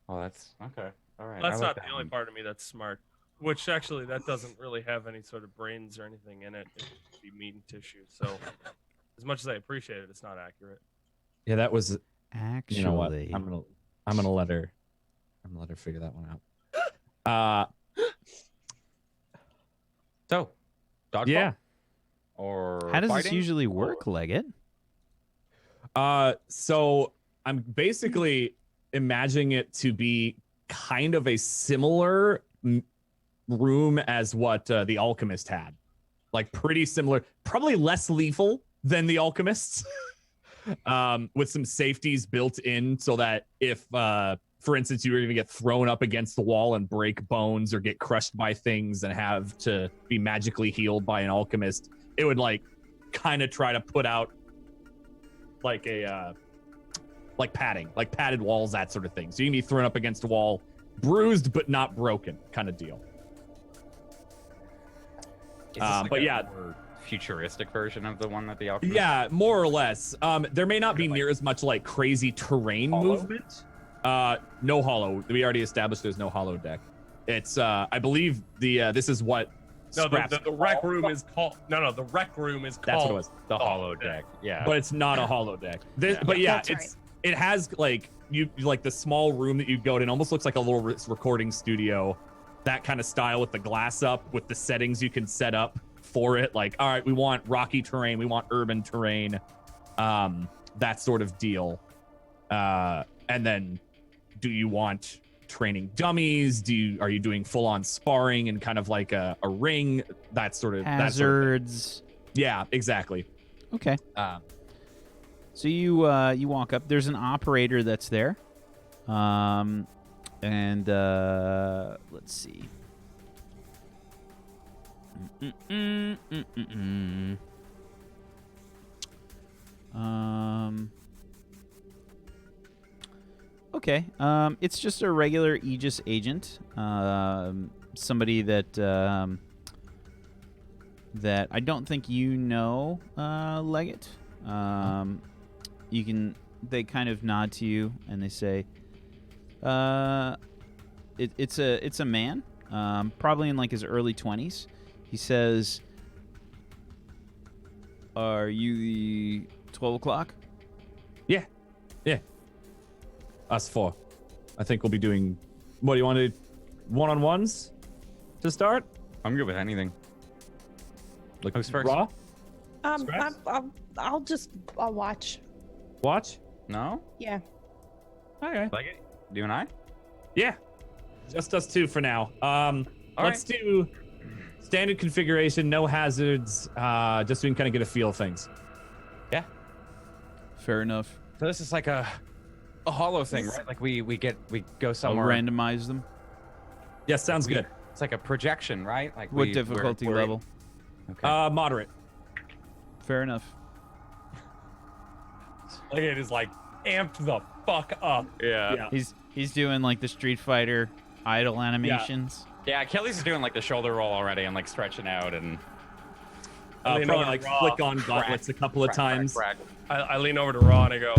Speaker 2: Oh, that's okay. All right.
Speaker 3: That's
Speaker 2: I like
Speaker 3: not
Speaker 2: that
Speaker 3: the only
Speaker 2: one.
Speaker 3: part of me that's smart. Which actually, that doesn't really have any sort of brains or anything in it. It would be meat and tissue. So, as much as I appreciate it, it's not accurate.
Speaker 5: Yeah, that was.
Speaker 1: Actually,
Speaker 5: You know what? I'm gonna let her figure that one out.
Speaker 2: So, dodgeball?
Speaker 5: Yeah.
Speaker 2: Or
Speaker 1: how does this
Speaker 2: fighting?
Speaker 1: usually work, Leggett?
Speaker 5: So I'm basically imagining it to be kind of a similar room as what the Alchemist had, like pretty similar, probably less lethal than the Alchemists, with some safeties built in so that if, for instance, you were going to get thrown up against the wall and break bones or get crushed by things and have to be magically healed by an alchemist, it would like kind of try to put out like a like padding, like padded walls, that sort of thing. So you can be thrown up against a wall, bruised but not broken, kind of deal.
Speaker 2: Is this like
Speaker 5: but
Speaker 2: a
Speaker 5: yeah,
Speaker 2: more futuristic version of the one that the Alchemist?
Speaker 5: yeah, more or less. There may not be near as much like crazy terrain movement. No hollow. We already established there's no hollow deck. It's I believe the this is what.
Speaker 3: No,
Speaker 5: Scraps-
Speaker 3: the rec room is called. No, the rec room is called.
Speaker 5: That's what it was.
Speaker 2: The hollow deck. Yeah.
Speaker 5: But it's not a hollow deck. But yeah,
Speaker 4: That's
Speaker 5: it has like you like the small room that you go to. It almost looks like a little recording studio, that kind of style with the glass up, with the settings you can set up for it. Like, all right, we want rocky terrain, we want urban terrain, that sort of deal. And then, do you want training dummies? Are you doing full on sparring and kind of like a ring? That sort of
Speaker 1: Hazards.
Speaker 5: yeah, exactly.
Speaker 1: Okay. So you walk up. There's an operator that's there, and let's see. Okay. It's just a regular Aegis agent. Somebody that that I don't think you know, Leggett. They kind of nod to you and they say, it's a man, probably in like his early 20s. He says, "Are you the 12 o'clock?"
Speaker 5: Yeah. Us four. I think we'll be doing. What do you want to do? One-on-ones to start?
Speaker 2: I'm good with anything.
Speaker 5: Like
Speaker 2: Who's first?
Speaker 5: Raw?
Speaker 4: I'll watch.
Speaker 5: Watch?
Speaker 2: No?
Speaker 4: Yeah.
Speaker 5: Okay.
Speaker 2: Like it? You and I?
Speaker 5: Yeah. Just us two for now. Let's do standard configuration, no hazards, just so we can kind of get a feel of things.
Speaker 2: Yeah.
Speaker 1: Fair enough.
Speaker 2: So this is like a hollow thing, right? Like we go
Speaker 1: I'll
Speaker 2: somewhere.
Speaker 1: randomize them.
Speaker 5: Yeah, sounds good.
Speaker 2: It's like a projection, right? Like
Speaker 1: What
Speaker 2: we're-
Speaker 1: difficulty
Speaker 2: we're-
Speaker 1: level?
Speaker 2: Okay.
Speaker 5: Moderate.
Speaker 1: Fair enough.
Speaker 3: Like it is like amped the fuck up.
Speaker 2: yeah.
Speaker 1: He's doing like the Street Fighter idle animations.
Speaker 2: Yeah, Achilles is doing like the shoulder roll already and like stretching out and
Speaker 3: I lean
Speaker 5: Probably
Speaker 3: over
Speaker 5: like
Speaker 3: to Raw,
Speaker 5: flick on gauntlets a couple of times.
Speaker 2: crack.
Speaker 3: I lean over to Raw and I go,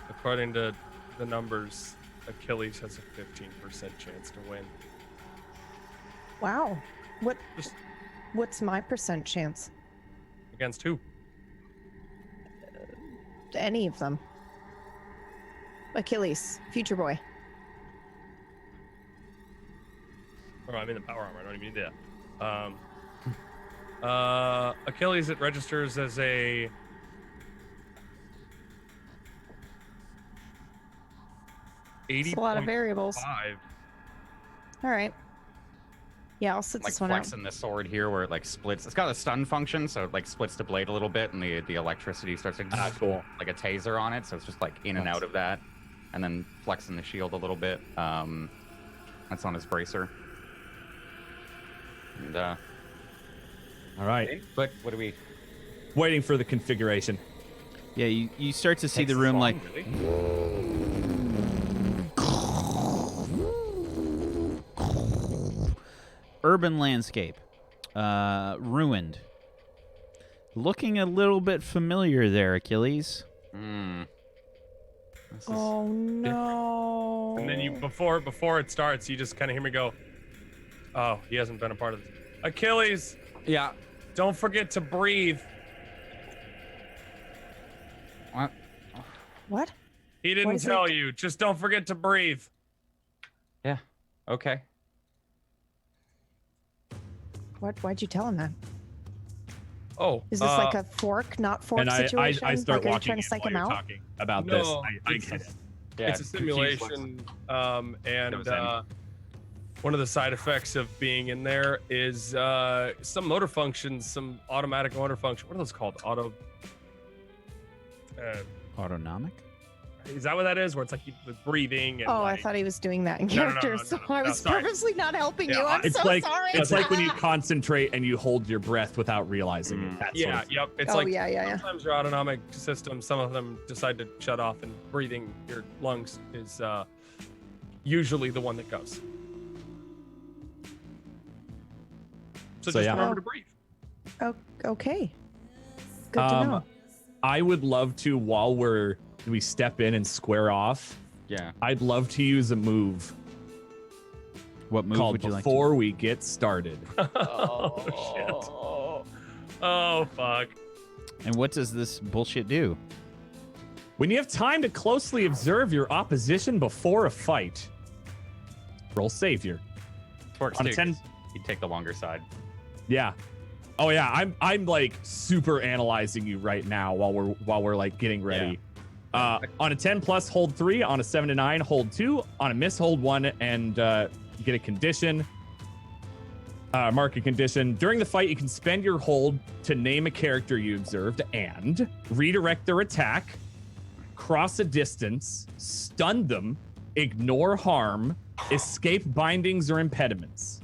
Speaker 3: according to the numbers, Achilles has a 15% chance to win.
Speaker 4: Wow.
Speaker 3: Just
Speaker 4: What's my percent chance?
Speaker 3: against who?
Speaker 4: Any of them. Achilles, future boy.
Speaker 3: Oh, I'm in the power armor. I don't even need that. Achilles, it registers as a
Speaker 4: It's a lot of variables.
Speaker 3: 80.5.
Speaker 4: All right. Yeah, I'll sit
Speaker 2: Like
Speaker 4: this one out.
Speaker 2: flexing the sword here where it like splits. It's got a stun function, so it like splits the blade a little bit and the electricity starts to
Speaker 5: Cool.
Speaker 2: like a taser on it, so it's just like in and out of that. and then flexing the shield a little bit. That's on his bracer. And,
Speaker 5: All right.
Speaker 2: but what do we?
Speaker 5: Waiting for the configuration.
Speaker 1: Yeah, you start to see
Speaker 2: Takes
Speaker 1: the room
Speaker 2: long,
Speaker 1: like
Speaker 2: really?
Speaker 1: urban landscape, ruined. Looking a little bit familiar there, Achilles.
Speaker 4: Oh no.
Speaker 3: And then you before it starts, you just kind of hear me go, "Oh, he hasn't been a part of this." Achilles,
Speaker 2: Yeah.
Speaker 3: don't forget to breathe.
Speaker 2: What?
Speaker 4: What?
Speaker 3: He
Speaker 4: What
Speaker 3: didn't
Speaker 4: is
Speaker 3: tell
Speaker 4: it?
Speaker 3: you. Just don't forget to breathe.
Speaker 2: Yeah. Okay.
Speaker 4: What? Why'd you tell him that?
Speaker 3: Oh,
Speaker 4: Is this like a fork, not fork
Speaker 5: And I
Speaker 4: situation?
Speaker 5: start
Speaker 4: like, are you
Speaker 5: walking
Speaker 4: trying
Speaker 5: in
Speaker 4: to psych
Speaker 5: while
Speaker 4: him
Speaker 5: you're
Speaker 4: out?
Speaker 5: talking about
Speaker 3: No,
Speaker 5: this. I
Speaker 3: it's-
Speaker 5: get it.
Speaker 2: Yeah.
Speaker 3: it's a simulation, and one of the side effects of being in there is some motor functions, some automatic motor function. What are those called?
Speaker 1: Autonomic?
Speaker 3: Is that what that is? Where it's like the breathing and
Speaker 4: Oh,
Speaker 3: like,
Speaker 4: I thought he was doing that in
Speaker 3: No, no, no,
Speaker 4: character,
Speaker 3: no, no,
Speaker 4: so
Speaker 3: no,
Speaker 4: I
Speaker 3: no,
Speaker 4: was
Speaker 3: sorry.
Speaker 4: purposely not helping
Speaker 3: Yeah,
Speaker 4: you. I'm
Speaker 5: It's
Speaker 4: so
Speaker 5: like
Speaker 4: sorry.
Speaker 5: it's like when you concentrate and you hold your breath without realizing it. That sort
Speaker 3: Yeah,
Speaker 5: of
Speaker 3: yep. It's
Speaker 4: Oh,
Speaker 3: like
Speaker 4: yeah.
Speaker 3: sometimes your autonomic system, some of them decide to shut off, and breathing your lungs is usually the one that goes. So just
Speaker 5: yeah.
Speaker 3: remember to breathe.
Speaker 4: Oh, okay. Good to know.
Speaker 5: I would love to, while we step in and square off,
Speaker 2: Yeah.
Speaker 5: I'd love to use a move
Speaker 1: What move
Speaker 5: called
Speaker 1: would you like to
Speaker 5: Before We Get Started.
Speaker 3: Oh shit. Oh fuck.
Speaker 1: And what does this bullshit do?
Speaker 5: When you have time to closely observe your opposition before a fight, roll Savior.
Speaker 2: Works
Speaker 5: On a
Speaker 2: too,
Speaker 5: 10
Speaker 2: 'cause you take the longer side.
Speaker 5: Yeah. Oh yeah, I'm like super analyzing you right now while we're like getting ready. On a 10 plus, hold 3. On a 7 to 9, hold 2. On a miss, hold 1 and get a condition. Mark a condition. During the fight, you can spend your hold to name a character you observed and redirect their attack, cross a distance, stun them, ignore harm, escape bindings or impediments.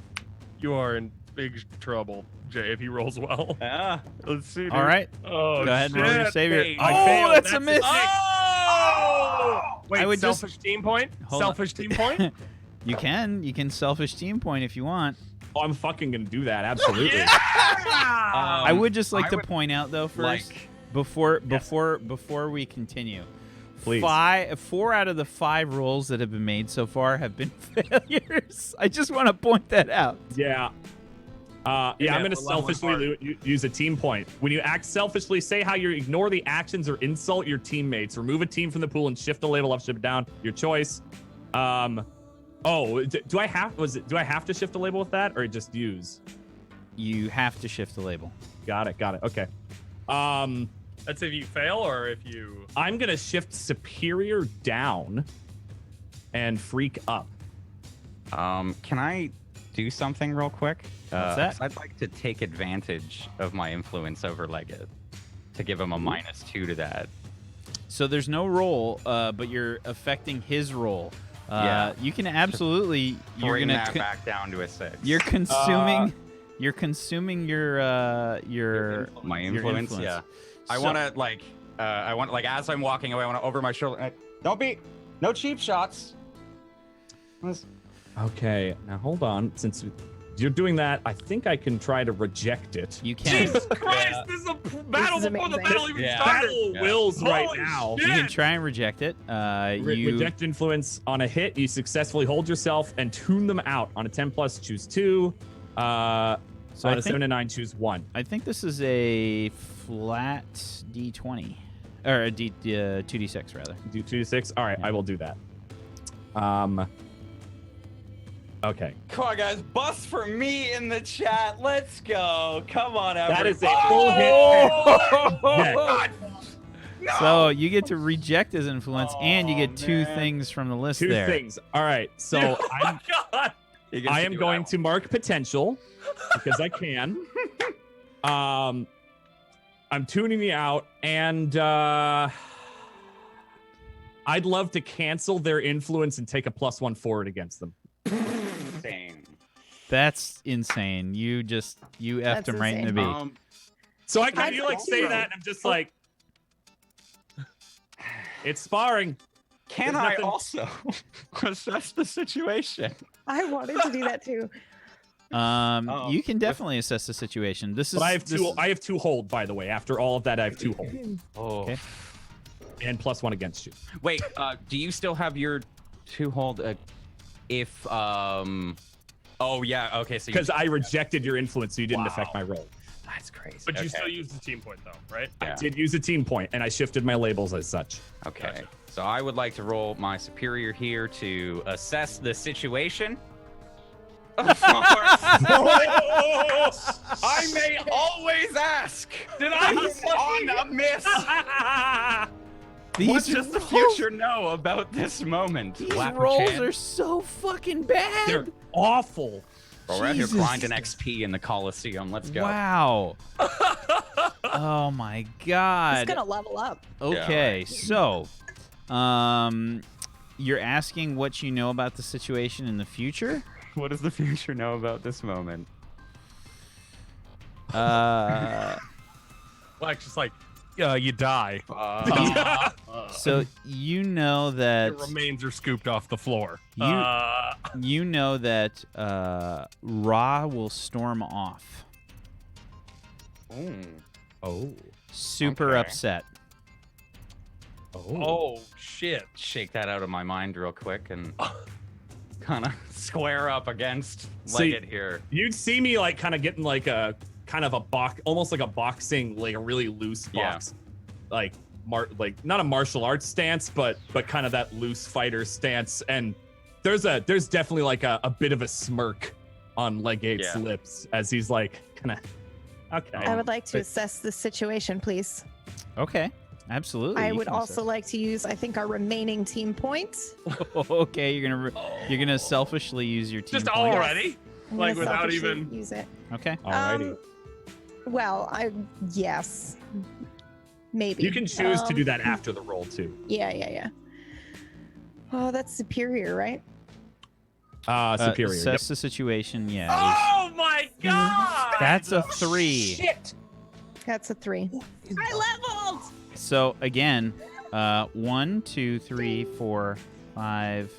Speaker 3: You are in big trouble, Jay, if he rolls well.
Speaker 2: Yeah.
Speaker 3: Let's see.
Speaker 1: All right.
Speaker 3: Oh,
Speaker 1: Go ahead and roll your
Speaker 3: shit,
Speaker 1: Savior.
Speaker 3: mate.
Speaker 1: Oh,
Speaker 3: I failed.
Speaker 1: that's a miss.
Speaker 3: Oh! Wait,
Speaker 1: I would just-
Speaker 3: selfish team point?
Speaker 1: Hold on.
Speaker 3: Selfish team point?
Speaker 1: You can selfish team point if you want.
Speaker 5: Oh, I'm fucking gonna do that. Absolutely.
Speaker 1: I would just like
Speaker 2: I
Speaker 1: to
Speaker 2: would
Speaker 1: point out though first
Speaker 2: like-
Speaker 1: before we continue.
Speaker 5: Please.
Speaker 1: 4 out of the 5 rolls that have been made so far have been failures. I just want to point that out.
Speaker 5: Yeah. I'm going to
Speaker 3: we're leveling
Speaker 5: selfishly use a team point. When you act selfishly, say how you ignore the actions or insult your teammates. Remove a team from the pool and shift a label up, shift it down. Your choice. Do I have to shift a label with that or just use?
Speaker 1: You have to shift the label.
Speaker 5: Got it. Okay.
Speaker 3: That's if you fail or if you...
Speaker 5: I'm going to shift superior down and freak up.
Speaker 2: Can I do something real quick?
Speaker 1: What's that?
Speaker 2: 'Cause I'd like to take advantage of my influence over Leggett to give him a -2 to that.
Speaker 1: So there's no roll, but you're affecting his roll.
Speaker 2: Yeah.
Speaker 1: You can absolutely. You're
Speaker 2: Bring
Speaker 1: gonna.
Speaker 2: that back down to a 6.
Speaker 1: You're consuming. You're consuming your
Speaker 2: my
Speaker 1: your
Speaker 2: influence. Yeah. I want to like as I'm walking away, I want to over my shoulder. No cheap shots.
Speaker 5: Okay. Now hold on. Since you're doing that, I think I can try to reject it.
Speaker 1: You can.
Speaker 3: Jesus Christ, this is a battle
Speaker 4: is
Speaker 3: before the
Speaker 4: amazing.
Speaker 3: battle even
Speaker 2: Yeah.
Speaker 3: started.
Speaker 5: Battle wills right
Speaker 3: Holy
Speaker 5: now.
Speaker 3: shit.
Speaker 1: You can try and reject it. You
Speaker 5: Reject influence on a hit. You successfully hold yourself and tune them out. On a 10 plus, choose 2.
Speaker 1: So
Speaker 5: on
Speaker 1: I
Speaker 5: a
Speaker 1: think-
Speaker 5: 7 to 9, choose 1.
Speaker 1: I think this is a flat D20 or a 2d6 rather.
Speaker 5: Do 2 to 6. All right, I will do that. Okay.
Speaker 2: Come on, guys, bust for me in the chat. Let's go. Come on,
Speaker 5: That is a
Speaker 2: everybody.
Speaker 5: full hit.
Speaker 2: God. No.
Speaker 1: So you get to reject his influence, and you
Speaker 2: Oh,
Speaker 1: get 2
Speaker 2: man.
Speaker 1: things from the list
Speaker 5: 2
Speaker 1: there.
Speaker 5: things. All right. So I'm,
Speaker 3: God.
Speaker 5: I am going to mark potential because I can. I'm tuning you out, and I'd love to cancel their influence and take a +1 forward against them.
Speaker 2: Insane.
Speaker 1: That's insane. You effed him right in the
Speaker 4: insane.
Speaker 1: beak.
Speaker 5: So I kind of say that, and I'm just like, it's sparring.
Speaker 2: Can
Speaker 5: There's
Speaker 2: I
Speaker 5: nothing-
Speaker 2: also assess the situation?
Speaker 4: I wanted to do that too.
Speaker 1: You can definitely assess the situation. This is.
Speaker 5: But I have 2 hold, by the way. After all of that, I have 2 hold.
Speaker 2: Oh.
Speaker 1: Okay.
Speaker 5: And +1 against you.
Speaker 2: Wait, do you still have your 2 hold? If oh yeah, okay. So
Speaker 5: Because I rejected your influence, so you didn't affect my roll.
Speaker 2: that's crazy.
Speaker 3: But you
Speaker 2: Okay.
Speaker 3: still use the team point though, right?
Speaker 2: Yeah.
Speaker 5: I did use a team point, and I shifted my labels as such.
Speaker 2: Okay.
Speaker 3: Gotcha.
Speaker 2: So I would like to roll my superior here to assess the situation. I may always ask.
Speaker 3: Did I
Speaker 2: On a miss.
Speaker 1: These
Speaker 2: What does the future know about this moment?
Speaker 1: These
Speaker 2: Lapper
Speaker 1: rolls
Speaker 2: Chan?
Speaker 1: are so fucking bad.
Speaker 5: They're awful.
Speaker 2: Well, we're out here
Speaker 1: Jesus.
Speaker 2: grinding XP in the Coliseum. Let's go.
Speaker 1: Wow. Oh my
Speaker 4: He's
Speaker 1: God.
Speaker 4: gonna level up.
Speaker 1: Okay, so, you're asking what you know about the situation in the future?
Speaker 2: What does the future know about this moment?
Speaker 3: Black's just like, you die.
Speaker 1: So you know
Speaker 3: Your
Speaker 1: that
Speaker 3: remains are scooped off the floor.
Speaker 1: you know that Ra will storm off.
Speaker 5: Oh.
Speaker 1: Super
Speaker 2: Okay.
Speaker 1: upset.
Speaker 3: Oh shit.
Speaker 2: Shake that out of my mind real quick and kind of square up against
Speaker 5: See-
Speaker 2: Leggett here.
Speaker 5: You'd see me like kind of getting like a kind of a box, almost like a boxing, like a really loose
Speaker 2: Yeah.
Speaker 5: box, like not a martial arts stance, but kind of that loose fighter stance. And there's definitely like a bit of a smirk on Legate's
Speaker 2: Yeah.
Speaker 5: lips as he's like kind of okay.
Speaker 4: I would like to
Speaker 5: But-
Speaker 4: assess the situation, please.
Speaker 1: Okay, absolutely.
Speaker 4: I
Speaker 1: you
Speaker 4: would
Speaker 1: can
Speaker 4: also
Speaker 1: assess.
Speaker 4: like to use, I think, our remaining team points.
Speaker 1: Okay, you're gonna selfishly use your team
Speaker 3: Just
Speaker 1: point.
Speaker 3: already?
Speaker 4: I'm
Speaker 3: Like,
Speaker 4: gonna
Speaker 3: without
Speaker 4: selfishly
Speaker 3: even-
Speaker 4: use it.
Speaker 1: Okay.
Speaker 5: Alrighty.
Speaker 4: Well, yes, maybe
Speaker 5: You can choose to do
Speaker 4: Um,
Speaker 5: that after the roll too.
Speaker 4: Yeah. Oh, that's superior, right?
Speaker 5: Superior. Yep.
Speaker 1: Assess the situation. Yeah.
Speaker 3: Oh my god!
Speaker 1: That's a 3.
Speaker 3: Shit!
Speaker 4: That's a 3. I leveled.
Speaker 1: So again, 1, 2, 3, 4, 5,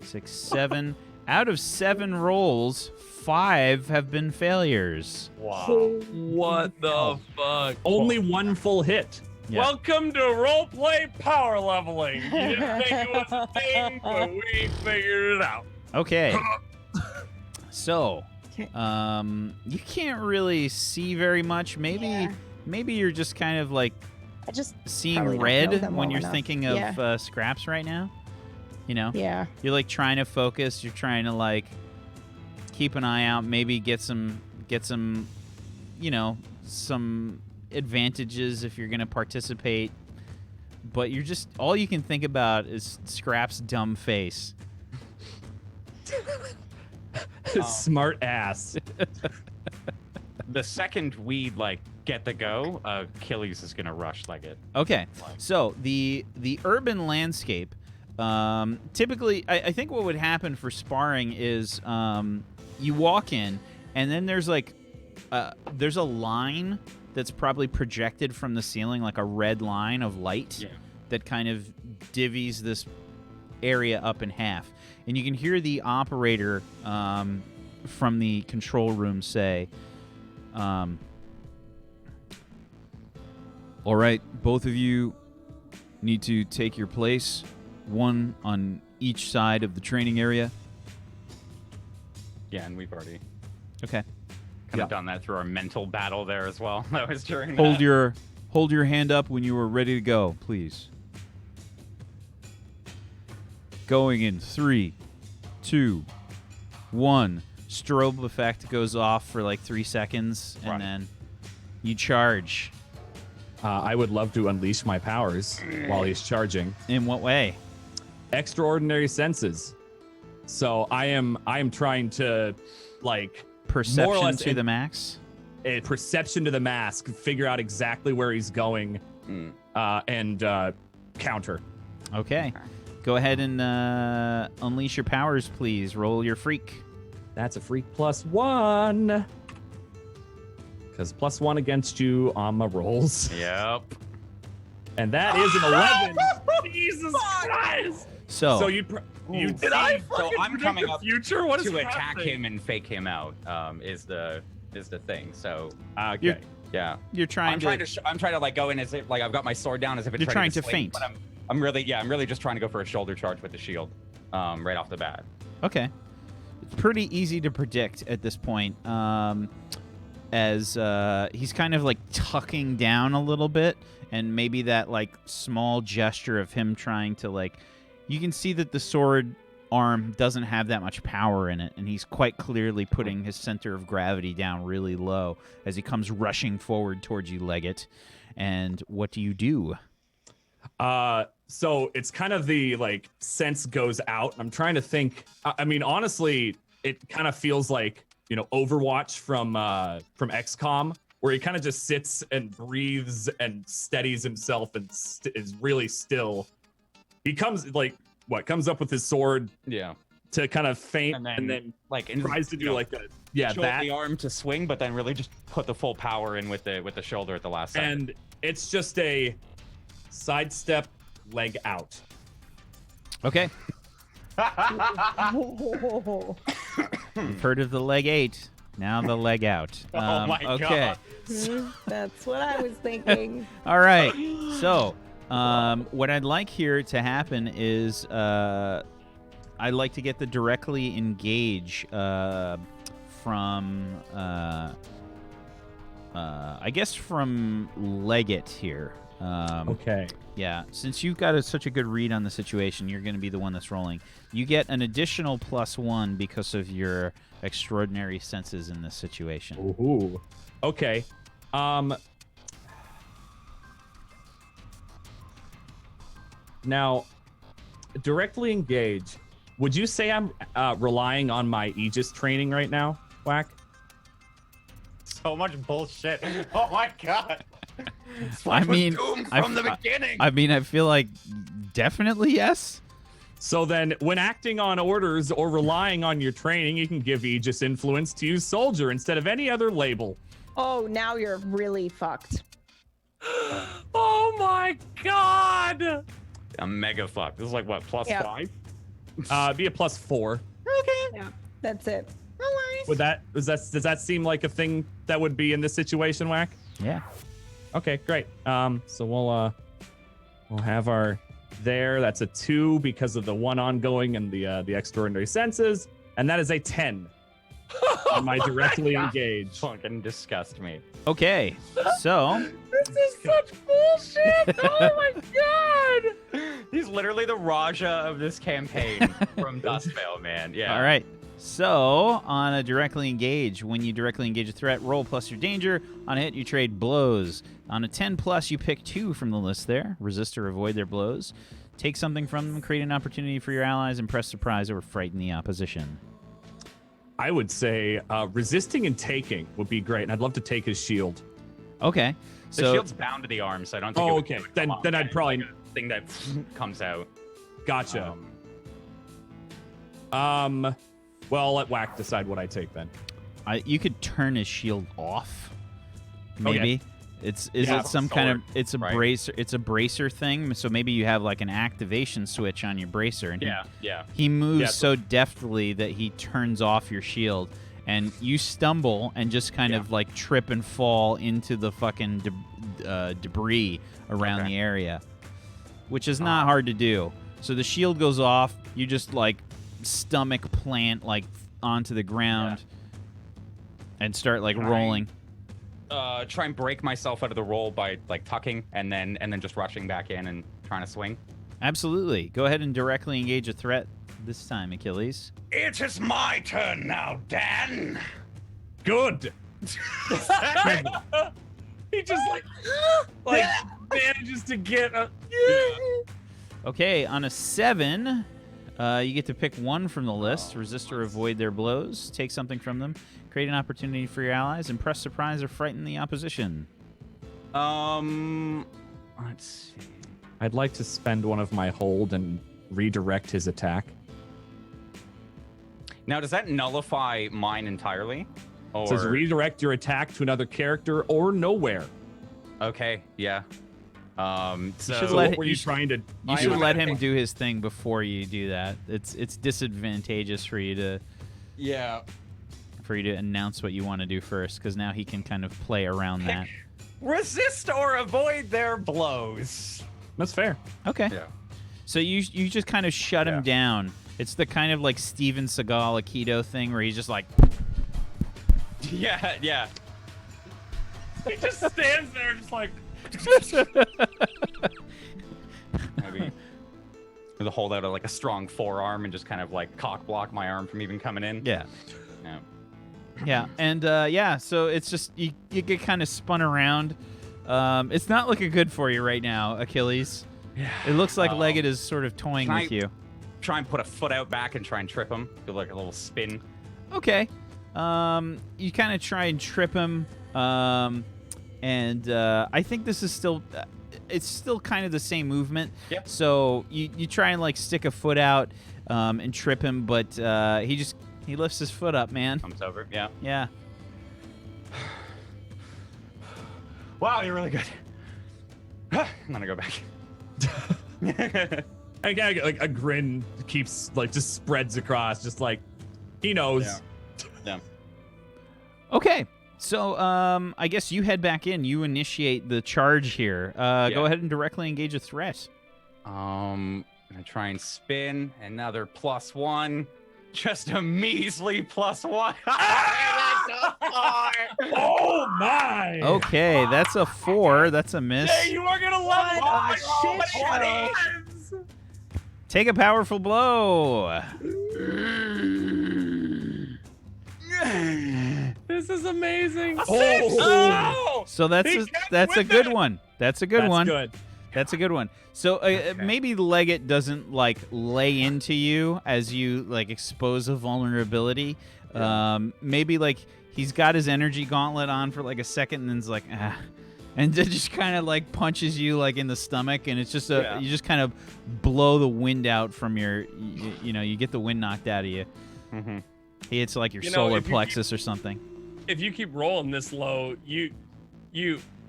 Speaker 1: 6, 7. Out of 7 rolls, 5 have been failures.
Speaker 3: Wow. What the fuck?
Speaker 5: Only 1 full hit.
Speaker 1: Yeah.
Speaker 3: Welcome to roleplay power leveling. You didn't think it was a thing, but we figured it out.
Speaker 1: Okay. So,
Speaker 4: Okay.
Speaker 1: you can't really see very much.
Speaker 4: Yeah.
Speaker 1: Maybe you're just kind of like
Speaker 4: I just
Speaker 1: seeing
Speaker 4: Probably don't know
Speaker 1: red
Speaker 4: them
Speaker 1: when
Speaker 4: well
Speaker 1: you're
Speaker 4: enough.
Speaker 1: thinking of
Speaker 4: Yeah.
Speaker 1: scraps right now. You know,
Speaker 4: yeah.
Speaker 1: you're like trying to focus. You're trying to like keep an eye out. Maybe get some, you know, some advantages if you're gonna participate. But you're just all you can think about is Scrap's dumb face.
Speaker 5: Smart ass.
Speaker 2: The second we like get the go, Achilles is gonna rush Leggett.
Speaker 1: Okay, so the urban landscape, typically, I think what would happen for sparring is you walk in, and then there's like there's a line that's probably projected from the ceiling, like a red line of light that kind of divvies this area up in half, and you can hear the operator from the control room say, all right, both of you need to take your place, one on each side of the training area.
Speaker 2: Yeah, and we've already
Speaker 1: Okay.
Speaker 2: kind of done that through our mental battle there as well. That was during
Speaker 1: Hold
Speaker 2: that.
Speaker 1: your hand up when you are ready to go, please. Going in 3, 2, 1. Strobe effect goes off for like 3 seconds, and
Speaker 2: Right.
Speaker 1: then you charge.
Speaker 5: I would love to unleash my powers while he's charging.
Speaker 1: In what way?
Speaker 5: Extraordinary senses. So I am trying to like
Speaker 1: Perception
Speaker 5: less
Speaker 1: to the max?
Speaker 5: a perception to the mask, figure out exactly where he's going, and counter.
Speaker 1: Okay. Go ahead and unleash your powers, please. Roll your freak.
Speaker 5: That's a freak +1. Because +1 against you on my rolls.
Speaker 2: Yep.
Speaker 5: And that is an 11. Jesus Christ.
Speaker 1: So
Speaker 5: you
Speaker 3: Did I
Speaker 2: So
Speaker 3: fucking
Speaker 2: I'm
Speaker 3: predict
Speaker 2: coming
Speaker 3: the
Speaker 2: up
Speaker 3: future? What is
Speaker 2: to attack
Speaker 3: happening?
Speaker 2: him and fake him out is the thing. So
Speaker 5: okay.
Speaker 2: yeah,
Speaker 1: you're trying
Speaker 2: I'm trying to like go in as if like I've got my sword down as if it's
Speaker 1: You're
Speaker 2: ready
Speaker 1: trying to
Speaker 2: swing,
Speaker 1: feint.
Speaker 2: But I'm really just trying to go for a shoulder charge with the shield, right off the bat.
Speaker 1: Okay. It's pretty easy to predict at this point, as he's kind of like tucking down a little bit, and maybe that like small gesture of him trying to like, you can see that the sword arm doesn't have that much power in it, and he's quite clearly putting his center of gravity down really low as he comes rushing forward towards you, Leggett. And what do you do?
Speaker 5: So it's kind of the like sense goes out. I'm trying to think. I mean, honestly, it kind of feels like, you know, Overwatch from XCOM, where he kind of just sits and breathes and steadies himself and is really still. He comes comes up with his sword, to kind of feint, and then
Speaker 2: like
Speaker 5: tries to do like a
Speaker 2: the arm to swing, but then really just put the full power in with the shoulder at the last second.
Speaker 5: And it's just a sidestep, leg out.
Speaker 1: Okay. You've heard of the leg 8. Now the leg out.
Speaker 2: Oh my
Speaker 1: okay.
Speaker 2: God.
Speaker 4: That's what I was thinking.
Speaker 1: All right. So, what I'd like here to happen is I'd like to get the directly engage from I guess from Leggett here.
Speaker 5: Okay.
Speaker 1: Yeah, since you've got such a good read on the situation, you're going to be the one that's rolling. You get an additional +1 because of your extraordinary senses in this situation.
Speaker 5: Ooh. Okay. Now, directly engage. Would you say I'm relying on my Aegis training right now, Wack?
Speaker 2: So much bullshit. Oh my God.
Speaker 1: I mean,
Speaker 7: from the beginning.
Speaker 1: I feel like definitely yes.
Speaker 5: So then, when acting on orders or relying on your training, you can give Aegis influence to use soldier instead of any other label.
Speaker 4: Oh, now you're really fucked.
Speaker 3: Oh my God!
Speaker 2: I'm mega fucked. This is like what, +5?
Speaker 5: Be a +4.
Speaker 4: Yeah, that's it.
Speaker 5: Does that seem like a thing that would be in this situation, Wack?
Speaker 1: Yeah.
Speaker 5: Okay, great. So we'll have our there. That's a 2 because of the one ongoing and the extraordinary senses, and that is a 10 on my directly engage.
Speaker 2: Fucking disgust me.
Speaker 1: Okay. So
Speaker 3: This is such bullshit! Oh my God!
Speaker 2: He's literally the Raja of this campaign from Dustvale, man. Yeah.
Speaker 1: all right. So on a directly engage, when you directly engage a threat, roll plus your danger. On a hit, you trade blows. On a 10+, you pick 2 from the list there. Resist or avoid their blows. Take something from them, create an opportunity for your allies, impress, surprise, or frighten the opposition.
Speaker 5: I would say resisting and taking would be great, and I'd love to take his shield.
Speaker 1: Okay.
Speaker 2: The
Speaker 1: So
Speaker 2: shield's bound to the arm, so I don't think.
Speaker 5: Oh,
Speaker 2: it would
Speaker 5: okay.
Speaker 2: come off.
Speaker 5: Then I'd probably
Speaker 2: Like a thing that comes out.
Speaker 5: Gotcha. Well, I'll let Wack decide what I take then.
Speaker 1: you could turn his shield off. Maybe.
Speaker 5: Okay.
Speaker 1: Is
Speaker 2: Yeah,
Speaker 1: it some kind of
Speaker 2: right.
Speaker 1: bracer? It's a bracer thing. So maybe you have like an activation switch on your bracer, and
Speaker 2: Yeah.
Speaker 1: he moves
Speaker 5: Yeah.
Speaker 1: so deftly that he turns off your shield, and you stumble and just kind of like trip and fall into the fucking debris around
Speaker 2: Okay.
Speaker 1: the area, which is not hard to do. So the shield goes off. You just like stomach plant like onto the ground and start like rolling.
Speaker 2: Try and break myself out of the roll by like tucking and then just rushing back in and trying to swing.
Speaker 1: Absolutely. Go ahead and directly engage a threat this time, Achilles.
Speaker 7: It is my turn now, Dan.
Speaker 5: Good.
Speaker 3: He just like manages to get a.
Speaker 1: Okay, on a 7, you get to pick 1 from the list. Resist or avoid their blows. Take something from them. Create an opportunity for your allies. Impress, surprise, or frighten the opposition.
Speaker 2: Let's see.
Speaker 5: I'd like to spend one of my hold and redirect his attack.
Speaker 2: Now, does that nullify mine entirely? Or...
Speaker 5: It says redirect your attack to another character or nowhere.
Speaker 2: Okay, yeah. So
Speaker 1: should
Speaker 5: So
Speaker 1: let
Speaker 5: what
Speaker 1: it-
Speaker 5: were
Speaker 1: you
Speaker 5: you
Speaker 1: should-
Speaker 5: trying to?
Speaker 1: You should
Speaker 2: I'm
Speaker 1: let
Speaker 2: gonna
Speaker 1: him
Speaker 2: take-
Speaker 1: do his thing before you do that. It's disadvantageous for you to announce what you want to do first, because now he can kind of play around that.
Speaker 2: resist or avoid their blows.
Speaker 5: That's fair.
Speaker 1: Okay.
Speaker 2: Yeah.
Speaker 1: So you just kind of shut him
Speaker 2: Yeah.
Speaker 1: down. It's the kind of like Steven Seagal Aikido thing where he's just like,
Speaker 2: Yeah.
Speaker 3: He just stands there, just like.
Speaker 2: Maybe the hold out of like a strong forearm and just kind of like cock block my arm from even coming in.
Speaker 1: yeah.
Speaker 2: Yeah.
Speaker 1: Yeah, and so it's just you get kind of spun around. It's not looking good for you right now, Achilles.
Speaker 2: Yeah.
Speaker 1: It looks like Leggett is sort of toying
Speaker 2: Can
Speaker 1: with
Speaker 2: I-
Speaker 1: you.
Speaker 2: Try and put a foot out back and try and trip him. Do like a little spin.
Speaker 1: Okay. You kind of try and trip him, and I think this is still, it's still kind of the same movement.
Speaker 2: Yep.
Speaker 1: So you try and like stick a foot out and trip him, but he lifts his foot up, man.
Speaker 2: Comes over. Yeah.
Speaker 1: Yeah.
Speaker 2: Wow, you're really good. I'm gonna go back.
Speaker 5: And again, like a grin keeps like just spreads across, just like he knows.
Speaker 2: Yeah.
Speaker 1: Okay. So I guess you head back in. You initiate the charge here. Go ahead and directly engage a threat.
Speaker 2: I'm gonna try and spin another +1. Just a measly +1.
Speaker 3: Oh my!
Speaker 1: Okay, that's a 4. That's a miss.
Speaker 3: Hey, you are gonna love
Speaker 4: What a
Speaker 3: it!
Speaker 4: shit show.
Speaker 1: Take a powerful blow.
Speaker 3: This is amazing.
Speaker 5: Oh!
Speaker 1: So that's
Speaker 3: He
Speaker 1: a,
Speaker 3: kept
Speaker 1: that's a
Speaker 3: with
Speaker 1: good
Speaker 3: it.
Speaker 1: one. That's a good
Speaker 5: That's
Speaker 1: one.
Speaker 5: good.
Speaker 1: That's a good one. So maybe Leggett doesn't like lay into you as you like expose a vulnerability. Maybe like he's got his energy gauntlet on for like a second and then's like and then just kind of like punches you like in the stomach, and it's just you just kind of blow the wind out from your you get the wind knocked out of you.
Speaker 2: Mm-hmm.
Speaker 1: He hits like your
Speaker 3: You know,
Speaker 1: solar
Speaker 3: if you
Speaker 1: plexus or something.
Speaker 3: If you keep rolling this low, you're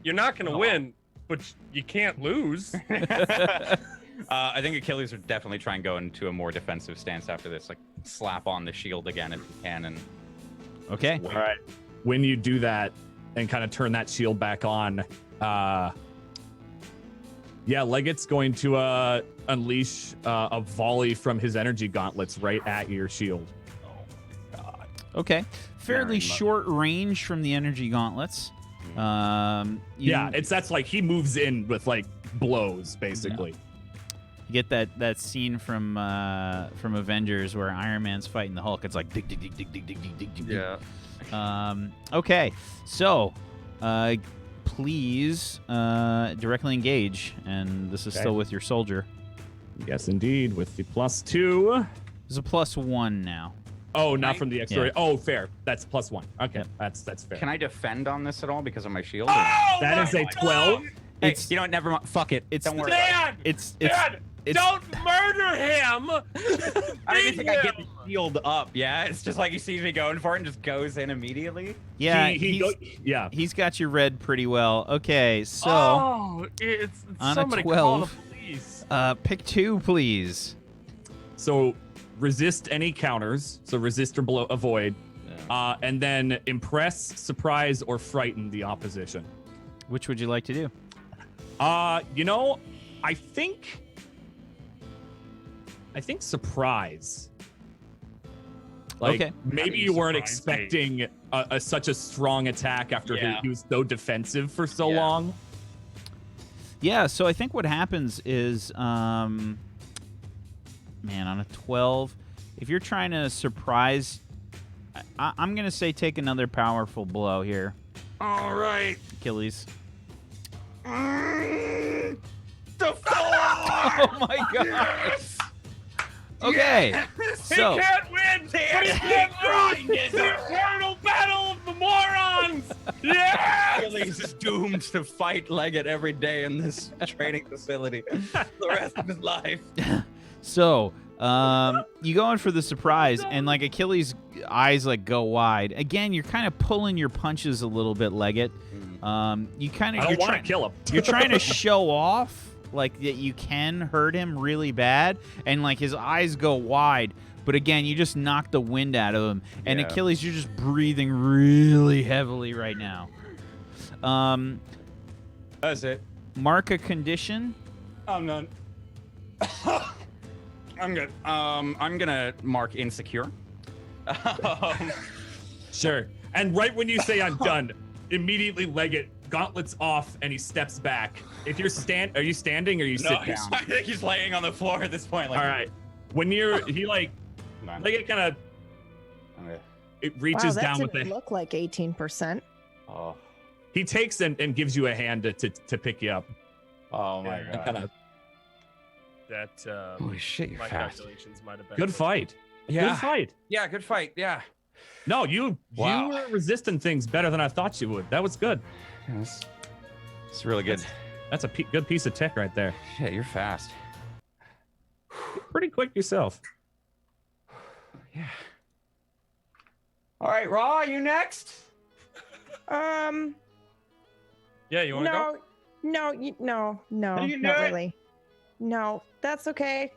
Speaker 3: not gonna win, but you can't lose.
Speaker 2: I think Achilles would definitely try and go into a more defensive stance after this. Like slap on the shield again if you can, and
Speaker 1: Okay.
Speaker 5: All right. When you do that and kind of turn that shield back on, Leggett's going to unleash a volley from his energy gauntlets right at your shield.
Speaker 1: Okay. Fairly
Speaker 2: Very much.
Speaker 1: short range from the energy gauntlets.
Speaker 5: That's like he moves in with like blows basically.
Speaker 1: You get that scene from Avengers where Iron Man's fighting the Hulk. It's like dig dig dig dig dig dig dig dig dig.
Speaker 2: yeah.
Speaker 1: Okay. So, please directly engage, and this is
Speaker 5: Okay.
Speaker 1: still with your soldier.
Speaker 5: Yes, indeed, with the +2.
Speaker 1: There's a +1 now.
Speaker 5: Oh, not from the extra.
Speaker 1: Yeah.
Speaker 5: Oh, fair. That's +1. Okay, that's fair.
Speaker 2: Can I defend on this at all because of my shield?
Speaker 3: Oh,
Speaker 5: That is a 12.
Speaker 2: Hey,
Speaker 1: It's-
Speaker 2: you know what? Never mind. Fuck it.
Speaker 1: It's
Speaker 2: Don't
Speaker 1: the-
Speaker 2: worry. About it.
Speaker 3: Dad!
Speaker 1: It's
Speaker 3: Dad! Don't murder him!
Speaker 2: I don't even think I get the
Speaker 3: Him!
Speaker 2: shield up. Yeah, it's just like he sees me going for it and just goes in immediately.
Speaker 1: yeah.
Speaker 5: Yeah.
Speaker 1: He's got you read pretty well. Okay, so
Speaker 3: Oh, it's
Speaker 1: on a
Speaker 3: somebody call the
Speaker 1: 12.
Speaker 3: police.
Speaker 1: pick 2, please.
Speaker 5: So resist any counters. So resist or avoid. And then impress, surprise, or frighten the opposition.
Speaker 1: Which would you like to do?
Speaker 5: I think surprise. Like,
Speaker 1: Okay.
Speaker 5: maybe
Speaker 3: you
Speaker 5: you weren't
Speaker 3: surprise me?
Speaker 5: expecting such a strong attack after
Speaker 2: Yeah.
Speaker 5: he was so defensive for so
Speaker 2: Yeah.
Speaker 5: long.
Speaker 1: Yeah, so I think what happens is, man, on a 12, if you're trying to surprise, I'm going to say take another powerful blow here,
Speaker 7: All right.
Speaker 1: Achilles.
Speaker 7: The 4.
Speaker 1: Oh, my God. Okay, so
Speaker 3: He can't win! But he can't lose! The eternal battle of the morons! Yeah.
Speaker 2: Achilles is doomed to fight Leggett every day in this training facility the rest of his life.
Speaker 1: So, you go in for the surprise, and like Achilles' eyes like go wide. Again, you're kind of pulling your punches a little bit, Leggett. You kind of
Speaker 5: I don't want to kill him.
Speaker 1: you're trying to show off like that you can hurt him really bad, and like his eyes go wide. But again, you just knock the wind out of him, and Achilles, you're just breathing really heavily right now.
Speaker 2: That's it.
Speaker 1: Mark a condition.
Speaker 2: I'm none. I'm good. I'm gonna mark insecure.
Speaker 5: Sure. And right when you say I'm done, immediately Leggett gauntlets off and he steps back. If you're are you standing or you sit down?
Speaker 2: I think he's laying on the floor at this point. Like,
Speaker 5: All right. When he like Leggett kind of it reaches
Speaker 4: wow, that
Speaker 5: down with
Speaker 4: didn't
Speaker 5: the
Speaker 4: look like 18%.
Speaker 2: Oh,
Speaker 5: he takes and gives you a hand to pick you up.
Speaker 2: oh my
Speaker 5: And
Speaker 2: god.
Speaker 5: kinda,
Speaker 3: That
Speaker 2: Holy shit, you're
Speaker 3: my
Speaker 2: fast.
Speaker 3: calculations might have been
Speaker 5: good fight.
Speaker 2: Yeah.
Speaker 5: Good fight.
Speaker 2: Yeah, good fight. Yeah.
Speaker 5: No, you
Speaker 2: Wow.
Speaker 5: were resisting things better than I thought you would. That was good.
Speaker 2: It's really good.
Speaker 5: That's a good piece of tech right there.
Speaker 2: Yeah, you're fast.
Speaker 5: Pretty quick yourself.
Speaker 2: Yeah. All right, Raw, you next?
Speaker 3: Yeah, you want to go?
Speaker 4: No,
Speaker 2: you
Speaker 4: not
Speaker 2: do it.
Speaker 4: really. No, that's okay.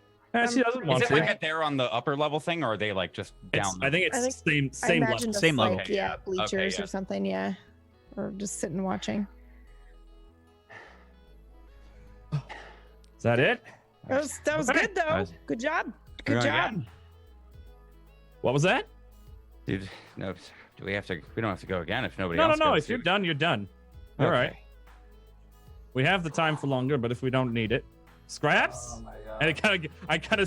Speaker 5: She doesn't want
Speaker 2: Is it
Speaker 5: to.
Speaker 2: like they're on the upper level thing, or are they like just down?
Speaker 5: I think it's
Speaker 4: I think-
Speaker 5: same
Speaker 4: I
Speaker 5: level.
Speaker 4: imagined us,
Speaker 1: same level.
Speaker 4: like,
Speaker 2: Okay,
Speaker 4: yeah,
Speaker 2: yeah.
Speaker 4: bleachers
Speaker 2: Okay, yeah.
Speaker 4: or something, yeah. Or just sitting watching.
Speaker 5: Is that it?
Speaker 4: That was
Speaker 5: Okay.
Speaker 4: good though.
Speaker 2: Nice.
Speaker 4: Good job.
Speaker 2: We're
Speaker 4: Good
Speaker 2: going
Speaker 4: job.
Speaker 2: again?
Speaker 5: What was that?
Speaker 2: Dude, no. Do we have to? We don't have to go again if nobody
Speaker 5: No,
Speaker 2: else.
Speaker 5: no.
Speaker 2: goes,
Speaker 5: If you're
Speaker 2: dude.
Speaker 5: done, you're done. All
Speaker 2: Okay.
Speaker 5: right. We have the time for longer, but if we don't need it, scraps.
Speaker 2: Oh my
Speaker 5: And it I kind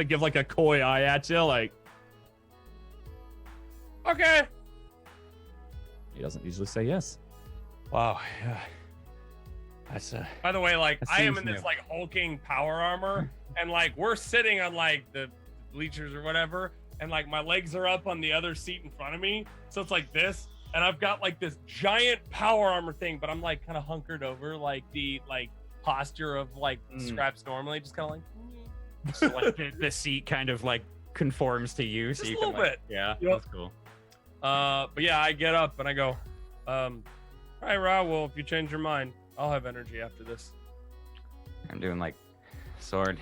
Speaker 5: of give like a coy eye at you, like
Speaker 3: Okay.
Speaker 5: he doesn't usually say yes.
Speaker 2: Wow. Yeah. That's
Speaker 3: By the way, like
Speaker 2: That
Speaker 3: I am
Speaker 2: seems
Speaker 3: in this
Speaker 2: new.
Speaker 3: like hulking power armor, and like we're sitting on like the bleachers or whatever, and like my legs are up on the other seat in front of me, so it's like this, and I've got like this giant power armor thing, but I'm like kind of hunkered over, like the posture of like Scraps normally, just kind of like.
Speaker 2: so like the seat kind of like conforms to you, so
Speaker 3: Just
Speaker 2: you
Speaker 3: a
Speaker 2: can
Speaker 3: little
Speaker 2: like,
Speaker 3: bit.
Speaker 2: Yeah,
Speaker 3: Yep.
Speaker 2: that's cool.
Speaker 3: But yeah, I get up and I go, all right, Ra, well, if you change your mind, I'll have energy after this.
Speaker 2: I'm doing like sword,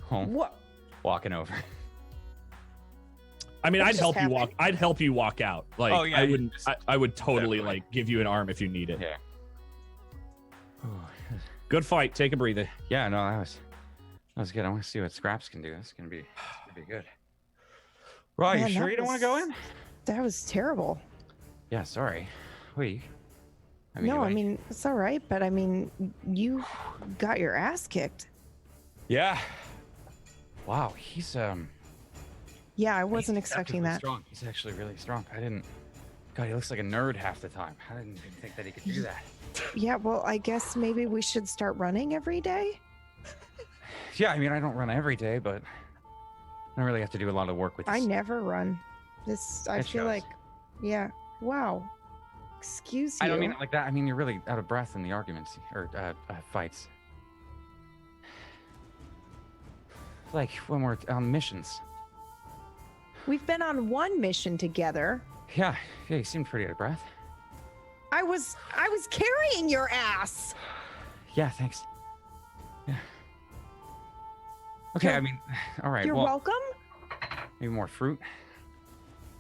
Speaker 2: home,
Speaker 4: What?
Speaker 2: walking over.
Speaker 5: I mean,
Speaker 4: What
Speaker 5: I'd
Speaker 4: just
Speaker 5: help you walk.
Speaker 4: happened?
Speaker 5: I'd help you walk out. Like
Speaker 2: Oh, yeah,
Speaker 5: I
Speaker 2: you
Speaker 5: wouldn't.
Speaker 2: just-
Speaker 5: I would totally
Speaker 2: Definitely.
Speaker 5: like give you an arm if you need it.
Speaker 2: Yeah.
Speaker 5: Good fight. Take a breather.
Speaker 2: Yeah, no, that was good. I want to see what Scraps can do. That's gonna be good. Right,
Speaker 4: Man,
Speaker 2: you sure
Speaker 4: that
Speaker 2: you don't want to go in?
Speaker 4: That was terrible.
Speaker 2: Yeah, sorry. Wait.
Speaker 4: No, I mean, it's all right, but I mean, you got your ass kicked.
Speaker 2: Yeah. Wow, he's
Speaker 4: Yeah, I wasn't
Speaker 2: he's
Speaker 4: expecting
Speaker 2: deceptively
Speaker 4: that.
Speaker 2: Strong. He's actually really strong. God, he looks like a nerd half the time. I didn't even think that he could do that.
Speaker 4: Yeah, well, I guess maybe we should start running every day.
Speaker 2: Yeah, I mean, I don't run every day, but I don't really have to do a lot of work with this.
Speaker 4: I never run. I
Speaker 2: It
Speaker 4: feel
Speaker 2: shows.
Speaker 4: like, yeah. Wow. Excuse you.
Speaker 2: I don't mean it like that. I mean, you're really out of breath in the arguments or fights. Like when we're on missions.
Speaker 4: We've been on one mission together.
Speaker 2: Yeah, you seemed pretty out of breath.
Speaker 4: I was carrying your ass.
Speaker 2: Yeah, thanks. Yeah. Okay, I mean, all right.
Speaker 4: You're
Speaker 2: well,
Speaker 4: welcome.
Speaker 2: maybe more fruit.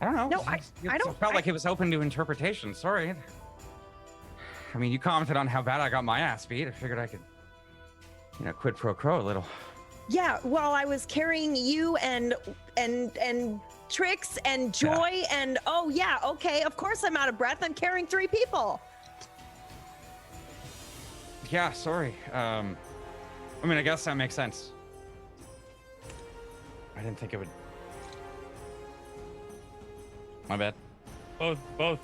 Speaker 2: I don't know.
Speaker 4: No, I don't-
Speaker 2: felt like it was open to interpretation. Sorry. I mean, you commented on how bad I got my ass beat. I figured I could, quid pro quo a little.
Speaker 4: Yeah, well, I was carrying you and Trix and Joy and oh yeah, okay, of course I'm out of breath. I'm carrying 3 people.
Speaker 2: Yeah, sorry. I mean, I guess that makes sense. I didn't think it would. My bad.
Speaker 3: Both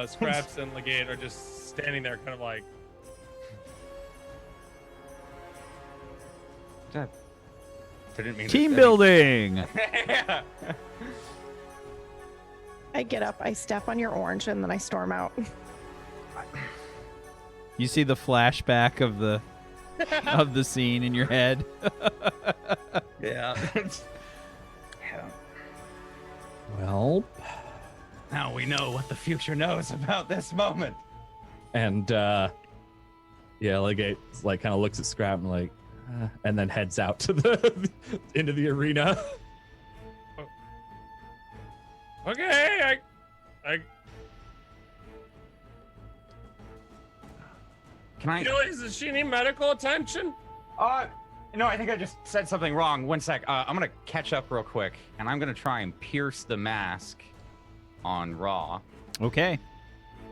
Speaker 3: Scraps and Legate are just standing there, kind of like.
Speaker 2: Didn't mean
Speaker 1: Team building.
Speaker 2: Yeah.
Speaker 4: I get up, I step on your orange, and then I storm out.
Speaker 1: You see the flashback of the scene in your head.
Speaker 2: Yeah.
Speaker 5: Well,
Speaker 2: Now we know what the future knows about this moment.
Speaker 5: and Legate like kind of looks at Scrap and like, and then heads out to the into the arena.
Speaker 3: Okay,
Speaker 2: Can I?
Speaker 3: Does she need medical attention?
Speaker 2: No, I think I just said something wrong. One sec. I'm gonna catch up real quick, and I'm gonna try and pierce the mask on Raw.
Speaker 1: Okay.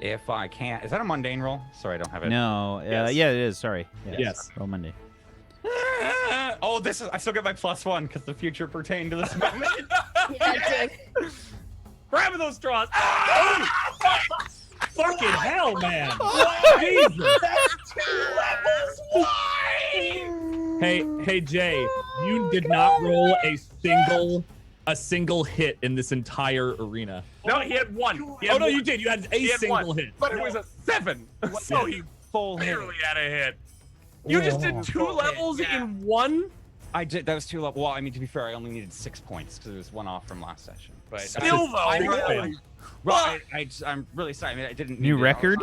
Speaker 2: If I can. Is that a mundane roll? Sorry, I don't have it.
Speaker 1: No.
Speaker 5: Yes.
Speaker 1: Yeah, it is. Sorry.
Speaker 5: Yes.
Speaker 1: Roll Monday.
Speaker 2: Oh, this is. I still get my +1 because the future pertained to this moment.
Speaker 4: Yeah, it did.
Speaker 3: Grabbing those straws.
Speaker 5: Fucking hell, man! Jesus. Hey, Jay, you did not roll a single hit in this entire arena.
Speaker 3: No, he had one. He
Speaker 5: Oh
Speaker 3: had
Speaker 5: no,
Speaker 3: one.
Speaker 5: you did. You had a
Speaker 3: He had
Speaker 5: single
Speaker 3: one,
Speaker 5: hit.
Speaker 3: but it was a 7. So he
Speaker 2: Full hit.
Speaker 3: barely had a hit. You just did 2
Speaker 2: Full hit,
Speaker 3: levels
Speaker 2: yeah.
Speaker 3: in one.
Speaker 2: I did. That was 2 level. Well, I mean, to be fair, I only needed 6 points because it was 1 off from last session. But
Speaker 3: Still, though.
Speaker 2: I'm really sorry. I mean, I didn't.
Speaker 1: New
Speaker 2: mean to-
Speaker 1: record?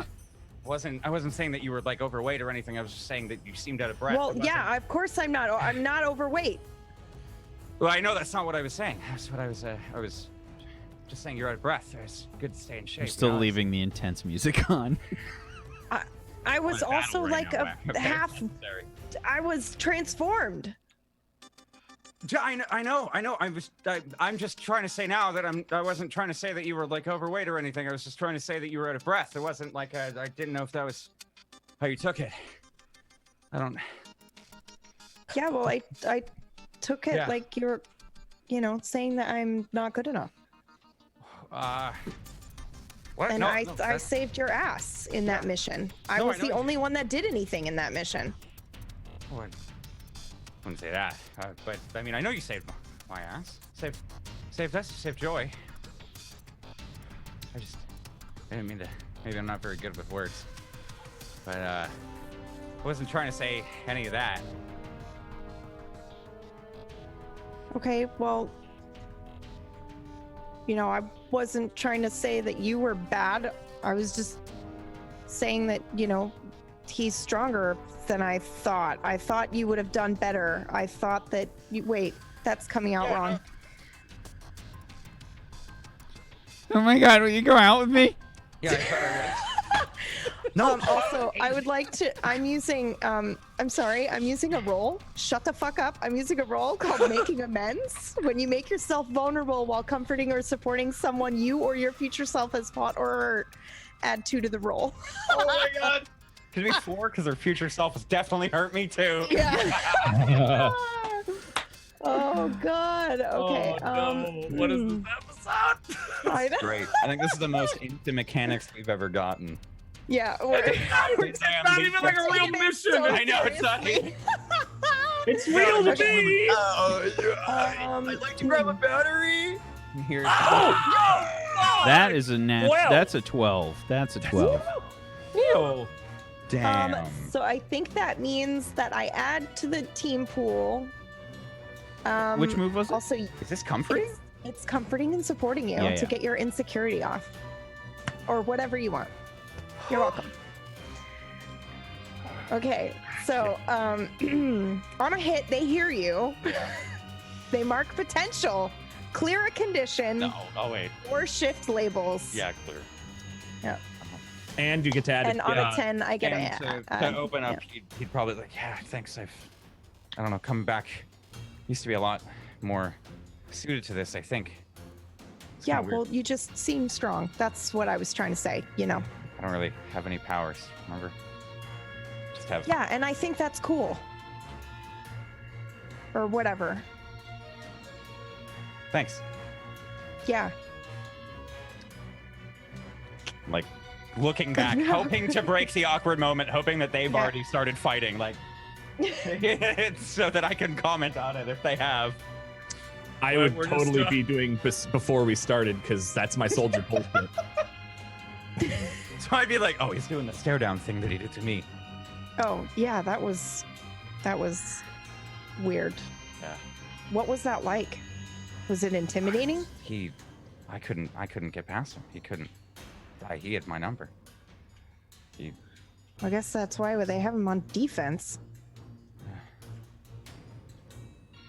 Speaker 2: I wasn't saying that you were like overweight or anything. I was just saying that you seemed out of breath.
Speaker 4: Well,
Speaker 2: It wasn't-
Speaker 4: yeah, of course I'm not. I'm not overweight.
Speaker 2: Well, I know that's not what I was saying. That's what I was just saying you're out of breath. It's good to stay in shape.
Speaker 1: You're still
Speaker 2: you know?
Speaker 1: leaving the intense music on.
Speaker 4: I was
Speaker 2: I'm in
Speaker 4: also
Speaker 2: battle right
Speaker 4: like
Speaker 2: now,
Speaker 4: a
Speaker 2: okay?
Speaker 4: half.
Speaker 2: Sorry.
Speaker 4: I was transformed.
Speaker 2: Yeah, I know. I'm just trying to say now that I wasn't trying to say that you were like overweight or anything. I was just trying to say that you were out of breath. It wasn't like I didn't know if that was how you took it. I don't.
Speaker 4: Yeah, well, I took it
Speaker 2: Yeah.
Speaker 4: like you're, saying that I'm not good enough.
Speaker 2: What?
Speaker 4: And
Speaker 2: No,
Speaker 4: I
Speaker 2: that's-
Speaker 4: saved your ass in that mission. I
Speaker 2: No, I
Speaker 4: was
Speaker 2: know
Speaker 4: the
Speaker 2: you-
Speaker 4: only one that did anything in that mission.
Speaker 2: I wouldn't say that, but I mean, I know you saved my ass. Saved us. Saved Joy. I didn't mean to. Maybe I'm not very good with words, but I wasn't trying to say any of that.
Speaker 4: Okay, well, I wasn't trying to say that you were bad. I was just saying that, he's stronger than I thought. I thought you would have done better. I thought that wait, that's coming out wrong.
Speaker 1: Oh my God, will you go out with me?
Speaker 2: Yeah. I thought I would.
Speaker 4: No. Also, I would like to. I'm using. I'm sorry. I'm using a role. Shut the fuck up. I'm using a role called Making Amends. When you make yourself vulnerable while comforting or supporting someone you or your future self has fought or hurt, add 2 to the roll.
Speaker 2: Oh my God. Could it be 4? Because her future self has definitely hurt me too.
Speaker 4: Yeah. Oh God. Okay.
Speaker 3: Oh, no. What is this episode?
Speaker 4: I know.
Speaker 2: Great. I think this is the most into mechanics we've ever gotten.
Speaker 4: Yeah.
Speaker 3: It's not even like a real mission.
Speaker 2: I know, it's not.
Speaker 5: It's real to me.
Speaker 2: I'd like to grab a battery. Here.
Speaker 1: That is a
Speaker 5: 12.
Speaker 1: That's a 12. That's a 12.
Speaker 5: Ew.
Speaker 2: Damn.
Speaker 4: So I think that means that I add to the team pool.
Speaker 1: Which move was it?
Speaker 4: Also,
Speaker 2: Is this comforting?
Speaker 4: it's comforting and supporting you
Speaker 1: Yeah,
Speaker 4: to
Speaker 1: yeah.
Speaker 4: get your insecurity off, or whatever you want. You're welcome. Okay, so on a hit, they hear you. They mark potential, clear a condition,
Speaker 2: No. Oh wait.
Speaker 4: or shift labels.
Speaker 2: Yeah, clear.
Speaker 5: And you get to add
Speaker 4: And
Speaker 5: it.
Speaker 4: on
Speaker 3: Yeah.
Speaker 4: a 10, I get
Speaker 2: And to open up, he'd probably like, yeah, thanks. I don't know, coming back used to be a lot more suited to this, I think. It's
Speaker 4: Yeah,
Speaker 2: kinda weird.
Speaker 4: well, you just seem strong. That's what I was trying to say,
Speaker 2: I don't really have any powers, remember? Just have.
Speaker 4: Yeah, and I think that's cool. Or whatever.
Speaker 2: Thanks.
Speaker 4: Yeah.
Speaker 2: Like, looking back, hoping to break the awkward moment, hoping that they've
Speaker 4: Yeah.
Speaker 2: already started fighting, like, so that I can comment on it if they have.
Speaker 5: I would totally be doing this before we started because that's my soldier bullshit.
Speaker 2: So I'd be like, oh, he's doing the stare down thing that he did to me.
Speaker 4: Oh yeah, that was weird.
Speaker 2: Yeah.
Speaker 4: What was that like? Was it intimidating?
Speaker 2: I couldn't get past him. He had my number.
Speaker 4: I guess that's why they have him on defense.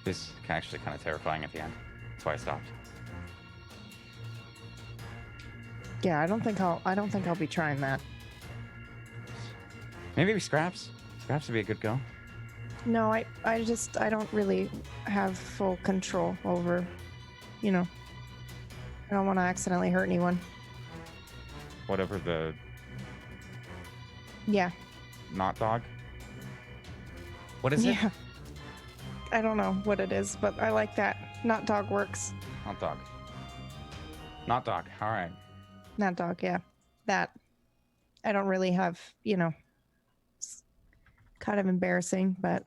Speaker 2: It's actually kind of terrifying at the end. That's why I stopped.
Speaker 4: Yeah, I don't think I'll be trying that.
Speaker 2: Maybe scraps. Scraps would be a good go.
Speaker 4: No, I don't really have full control over, I don't want to accidentally hurt anyone.
Speaker 2: Whatever the
Speaker 4: Yeah.
Speaker 2: not dog. What is it?
Speaker 4: Yeah. I don't know what it is, but I like that. Not dog works.
Speaker 2: Not dog. Not dog. All right.
Speaker 4: Not dog, yeah. That. I don't really have, it's kind of embarrassing, but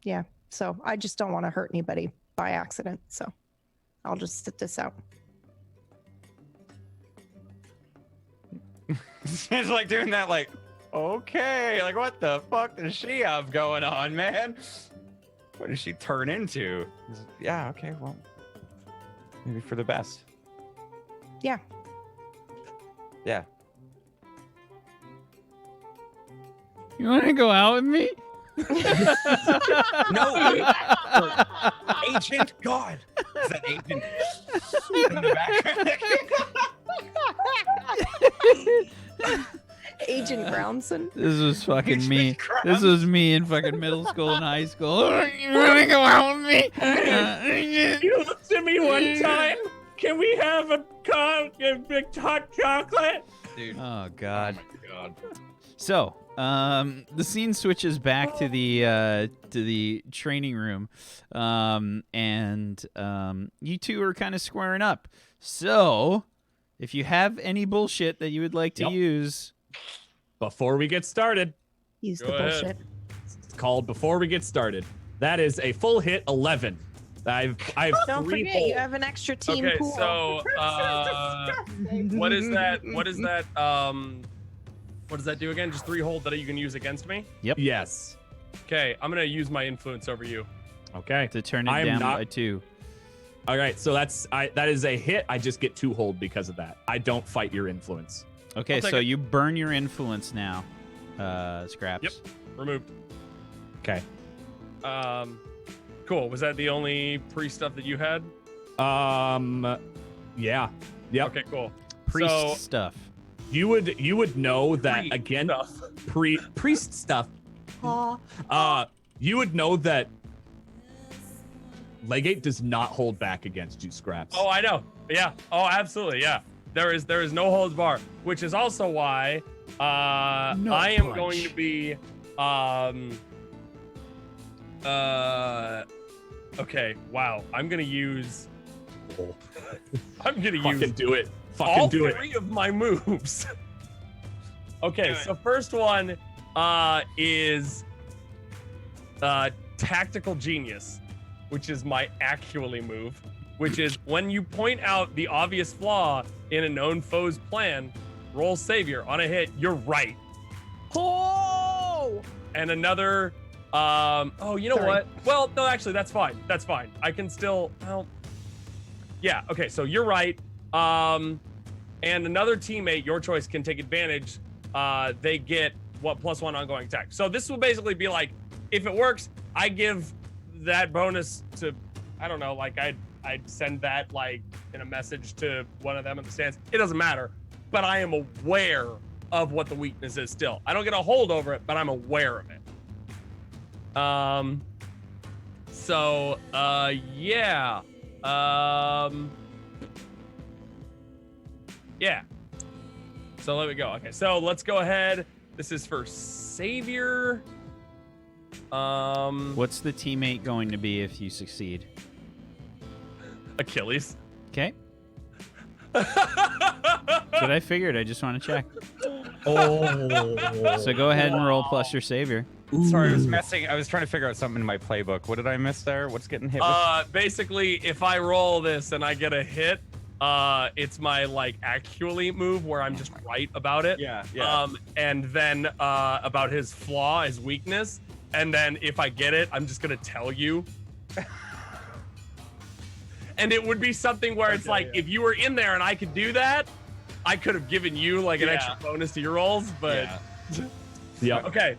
Speaker 4: yeah. So I just don't want to hurt anybody by accident. So I'll just sit this out.
Speaker 2: It's like doing that, like, okay, like what the fuck does she have going on, man? What does she turn into? Yeah, okay, well, maybe for the best.
Speaker 4: Yeah.
Speaker 2: Yeah.
Speaker 1: You want to go out with me?
Speaker 2: No, Agent God. Is that Agent in the background?
Speaker 4: Agent Brownson.
Speaker 1: This was fucking
Speaker 2: Jesus
Speaker 1: me.
Speaker 2: Christ.
Speaker 1: This was me in fucking middle school and high school. You want to go out with me?
Speaker 5: You looked at me one time. Can we have a big hot chocolate?
Speaker 2: Dude.
Speaker 1: Oh God.
Speaker 2: Oh my God.
Speaker 1: So, the scene switches back to the training room, and you two are kind of squaring up. So, if you have any bullshit that you would like to use,
Speaker 5: Before we get started,
Speaker 4: Use the
Speaker 3: Go ahead.
Speaker 4: bullshit.
Speaker 5: it's called Before We Get Started. That is a full hit 11. I've
Speaker 4: Don't
Speaker 5: 3
Speaker 4: forget,
Speaker 5: full.
Speaker 4: you have an extra team
Speaker 3: Okay,
Speaker 4: pool.
Speaker 3: so what is that? What does that do again? Just 3 hold that you can use against me?
Speaker 5: Yes.
Speaker 3: Okay, I'm gonna use my influence over you.
Speaker 5: Okay.
Speaker 1: to turn it
Speaker 5: I am
Speaker 1: down
Speaker 5: not-
Speaker 1: by 2.
Speaker 5: All right. So that is a hit. I just get 2 hold because of that. I don't fight your influence.
Speaker 1: Okay,
Speaker 3: I'll take
Speaker 1: so
Speaker 3: it.
Speaker 1: you burn your influence now, Scraps.
Speaker 3: Yep. Removed.
Speaker 5: Okay.
Speaker 3: Cool. Was that the only pre-stuff that you had?
Speaker 5: Yeah. Yep.
Speaker 3: Okay, cool.
Speaker 1: Priest
Speaker 3: So-
Speaker 1: stuff.
Speaker 5: You would know that
Speaker 3: Pre
Speaker 5: again.
Speaker 3: stuff.
Speaker 5: Priest stuff. You would know that Legate does not hold back against you, Scraps.
Speaker 3: Oh, I know. Yeah. Oh, absolutely. Yeah. There is no holds bar, which is also why I am
Speaker 5: punch.
Speaker 3: going to be okay. Wow. I'm gonna use
Speaker 5: Fucking do it. Fucking
Speaker 3: all
Speaker 5: do it.
Speaker 3: 3 of my moves. Okay, so first one is Tactical Genius, which is my actually move, which is when you point out the obvious flaw in a known foe's plan, roll Savior. On a hit, you're right.
Speaker 4: Oh!
Speaker 3: And another, oh, you know
Speaker 4: Sorry.
Speaker 3: what? Well, no, actually, that's fine. That's fine. I can still, well, yeah, okay, so you're right. And another teammate, your choice, can take advantage. They get, +1 ongoing attack. So this will basically be like, if it works, I give that bonus to, I don't know, like I'd send that like in a message to one of them in the stands. It doesn't matter, but I am aware of what the weakness is still. I don't get a hold over it, but I'm aware of it. So, yeah. Yeah. So let me go. Okay, so let's go ahead. This is for Savior.
Speaker 1: What's the teammate going to be if you succeed?
Speaker 3: Achilles.
Speaker 1: Okay. That's what I figured. I just want to check.
Speaker 5: Oh.
Speaker 1: So go ahead and roll plus your savior.
Speaker 2: Sorry, I was trying to figure out something in my playbook. What did I miss there? What's getting hit with?
Speaker 3: Basically, if I roll this and I get a hit, it's my like actually move where I'm just right about it.
Speaker 2: Yeah.
Speaker 3: And then about his flaw, his weakness, and then if I get it, I'm just gonna tell you. And it would be something where it's like, if you were in there and I could do that, I could have given you like an extra bonus to your rolls, but
Speaker 5: Yeah.
Speaker 3: Okay.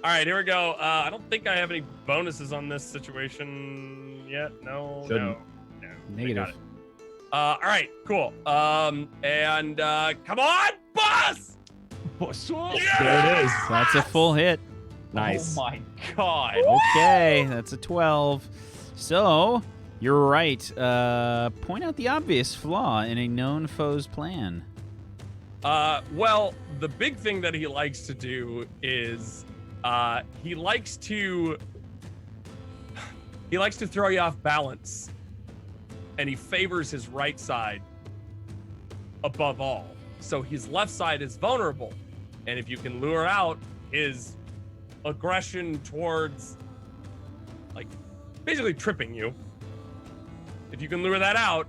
Speaker 3: All right, here we go. I don't think I have any bonuses on this situation yet. No.
Speaker 1: Negative.
Speaker 3: Got it. All right, cool. And come on, boss!
Speaker 5: There it is.
Speaker 1: That's a full hit.
Speaker 5: Nice.
Speaker 2: Oh my god.
Speaker 1: Okay, that's a 12. So, you're right. Point out the obvious flaw in a known foe's plan.
Speaker 3: Well, the big thing that he likes to do is he likes to throw you off balance, and he favors his right side above all. So his left side is vulnerable, and if you can lure out his aggression towards, like, basically tripping you, if you can lure that out,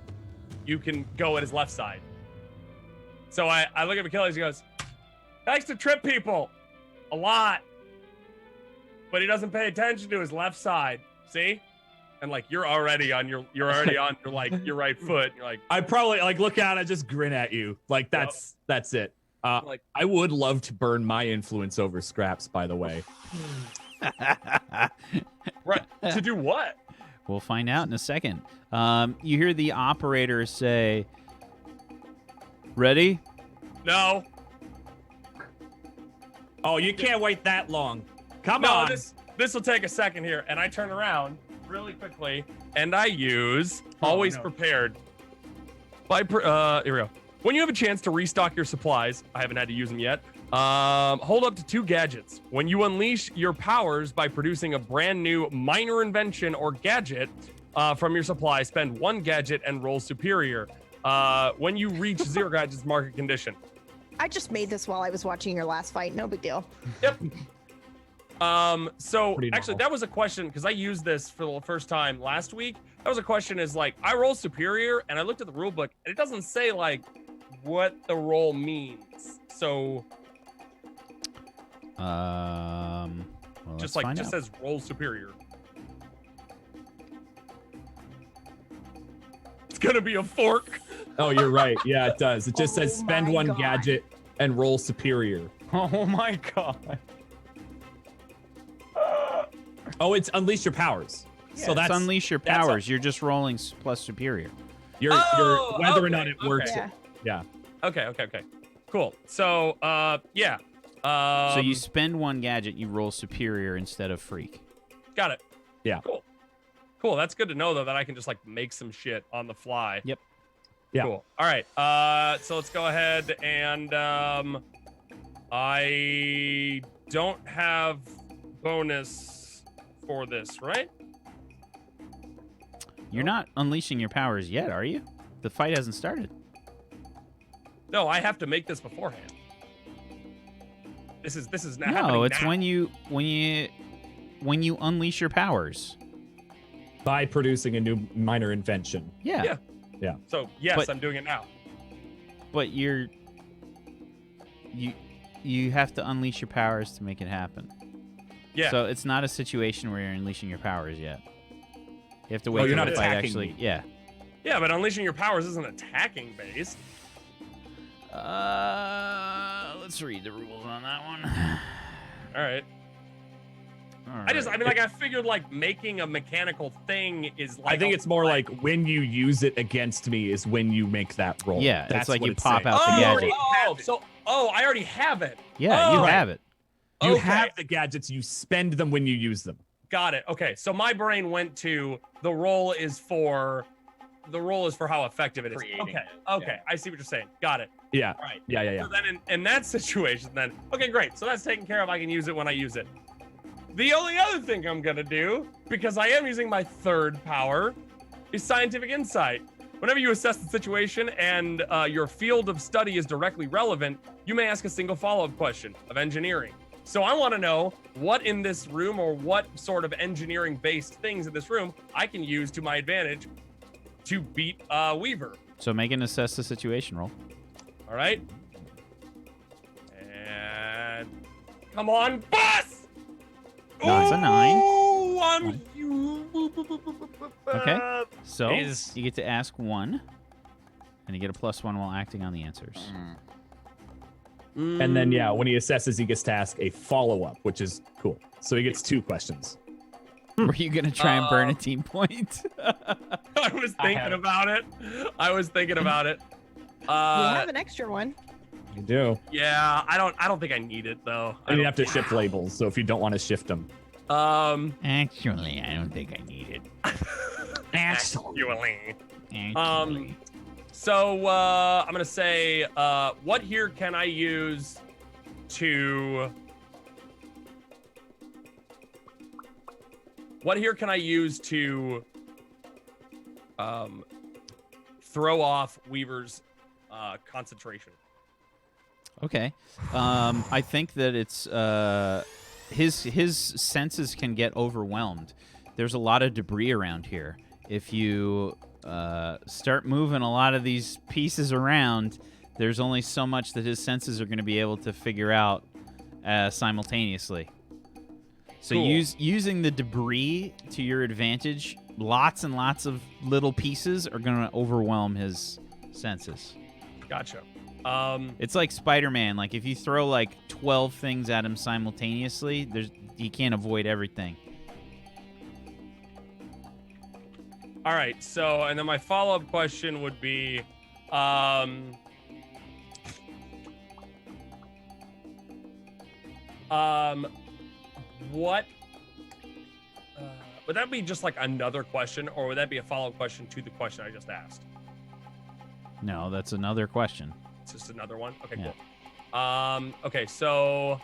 Speaker 3: you can go at his left side. So I look at Achilles, he goes, he likes to trip people a lot, but he doesn't pay attention to his left side. See? And like, you're already on your like your right foot. You're like,
Speaker 5: I probably like look out and just grin at you. Like that's it. Like I would love to burn my influence over Scraps, by the way.
Speaker 3: right. To do what?
Speaker 1: We'll find out in a second. You hear the operator say, "Ready?"
Speaker 3: No.
Speaker 5: Oh, you can't wait that long. Come on.
Speaker 3: This will take a second here. And I turn around really quickly and I use always prepared. Here we go. When you have a chance to restock your supplies, I haven't had to use them yet. Hold up to 2 gadgets. When you unleash your powers by producing a brand new minor invention or gadget from your supply, spend 1 gadget and roll superior. When you reach 0 gadgets, mark a condition.
Speaker 4: I just made this while I was watching your last fight. No big deal.
Speaker 3: Yep. So
Speaker 5: Pretty
Speaker 3: actually
Speaker 5: normal.
Speaker 3: that was a question because I used this for the first time last week. That was a question is like, I roll superior and I looked at the rule book and it doesn't say like what the roll means. So
Speaker 1: Well,
Speaker 3: just
Speaker 1: let's
Speaker 3: like,
Speaker 1: find
Speaker 3: just
Speaker 1: out.
Speaker 3: says roll superior. It's gonna be a fork.
Speaker 5: Oh, you're right. Yeah, it does. It just says
Speaker 4: Oh
Speaker 5: spend
Speaker 4: my
Speaker 5: 1
Speaker 4: God.
Speaker 5: gadget and roll superior.
Speaker 2: Oh my god.
Speaker 5: Oh, it's unleash your powers. So
Speaker 1: Let's
Speaker 5: that's
Speaker 1: unleash your
Speaker 5: that's
Speaker 1: powers. You're just rolling plus superior.
Speaker 5: you're whether or not it works.
Speaker 4: Yeah.
Speaker 5: Yeah.
Speaker 3: Okay. Cool. So yeah.
Speaker 1: So you spend 1 gadget, you roll superior instead of freak.
Speaker 3: got it.
Speaker 5: Yeah.
Speaker 3: Cool. That's good to know though that I can just like make some shit on the fly.
Speaker 1: Yep.
Speaker 5: Yeah.
Speaker 3: Cool. All right. So let's go ahead and I don't have bonus for this, right?
Speaker 1: You're not unleashing your powers yet, are you? The fight hasn't started.
Speaker 3: No, I have to make this beforehand. This is not happening
Speaker 1: No, it's
Speaker 3: now.
Speaker 1: when you unleash your powers.
Speaker 5: By producing a new minor invention.
Speaker 1: Yeah.
Speaker 3: Yeah. So yes,
Speaker 1: But-
Speaker 3: I'm doing it now.
Speaker 1: But you have to unleash your powers to make it happen.
Speaker 3: Yeah.
Speaker 1: So it's not a situation where you're unleashing your powers yet. You have to wait
Speaker 5: you're
Speaker 1: till
Speaker 5: not
Speaker 1: the fight
Speaker 5: attacking
Speaker 1: actually.
Speaker 5: me.
Speaker 1: Yeah.
Speaker 3: Yeah, but unleashing your powers isn't attacking based.
Speaker 1: Let's read the rules on that one.
Speaker 3: All right. I figured like making a mechanical thing is like.
Speaker 5: I think it's more like when you use it against me is when you make that roll.
Speaker 1: Yeah,
Speaker 5: That's
Speaker 1: it's like
Speaker 5: what
Speaker 1: you
Speaker 5: it's
Speaker 1: pop
Speaker 5: saying.
Speaker 1: out the gadget.
Speaker 3: I already have it.
Speaker 1: Yeah, you
Speaker 3: Oh.
Speaker 1: have it.
Speaker 5: You
Speaker 3: Okay.
Speaker 5: have the gadgets, you spend them when you use them.
Speaker 3: Got it. Okay, so my brain went to the roll is for how effective it is.
Speaker 2: Creating
Speaker 3: Okay,
Speaker 2: it,
Speaker 3: okay,
Speaker 2: yeah.
Speaker 3: I see what you're saying. Got it.
Speaker 5: Yeah.
Speaker 3: Right.
Speaker 5: Yeah.
Speaker 3: So then in that situation, then okay, great. So that's taken care of. I can use it when I use it. The only other thing I'm gonna do, because I am using my 3rd power, is scientific insight. Whenever you assess the situation and your field of study is directly relevant, you may ask a single follow-up question of engineering. So I want to know what in this room or what sort of engineering-based things in this room I can use to my advantage to beat Weaver.
Speaker 1: So make an assess the situation roll.
Speaker 3: All right. And come on, boss!
Speaker 1: No, it's a 9.
Speaker 3: Oh, I'm
Speaker 1: Okay. So
Speaker 2: Is-
Speaker 1: you get to ask 1, and you get a +1 while acting on the answers.
Speaker 5: And then, yeah, when he assesses, he gets to ask a follow-up, which is cool. So he gets 2 questions.
Speaker 1: Were you gonna try and burn a team point?
Speaker 3: I was thinking about it.
Speaker 4: We have an extra one.
Speaker 5: You do.
Speaker 3: Yeah, I don't think I need it though.
Speaker 5: And you have to shift labels, so if you don't want to shift them.
Speaker 1: Actually, I don't think I need it.
Speaker 3: Actually.
Speaker 1: Actually.
Speaker 3: So I'm gonna say, what here can I use to? What here can I use to throw off Weaver's concentration?
Speaker 1: Okay. I think that it's his senses can get overwhelmed. There's a lot of debris around here. If you start moving a lot of these pieces around, there's only so much that his senses are going to be able to figure out simultaneously. So
Speaker 3: Cool.
Speaker 1: using the debris to your advantage, lots and lots of little pieces are going to overwhelm his senses.
Speaker 3: Gotcha.
Speaker 1: It's like Spider-Man. Like if you throw like 12 things at him simultaneously, he can't avoid everything.
Speaker 3: All right. So, and then my follow-up question would be, what would that be? Just like another question, or would that be a follow-up question to the question I just asked?
Speaker 1: No, that's another question.
Speaker 3: It's just another one. Okay,
Speaker 1: Yeah.
Speaker 3: cool. Okay, so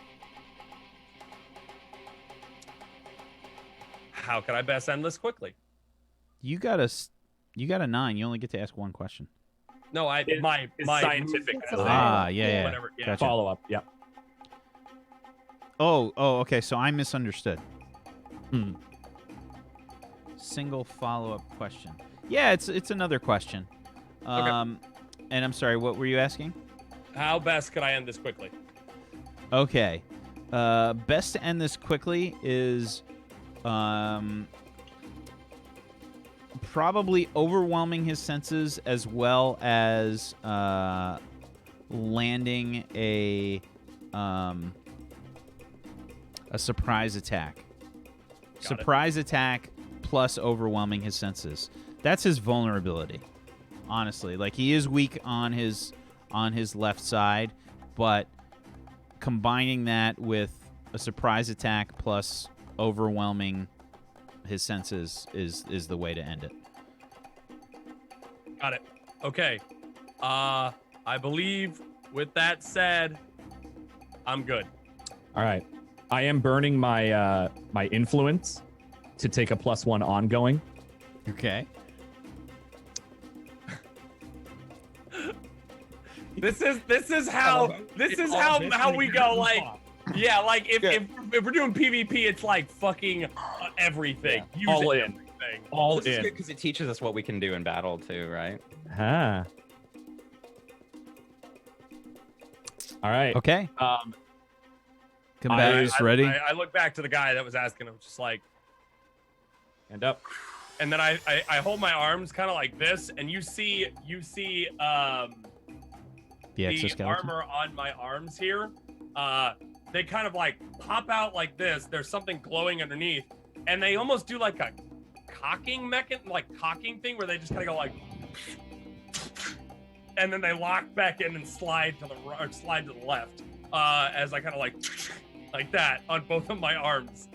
Speaker 3: how can I best end this quickly?
Speaker 1: You got a 9. You only get to ask one question.
Speaker 3: No,
Speaker 5: It's
Speaker 3: my
Speaker 5: scientific.
Speaker 4: It's
Speaker 5: thing.
Speaker 1: Yeah.
Speaker 3: whatever. Yeah.
Speaker 1: Gotcha.
Speaker 5: Follow-up, yeah.
Speaker 1: Oh, okay. So I misunderstood. Single follow-up question. Yeah, it's another question. And I'm sorry, what were you asking?
Speaker 3: How best could I end this quickly?
Speaker 1: Okay. Best to end this quickly is probably overwhelming his senses as well as landing a surprise attack. Surprise attack plus overwhelming his senses. That's his vulnerability. Honestly, like he is weak on his left side, but combining that with a surprise attack plus overwhelming his senses is the way to end it.
Speaker 3: Got it. Okay. I believe with that said, I'm good.
Speaker 5: All right. I am burning my my influence to take a +1 ongoing.
Speaker 1: Okay.
Speaker 3: This is how we go. Like, yeah, like if we're doing PvP, it's like fucking everything. Use
Speaker 5: All
Speaker 3: it,
Speaker 5: in.
Speaker 3: everything.
Speaker 5: All
Speaker 2: This is
Speaker 5: in.
Speaker 2: good because it teaches us what we can do in battle too, right?
Speaker 5: Ah. All right.
Speaker 1: Okay. Combatants
Speaker 3: I-
Speaker 1: ready?
Speaker 3: I look back to the guy that was asking him, just like,
Speaker 5: Hand up.
Speaker 3: and then I hold my arms kind of like this, and you see
Speaker 1: the
Speaker 3: the
Speaker 1: exoskeleton.
Speaker 3: armor on my arms here. They kind of like pop out like this. There's something glowing underneath, and they almost do like a cocking cocking thing where they just kind of go like, and then they lock back in and slide to the left. As I kind of like that on both of my arms,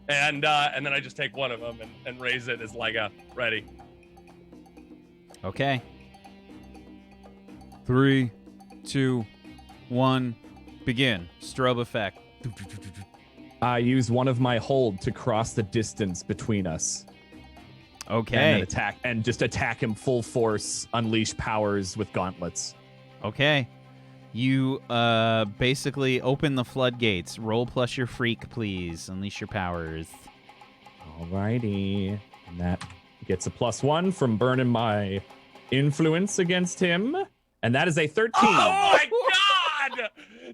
Speaker 3: and then I just take one of them and raise it as like a ready.
Speaker 1: Okay. 3, 2, 1, begin. Strobe effect.
Speaker 5: I use one of my hold to cross the distance between us. And
Speaker 1: Okay.
Speaker 5: then attack him full force, unleash powers with gauntlets.
Speaker 1: Okay. You basically open the floodgates. Roll plus your freak, please. Unleash your powers.
Speaker 5: Alrighty. And that gets a +1 from burning my influence against him. And that is a 13.
Speaker 3: Oh my god!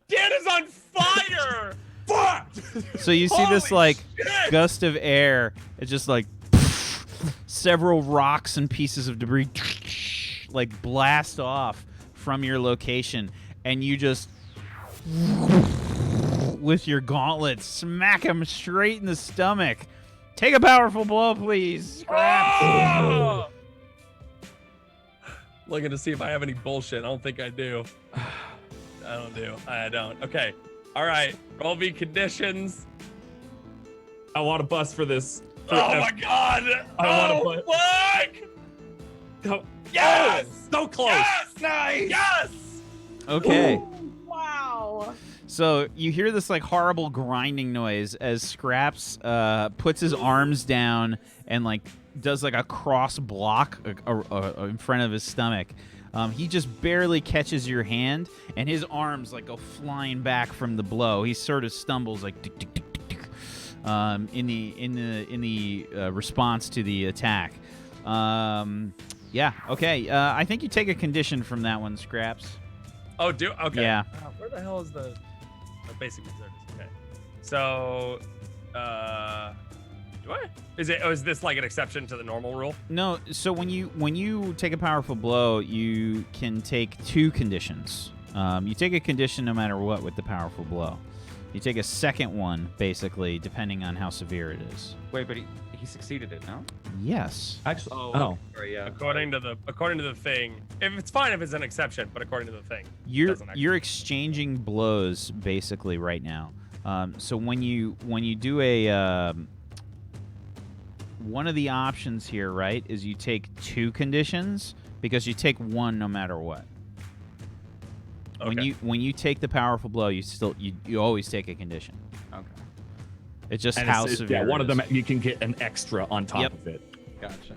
Speaker 3: Dan is on fire! Fuck!
Speaker 1: So you see this
Speaker 3: Holy
Speaker 1: like
Speaker 3: shit!
Speaker 1: gust of air. It's just like several rocks and pieces of debris like blast off from your location, and you just with your gauntlet smack him straight in the stomach. Take a powerful blow, please.
Speaker 3: Oh! Looking to see if I have any bullshit. I don't think I do. I don't. Okay. All right. Roll me conditions.
Speaker 5: I want to bust for this.
Speaker 3: Oh my god!
Speaker 5: I
Speaker 3: Oh
Speaker 5: wanna
Speaker 3: fuck! Yes!
Speaker 5: So close.
Speaker 3: Yes! Nice! Yes!
Speaker 1: Okay.
Speaker 4: Wow.
Speaker 1: So you hear this like horrible grinding noise as Scraps puts his arms down and like does like a cross block in front of his stomach. He just barely catches your hand, and his arms like go flying back from the blow. He sort of stumbles like tick, tick, tick, tick, tick, in the response to the attack. Yeah. Okay. I think you take a condition from that one, Scraps.
Speaker 3: Oh, okay.
Speaker 1: Yeah.
Speaker 3: Where the hell is the basic reserve? Okay. So, do I? Is this like an exception to the normal rule?
Speaker 1: No. So when you take a powerful blow, you can take 2 conditions. You take a condition no matter what with the powerful blow. You take a second one, basically, depending on how severe it is.
Speaker 2: Wait, but he succeeded it, no?
Speaker 1: Yes.
Speaker 5: Actually,
Speaker 2: Oh. Sorry, yeah.
Speaker 3: According to the thing, if it's fine if it's an exception, but according to the thing,
Speaker 1: You're exchanging blows basically right now. So when you do a one of the options here, right, is you take 2 conditions because you take 1 no matter what.
Speaker 3: Okay.
Speaker 1: When you take the powerful blow, you always take a condition.
Speaker 2: Okay.
Speaker 1: It's just
Speaker 5: and
Speaker 1: how
Speaker 5: it's-
Speaker 1: severe.
Speaker 5: yeah, one
Speaker 1: it
Speaker 5: of them
Speaker 1: is.
Speaker 5: you can get an extra on top
Speaker 1: Yep.
Speaker 5: of it
Speaker 2: Gotcha.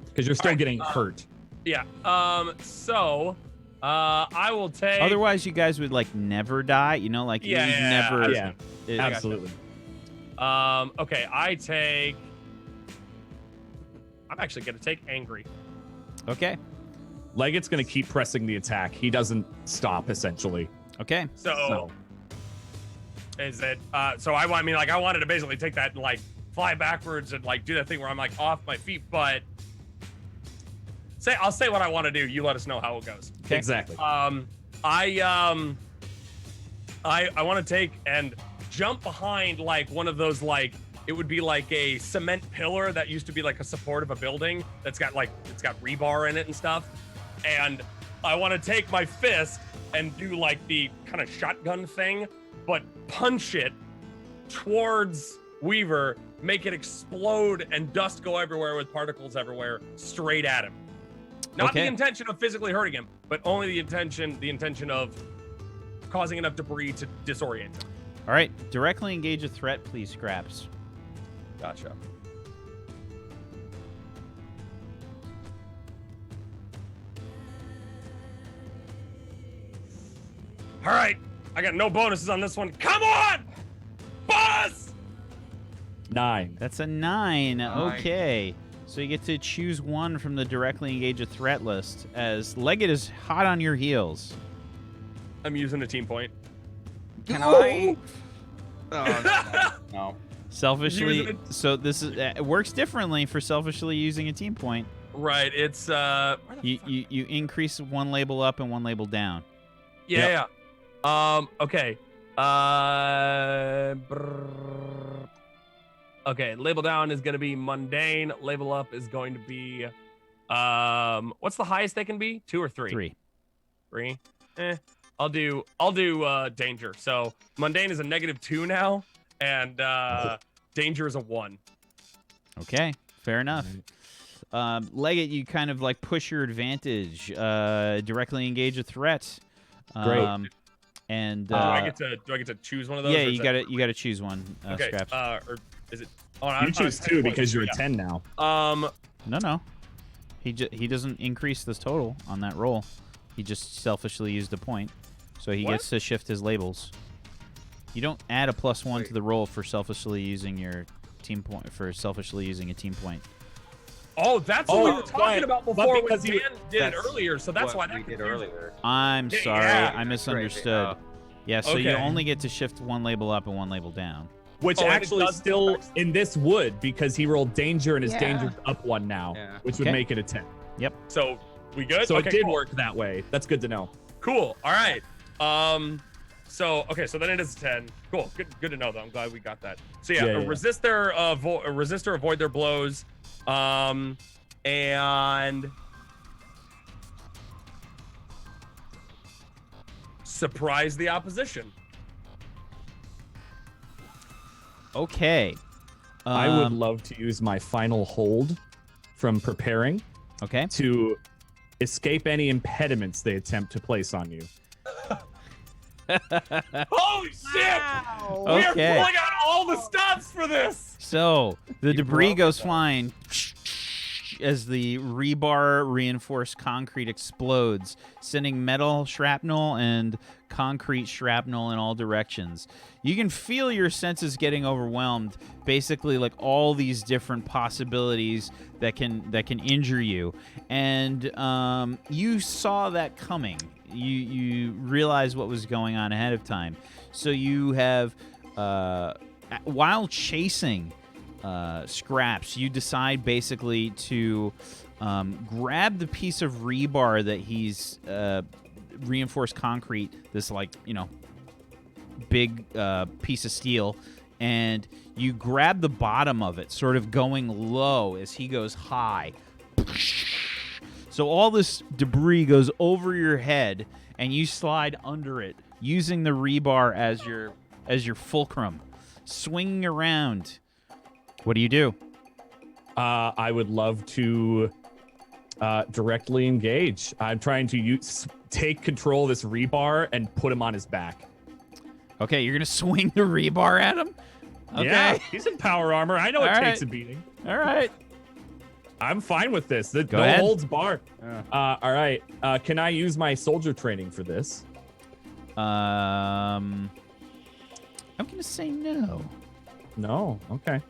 Speaker 5: because you're still getting hurt.
Speaker 3: Yeah. So, I will take.
Speaker 1: Otherwise, you guys would like never die. You know, like
Speaker 3: Yeah,
Speaker 1: you'd
Speaker 3: yeah,
Speaker 1: never.
Speaker 5: Yeah,
Speaker 1: it-
Speaker 5: absolutely.
Speaker 3: Okay, I take. I'm actually gonna take angry.
Speaker 1: Okay.
Speaker 5: Leggett's going to keep pressing the attack. He doesn't stop, essentially.
Speaker 1: Okay.
Speaker 3: So, is it? So I mean, like, I wanted to basically take that and like fly backwards and like do that thing where I'm like off my feet, but I'll say what I want to do. You let us know how it goes.
Speaker 1: Okay.
Speaker 5: Exactly.
Speaker 3: I want to take and jump behind like one of those like it would be like a cement pillar that used to be like a support of a building that's got like it's got rebar in it and stuff, and I want to take my fist and do like the kind of shotgun thing, but punch it towards Weaver, make it explode and dust go everywhere with particles everywhere straight at him. Not the
Speaker 1: Okay.
Speaker 3: intention of physically hurting him, but only the intention of causing enough debris to disorient him.
Speaker 1: All right. Directly engage a threat, please, Scraps.
Speaker 2: Gotcha.
Speaker 3: All right, I got no bonuses on this one. Come on, boss!
Speaker 5: 9.
Speaker 1: That's a 9.
Speaker 2: Nice.
Speaker 1: Okay. So you get to choose one from the directly engage a threat list as Leggett is hot on your heels.
Speaker 3: I'm using a team point.
Speaker 2: Can I? Oh, no.
Speaker 1: Selfishly,
Speaker 3: Use it.
Speaker 1: so this is it works differently for selfishly using a team point.
Speaker 3: Right, it's where the
Speaker 1: You
Speaker 3: fuck-
Speaker 1: you increase one label up and one label down.
Speaker 3: yeah. Okay. Okay, label down is gonna be mundane. Label up is going to be what's the highest they can be? 2 or 3?
Speaker 1: 3.
Speaker 3: 3. I'll do danger. So mundane is a -2 now, and danger is a 1.
Speaker 1: Okay, fair enough. Leggett, you kind of like push your advantage. Directly engage a threat.
Speaker 5: Great.
Speaker 1: And
Speaker 3: do I get to choose one of those?
Speaker 1: yeah,
Speaker 3: or is
Speaker 1: you
Speaker 3: that-
Speaker 1: got to choose one.
Speaker 3: Okay.
Speaker 1: Scraps.
Speaker 3: Or is it? Oh, no,
Speaker 5: You
Speaker 3: I'm
Speaker 5: choose
Speaker 3: fine.
Speaker 5: 2 because you're
Speaker 3: Yeah.
Speaker 5: a 10 now.
Speaker 1: No. He doesn't increase this total on that roll. He just selfishly used a point, so he
Speaker 3: What?
Speaker 1: gets to shift his labels. You don't add a +1 to the roll for selfishly using your team point for selfishly using a team point.
Speaker 3: Oh, that's what we were talking about
Speaker 5: but
Speaker 3: before when
Speaker 5: because
Speaker 3: Dan
Speaker 5: you-
Speaker 3: did it
Speaker 2: That's
Speaker 3: earlier. So that's why
Speaker 2: what we
Speaker 3: that
Speaker 2: did
Speaker 3: confused me.
Speaker 2: earlier.
Speaker 1: I'm
Speaker 3: Yeah,
Speaker 1: sorry,
Speaker 3: yeah.
Speaker 1: I misunderstood.
Speaker 2: Crazy.
Speaker 1: Yeah, so you
Speaker 3: Okay.
Speaker 1: only get to shift one label up and one label down.
Speaker 5: Which
Speaker 3: Oh, and it
Speaker 5: actually
Speaker 3: does
Speaker 5: still
Speaker 3: affect-
Speaker 5: in this would because he rolled danger and his
Speaker 4: Yeah.
Speaker 5: danger's up 1 now,
Speaker 2: Yeah.
Speaker 5: which would
Speaker 1: Okay.
Speaker 5: make it a 10.
Speaker 3: So we good?
Speaker 5: So
Speaker 3: Okay,
Speaker 5: it did
Speaker 3: cool.
Speaker 5: work that way. That's good to know.
Speaker 3: Cool. All right. So okay. So then it is 10. Cool. Good to know though. I'm glad we got that. So yeah,
Speaker 5: Yeah, yeah.
Speaker 3: resistor avoid their blows. And surprise the opposition.
Speaker 1: Okay.
Speaker 5: I would love to use my final hold from preparing
Speaker 1: Okay.
Speaker 5: to escape any impediments they attempt to place on you.
Speaker 3: Holy shit!
Speaker 4: Wow.
Speaker 3: We are
Speaker 1: Okay.
Speaker 3: pulling out all the stops for this.
Speaker 1: So the debris
Speaker 2: broke
Speaker 1: goes
Speaker 2: that.
Speaker 1: flying as the rebar reinforced concrete explodes, sending metal shrapnel and concrete shrapnel in all directions. You can feel your senses getting overwhelmed. Basically, like all these different possibilities that can injure you, and you saw that coming. You realized what was going on ahead of time. So you have, while chasing Scraps, you decide basically to grab the piece of rebar that he's reinforced concrete, this big piece of steel, and you grab the bottom of it, sort of going low as he goes high. So all this debris goes over your head, and you slide under it, using the rebar as your fulcrum, swinging around. What do you do?
Speaker 5: I would love to directly engage. I'm trying to take control of this rebar and put him on his back.
Speaker 1: Okay, you're gonna swing the rebar at him. Okay.
Speaker 5: Yeah, he's in power armor. I know it
Speaker 1: All
Speaker 5: takes
Speaker 1: right.
Speaker 5: a beating.
Speaker 1: All right.
Speaker 5: I'm fine with this. No
Speaker 1: ahead.
Speaker 5: holds barred. All right. Can I use my soldier training for this?
Speaker 1: I'm gonna say no.
Speaker 5: No. Okay.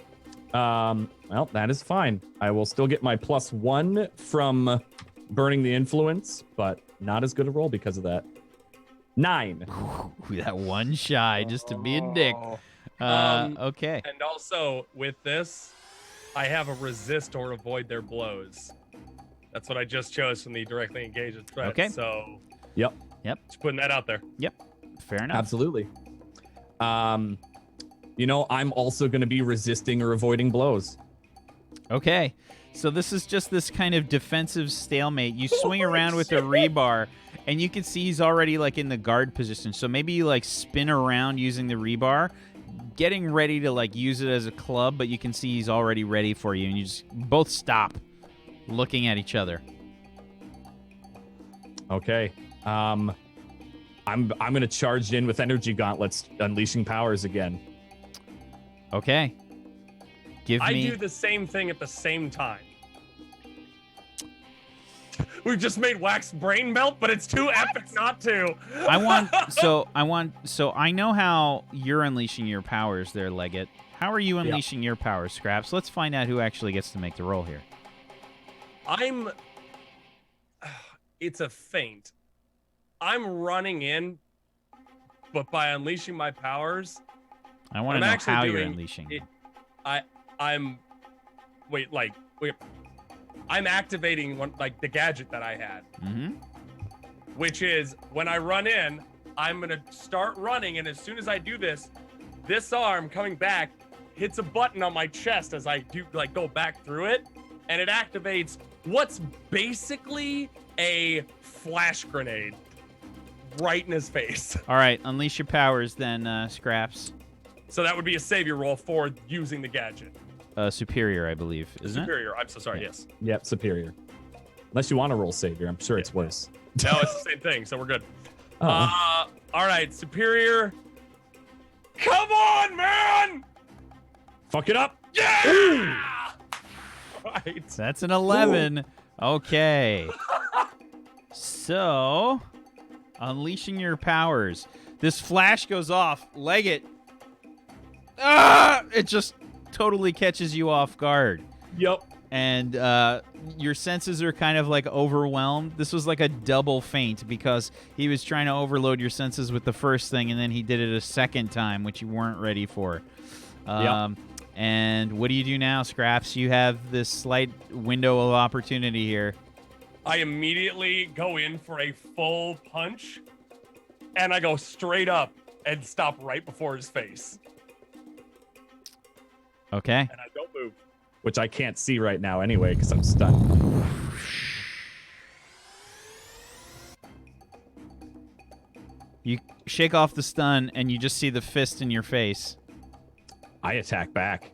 Speaker 5: Well, that is fine. I will still get my +1 from burning the influence, but not as good a roll because of that. 9.
Speaker 1: Ooh, that one shy just to be a dick. Okay.
Speaker 3: And also with this, I have a resist or avoid their blows. That's what I just chose from the directly engaged threat.
Speaker 1: Okay.
Speaker 3: So
Speaker 5: Yep.
Speaker 3: just putting that out there.
Speaker 1: Fair enough.
Speaker 5: Absolutely. I'm also going to be resisting or avoiding blows.
Speaker 1: Okay. So this is just this kind of defensive stalemate. You swing around with the rebar, and you can see he's already in the guard position. So maybe you spin around using the rebar, getting ready to use it as a club, but you can see he's already ready for you, and you just both stop looking at each other.
Speaker 5: Okay. I'm going to charge in with energy gauntlets, unleashing powers again.
Speaker 1: Okay.
Speaker 3: I do the same thing at the same time. We've just made Wax brain melt, but it's too epic not to.
Speaker 1: So I know how you're unleashing your powers there, Leggett. How are you unleashing your powers, Scraps? Let's find out who actually gets to make the roll here.
Speaker 3: It's a feint. I'm running in, but by unleashing my powers,
Speaker 1: I want to
Speaker 3: I'm
Speaker 1: know
Speaker 3: actually
Speaker 1: how you're
Speaker 3: doing
Speaker 1: unleashing
Speaker 3: it.
Speaker 1: them.
Speaker 3: I'm activating the gadget that I had,
Speaker 1: Mm-hmm.
Speaker 3: which is when I run in, I'm gonna start running, and as soon as I do this, this arm coming back hits a button on my chest as I do go back through it, and it activates what's basically a flash grenade right in his face.
Speaker 1: All right, unleash your powers then, Scraps.
Speaker 3: So that would be a savior roll for using the gadget.
Speaker 1: Superior, I believe, isn't
Speaker 3: Superior. I'm so sorry.
Speaker 1: Yeah.
Speaker 3: Yes.
Speaker 5: Yep, superior. Unless you want to roll savior, I'm sure it's worse.
Speaker 3: No, it's the same thing. So we're good.
Speaker 5: Oh.
Speaker 3: All right, superior. Come on, man!
Speaker 5: Fuck it up.
Speaker 3: Yeah! Right.
Speaker 1: it? That's an 11. Okay. So, unleashing your powers. This flash goes off. Leg it. Ah! It just totally catches you off guard.
Speaker 5: Yep.
Speaker 1: And your senses are kind of like overwhelmed. This was like a double feint because he was trying to overload your senses with the first thing, and then he did it a second time, which you weren't ready for. And what do you do now, Scraps? You have this slight window of opportunity here.
Speaker 3: I immediately go in for a full punch, and I go straight up and stop right before his face.
Speaker 1: Okay.
Speaker 3: And I don't move.
Speaker 5: Which I can't see right now anyway because I'm stunned.
Speaker 1: You shake off the stun, and you just see the fist in your face.
Speaker 5: I attack back.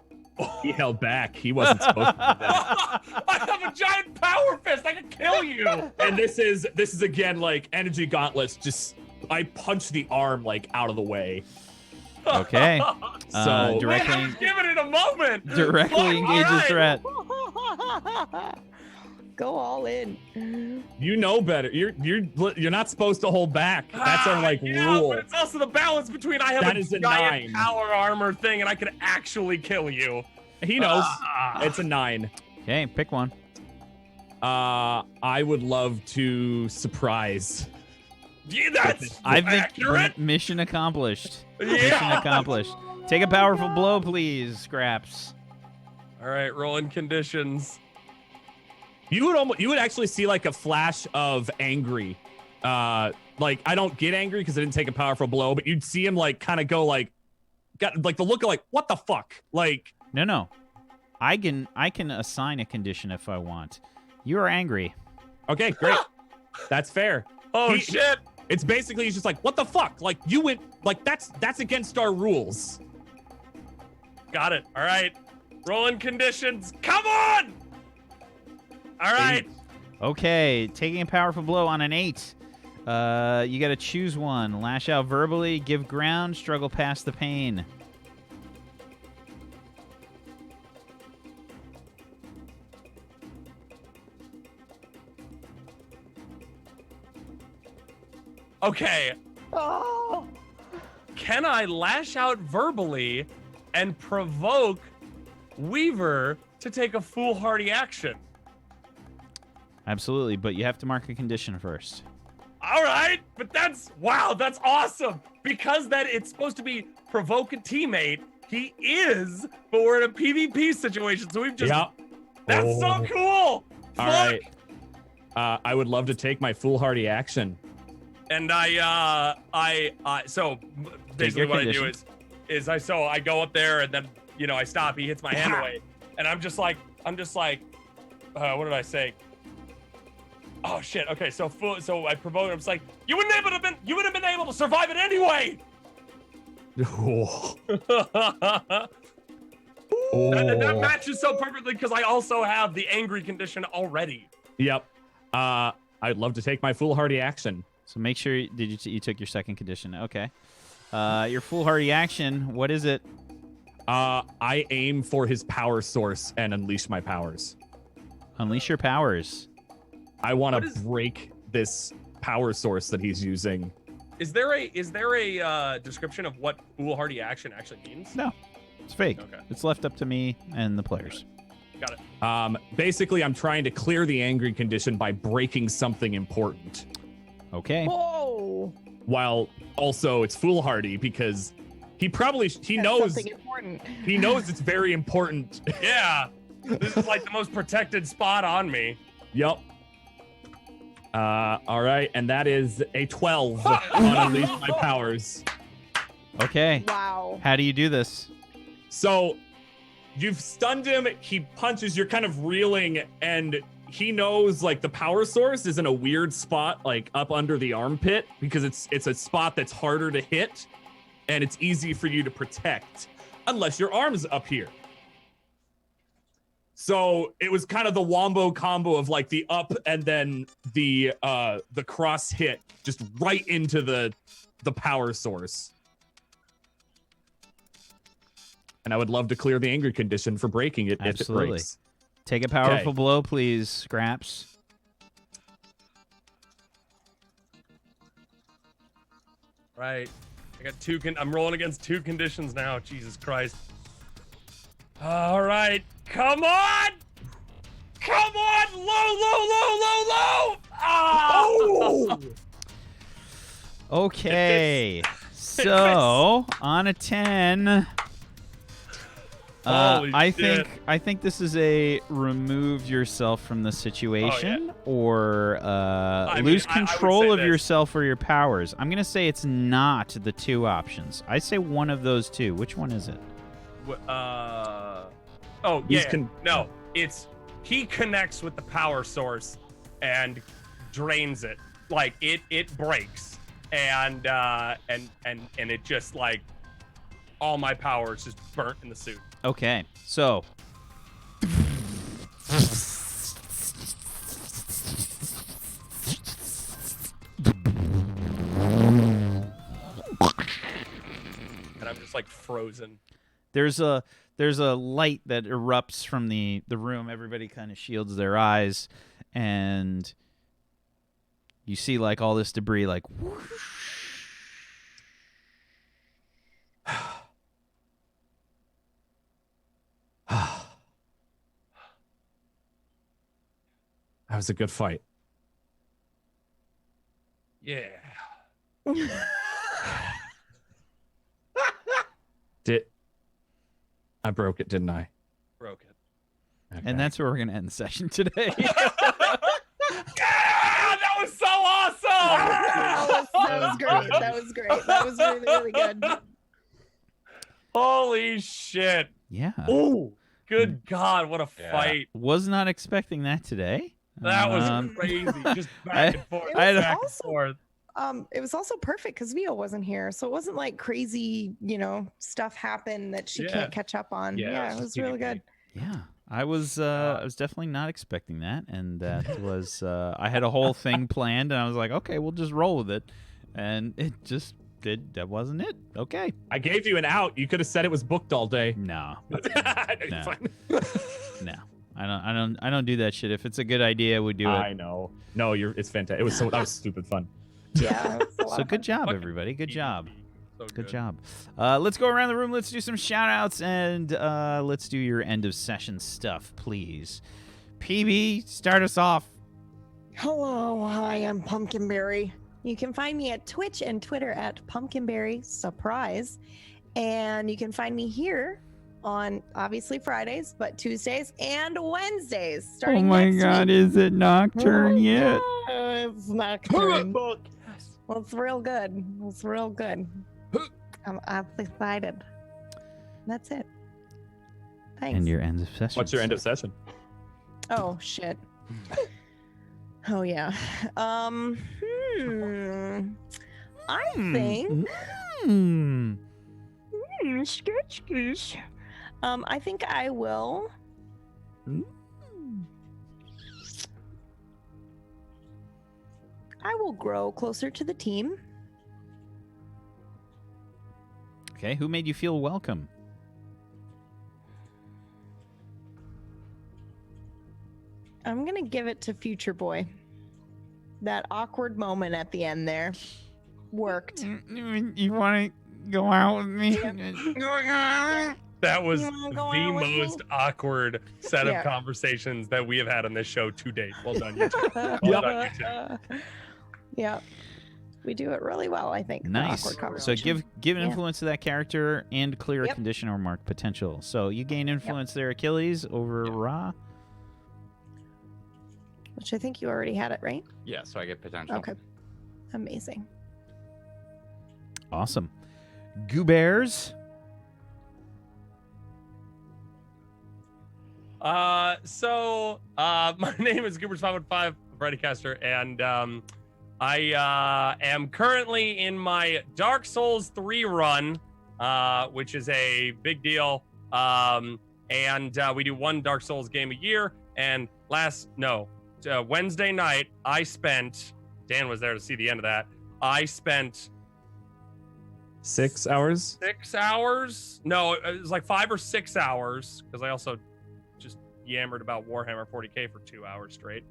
Speaker 5: He held back. He wasn't supposed to do that.
Speaker 3: I have a giant power fist. I can kill you.
Speaker 5: And this is again like energy gauntlets. Just I punch the arm like out of the way.
Speaker 1: Okay.
Speaker 5: So
Speaker 1: directly,
Speaker 3: Man, give it in a moment.
Speaker 1: directly
Speaker 3: Fuck,
Speaker 1: engage the
Speaker 3: alright.
Speaker 1: threat.
Speaker 4: Go all in.
Speaker 5: you know better. You're not supposed to hold back. That's our like
Speaker 3: yeah,
Speaker 5: rule.
Speaker 3: But it's also the balance between I have
Speaker 5: That
Speaker 3: a
Speaker 5: is a
Speaker 3: giant
Speaker 5: 9.
Speaker 3: power armor thing and I could actually kill you.
Speaker 5: He knows. It's a 9.
Speaker 1: Okay, pick one.
Speaker 5: I would love to surprise.
Speaker 3: Yeah, that's
Speaker 1: I think
Speaker 3: accurate.
Speaker 1: mission accomplished. Mission
Speaker 3: Yeah.
Speaker 1: accomplished. Take a powerful blow, please, Scraps.
Speaker 3: All right, rolling conditions.
Speaker 5: You would actually see like a flash of angry. Like I don't get angry because I didn't take a powerful blow, but you'd see him like kind of go like, got like the look of like, what the fuck? Like
Speaker 1: No. I can assign a condition if I want. You are angry.
Speaker 5: okay, great. That's fair.
Speaker 3: Oh shit.
Speaker 5: It's basically he's just like, what the fuck? Like you went like that's against our rules.
Speaker 3: Got it. All right. Rolling conditions. Come on. All right.
Speaker 1: Okay, taking a powerful blow on an 8. You got to choose one. Lash out verbally, give ground, struggle past the pain.
Speaker 3: Okay.
Speaker 4: Oh.
Speaker 3: Can I lash out verbally and provoke Weaver to take a foolhardy action?
Speaker 1: Absolutely, but you have to mark a condition first.
Speaker 3: All right, but that's awesome. Because that it's supposed to be provoke a teammate. He is, but we're in a PvP situation, so we've just that's so cool.
Speaker 5: All
Speaker 3: Fuck.
Speaker 5: right. I would love to take my foolhardy action.
Speaker 3: And so basically what I do is I go up there and then I stop. He hits my hand away, and I'm just like, what did I say? Oh shit. Okay, so I provoke him. I'm just like, you wouldn't have been able to survive it anyway. That matches so perfectly because I also have the angry condition already.
Speaker 5: Yep. I'd love to take my foolhardy action.
Speaker 1: So make sure you took your second condition. Okay. Your foolhardy action, what is it?
Speaker 5: I aim for his power source and unleash my powers.
Speaker 1: Unleash your powers.
Speaker 5: I want to break this power source that he's using.
Speaker 3: Is there a description of what foolhardy action actually means?
Speaker 1: No, it's fake.
Speaker 3: Okay.
Speaker 1: It's left up to me and the players.
Speaker 3: Got it.
Speaker 5: Basically, I'm trying to clear the angry condition by breaking something important.
Speaker 1: Okay.
Speaker 4: Whoa.
Speaker 5: While also it's foolhardy because he knows
Speaker 4: Something important.
Speaker 5: he knows it's very important.
Speaker 3: Yeah. This is like the most protected spot on me.
Speaker 5: Yep. All right, and that is a 12 on unleash my powers.
Speaker 1: Okay.
Speaker 4: Wow.
Speaker 1: How do you do this?
Speaker 5: So you've stunned him, he punches, you're kind of reeling, and he knows like the power source is in a weird spot, like up under the armpit, because it's a spot that's harder to hit, and it's easy for you to protect, unless your arm's up here. So it was kind of the wombo combo of like the up and then the cross hit just right into the power source. And I would love to clear the angry condition for breaking it if it
Speaker 1: Absolutely.
Speaker 5: breaks.
Speaker 1: Take a powerful blow, please, Scraps.
Speaker 3: Right. I got I'm rolling against 2 conditions now. Jesus Christ. All right. Come on. Come on. Low. Oh.
Speaker 1: Okay. So on a 10,
Speaker 3: Holy
Speaker 1: I
Speaker 3: shit.
Speaker 1: think this is a remove yourself from the situation or lose
Speaker 3: I would
Speaker 1: control
Speaker 3: say
Speaker 1: of
Speaker 3: this.
Speaker 1: yourself or your powers. I'm gonna say it's not the 2 options. I say one of those 2. Which one is it?
Speaker 3: No, it's he connects with the power source and drains it. Like it breaks and it just like all my power is just burnt in the suit.
Speaker 1: Okay, so
Speaker 3: And I'm just like frozen.
Speaker 1: there's a light that erupts from the room. Everybody kind of shields their eyes, and you see like all this debris like whoosh.
Speaker 5: That was a good fight.
Speaker 3: Yeah.
Speaker 5: I broke it, didn't I?
Speaker 3: Broke it.
Speaker 5: Okay.
Speaker 1: And that's where we're gonna end the session today.
Speaker 3: That was so awesome!
Speaker 4: That was great. That was great. That was really, really good.
Speaker 3: Holy shit.
Speaker 1: Yeah.
Speaker 3: Oh, good God, what a fight.
Speaker 1: Was not expecting that today.
Speaker 3: That was crazy. Just back and forth.
Speaker 1: I had a-
Speaker 3: Back and
Speaker 4: also-
Speaker 3: forth.
Speaker 4: It was also perfect because Vio wasn't here, so it wasn't like crazy, stuff happened that she
Speaker 3: Yeah.
Speaker 4: can't catch up on. Yeah, it was really good.
Speaker 1: Yeah. I was definitely not expecting that, and that was I had a whole thing planned, and I was like, okay, we'll just roll with it, and it just did. That wasn't it. Okay.
Speaker 5: I gave you an out. You could have said it was booked all day.
Speaker 1: No.
Speaker 5: No, you're
Speaker 1: No.
Speaker 5: fine.
Speaker 1: No. I don't do that shit. If it's a good idea, we do it.
Speaker 5: I know. No, it's fantastic. That was stupid fun.
Speaker 4: Yeah. It was a lot
Speaker 1: So
Speaker 4: of
Speaker 1: good
Speaker 4: fun.
Speaker 1: job,
Speaker 3: Fucking
Speaker 1: everybody. Good job.
Speaker 3: So
Speaker 1: Good job. Let's go around the room. Let's do some shout outs and let's do your end of session stuff, please. PB, start us off.
Speaker 4: Hello, hi, I'm Pumpkinberry. You can find me at Twitch and Twitter at Pumpkinberry Surprise. And you can find me here on obviously Fridays, but Tuesdays and Wednesdays. Starting next week.
Speaker 1: is it nocturne yet?
Speaker 4: It's nocturne. Well, it's real good. It's real good. I'm excited. That's it. Thanks.
Speaker 1: And your end of session.
Speaker 5: What's your end of session?
Speaker 4: Oh shit. Oh yeah. I think. I think I will. I will grow closer to the team.
Speaker 1: Okay, who made you feel welcome?
Speaker 4: I'm gonna give it to Future Boy. That awkward moment at the end there worked.
Speaker 1: You want to go out with me?
Speaker 3: That was
Speaker 4: You
Speaker 3: the
Speaker 4: wanna go out with me?
Speaker 3: most awkward set
Speaker 4: Yeah.
Speaker 3: of conversations that we have had on this show to date. Well done, you two. Well done, you two.
Speaker 4: Yeah, we do it really well, I think. the
Speaker 1: Nice.
Speaker 4: awkward
Speaker 1: So
Speaker 4: conversation.
Speaker 1: give
Speaker 4: Yeah.
Speaker 1: influence to that character and clear a
Speaker 4: Yep.
Speaker 1: condition or mark potential. So you gain influence there, Achilles, over Ra.
Speaker 4: Which I think you already had it, right?
Speaker 2: Yeah, so I get potential.
Speaker 4: Okay. Amazing.
Speaker 1: Awesome. Goobears.
Speaker 3: My name is Goobers515, Caster, and I am currently in my Dark Souls 3 run, which is a big deal. And we do one Dark Souls game a year. And Wednesday night, Dan was there to see the end of that. I spent
Speaker 5: 6 hours?
Speaker 3: 6 hours. No, it was like 5 or 6 hours because I also just yammered about Warhammer 40K for 2 hours straight.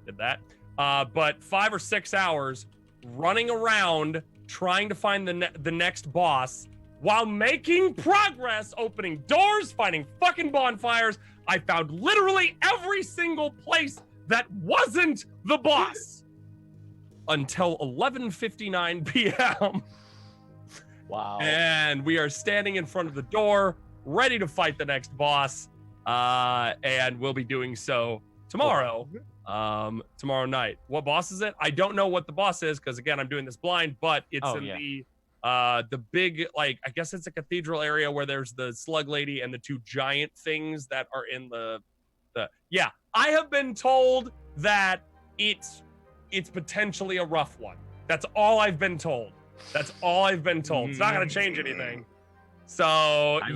Speaker 3: Did that. But 5 or 6 hours running around trying to find the next boss while making progress, opening doors, finding fucking bonfires. I found literally every single place that wasn't the boss until 11:59 p.m.
Speaker 2: Wow.
Speaker 3: And we are standing in front of the door, ready to fight the next boss. And we'll be doing so tomorrow. Tomorrow night. What boss is it? I don't know what the boss is because again, I'm doing this blind, but it's the big, like, I guess it's a cathedral area where there's the slug lady and the two giant things that are in the yeah. I have been told that it's potentially a rough one. That's all I've been told. That's all I've been told. It's not gonna change anything. So
Speaker 2: I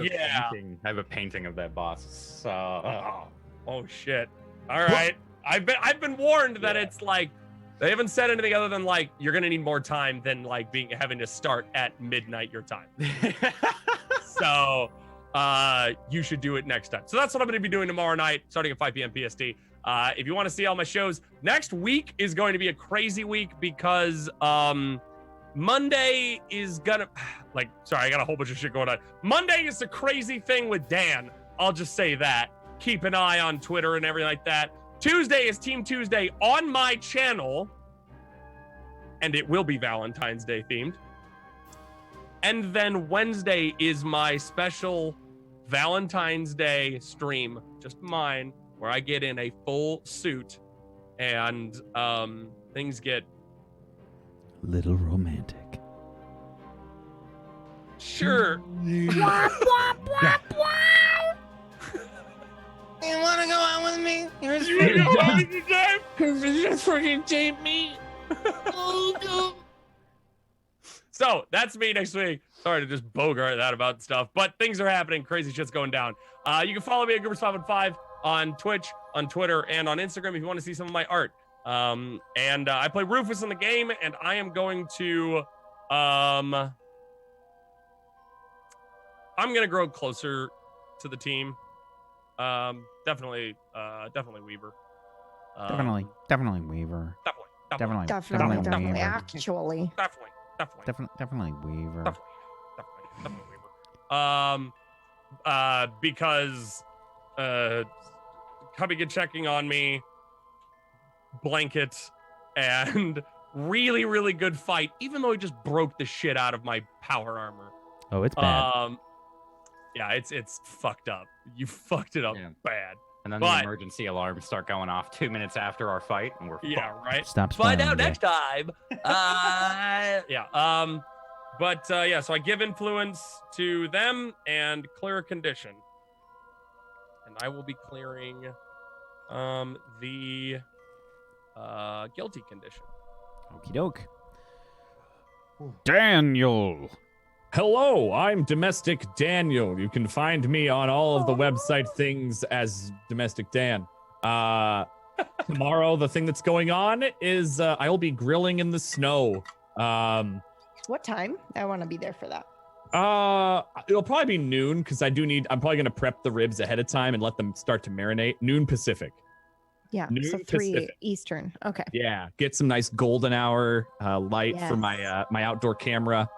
Speaker 2: have a painting of that boss. So
Speaker 3: oh shit. All right. I've been warned that it's like they haven't said anything other than like you're gonna need more time than like having to start at midnight your time. So you should do it next time. So that's what I'm gonna be doing tomorrow night, starting at 5 p.m. PST. If you want to see all my shows, next week is going to be a crazy week because Monday is gonna sorry, I got a whole bunch of shit going on. Monday is a crazy thing with Dan. I'll just say that. Keep an eye on Twitter and everything like that. Tuesday is Team Tuesday on my channel, and it will be Valentine's Day themed. And then Wednesday is my special Valentine's Day stream, just mine, where I get in a full suit and things get
Speaker 6: Little romantic.
Speaker 3: sure.
Speaker 7: You wanna go out with me?
Speaker 5: Just fucking tape me.
Speaker 3: So that's me next week. Sorry to just bogart that about stuff, but things are happening. Crazy shit's going down. You can follow me at Goobers515 on Twitch, on Twitter, and on Instagram if you want to see some of my art. I play Rufus in the game, and I am going to I'm gonna grow closer to the team. Definitely Weaver.
Speaker 1: Definitely Weaver.
Speaker 3: Definitely
Speaker 4: Definitely, actually.
Speaker 1: Definitely Weaver.
Speaker 3: Definitely Weaver. Because coming and checking on me, blanket, and really, really good fight, even though he just broke the shit out of my power armor.
Speaker 1: Oh, it's bad.
Speaker 3: Yeah, it's fucked up. You fucked it up bad.
Speaker 2: And then the emergency alarms start going off 2 minutes after our fight, and we're fucked.
Speaker 3: Right.
Speaker 1: Stop
Speaker 3: Find
Speaker 1: spoiling
Speaker 3: out
Speaker 1: the
Speaker 3: next time. So I give influence to them and clear a condition, and I will be clearing the guilty condition.
Speaker 1: Okie doke. Daniel.
Speaker 5: Hello, I'm Domestic Daniel. You can find me on all of the website things as Domestic Dan. Tomorrow, the thing that's going on is I'll be grilling in the snow.
Speaker 4: What time? I want to be there for that.
Speaker 5: It'll probably be noon because I'm probably going to prep the ribs ahead of time and let them start to marinate. Noon Pacific.
Speaker 4: Yeah,
Speaker 5: Noon
Speaker 4: so 3
Speaker 5: Pacific.
Speaker 4: Eastern. Okay.
Speaker 5: Yeah, get some nice golden hour light for my my outdoor camera.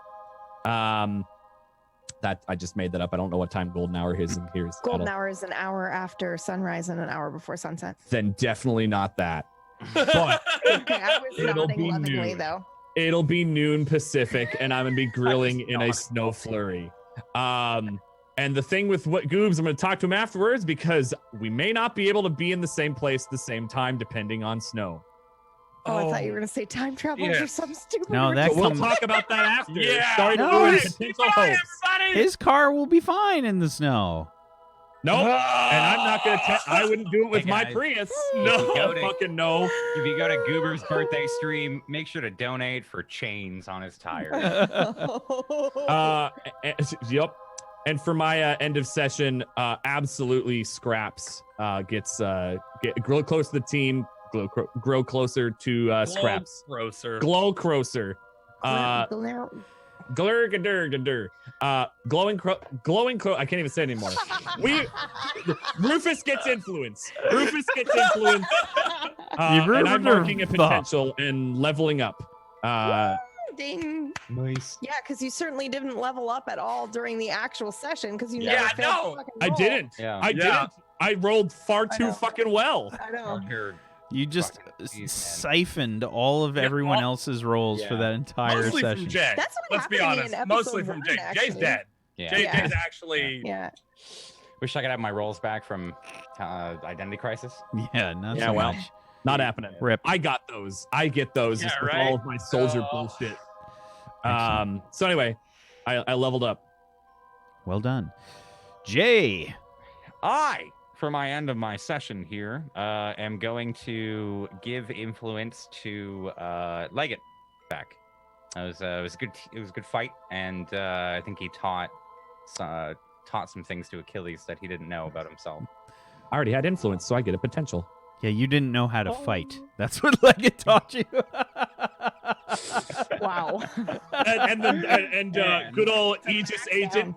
Speaker 5: That I just made that up. I don't know what time golden hour is in here.
Speaker 4: Golden hour is an hour after sunrise and an hour before sunset.
Speaker 5: Then definitely not that. But
Speaker 4: Okay, I was
Speaker 5: It'll
Speaker 4: nodding
Speaker 5: be
Speaker 4: lovingly
Speaker 5: noon.
Speaker 4: though.
Speaker 5: it'll be noon Pacific, and I'm gonna be grilling in a snow flurry. And the thing with what Goobs, I'm going to talk to him afterwards because we may not be able to be in the same place at the same time depending on snow.
Speaker 4: Oh, I thought you were going to say time travel or some stupid.
Speaker 1: No, that
Speaker 5: We'll
Speaker 1: comes.
Speaker 5: talk about that after.
Speaker 3: Yeah.
Speaker 5: Sorry to
Speaker 1: No,
Speaker 5: ruin
Speaker 1: it's-
Speaker 5: potential hopes.
Speaker 1: His car will be fine in the snow.
Speaker 5: No, and I'm not going to. I wouldn't do it with
Speaker 2: Hey,
Speaker 5: my
Speaker 2: guys.
Speaker 5: Prius.
Speaker 2: Go
Speaker 5: No,
Speaker 2: to-
Speaker 5: fucking no.
Speaker 2: If you go to Goober's birthday stream, make sure to donate for chains on his tires.
Speaker 5: Yep. And for my end of session, absolutely Scraps gets grow close to the team, grow closer to Scraps. Glow Closer. Glurgadur. Glowing crow. I can't even say it anymore. Rufus gets influence. And I'm marking a potential and leveling up.
Speaker 4: Ding.
Speaker 2: Nice.
Speaker 4: Yeah, because you certainly didn't level up at all during the actual session because you
Speaker 3: Yeah,
Speaker 4: never
Speaker 3: I
Speaker 4: failed
Speaker 3: know.
Speaker 4: to fucking
Speaker 5: I
Speaker 4: roll.
Speaker 5: didn't.
Speaker 2: Yeah.
Speaker 5: I didn't. I rolled far
Speaker 4: I
Speaker 5: too
Speaker 4: know.
Speaker 5: fucking well.
Speaker 4: I know.
Speaker 1: You just
Speaker 2: Fucking jeez, man.
Speaker 1: siphoned all of
Speaker 3: Yeah,
Speaker 1: everyone
Speaker 3: all-
Speaker 1: else's rolls for
Speaker 2: Yeah.
Speaker 1: that entire
Speaker 3: Mostly
Speaker 1: session.
Speaker 3: from Jay.
Speaker 4: That's what
Speaker 3: Let's be
Speaker 4: happened to me
Speaker 3: honest.
Speaker 4: in episode
Speaker 3: Mostly from
Speaker 4: 1,
Speaker 3: Jay. Jay's
Speaker 4: actually.
Speaker 3: dead.
Speaker 2: Yeah.
Speaker 3: Jay's actually.
Speaker 4: Yeah.
Speaker 2: Wish I could have my rolls back from Identity Crisis.
Speaker 1: Yeah, not
Speaker 5: Yeah,
Speaker 1: so
Speaker 5: well.
Speaker 1: much.
Speaker 5: Not happening.
Speaker 1: Rip.
Speaker 5: I got those. I get those
Speaker 3: Yeah,
Speaker 5: just with
Speaker 3: right?
Speaker 5: all of my soldier
Speaker 3: Oh.
Speaker 5: bullshit.
Speaker 1: Excellent.
Speaker 5: So anyway, I leveled up.
Speaker 1: Well done. Jay.
Speaker 2: For my end of my session here, am going to give influence to Leggett back. It was a good fight, and I think he taught some things to Achilles that he didn't know about himself.
Speaker 5: I already had influence, so I get a potential.
Speaker 1: Yeah, you didn't know how to fight. That's what Leggett taught you.
Speaker 4: Wow.
Speaker 5: And good old Aegis agent.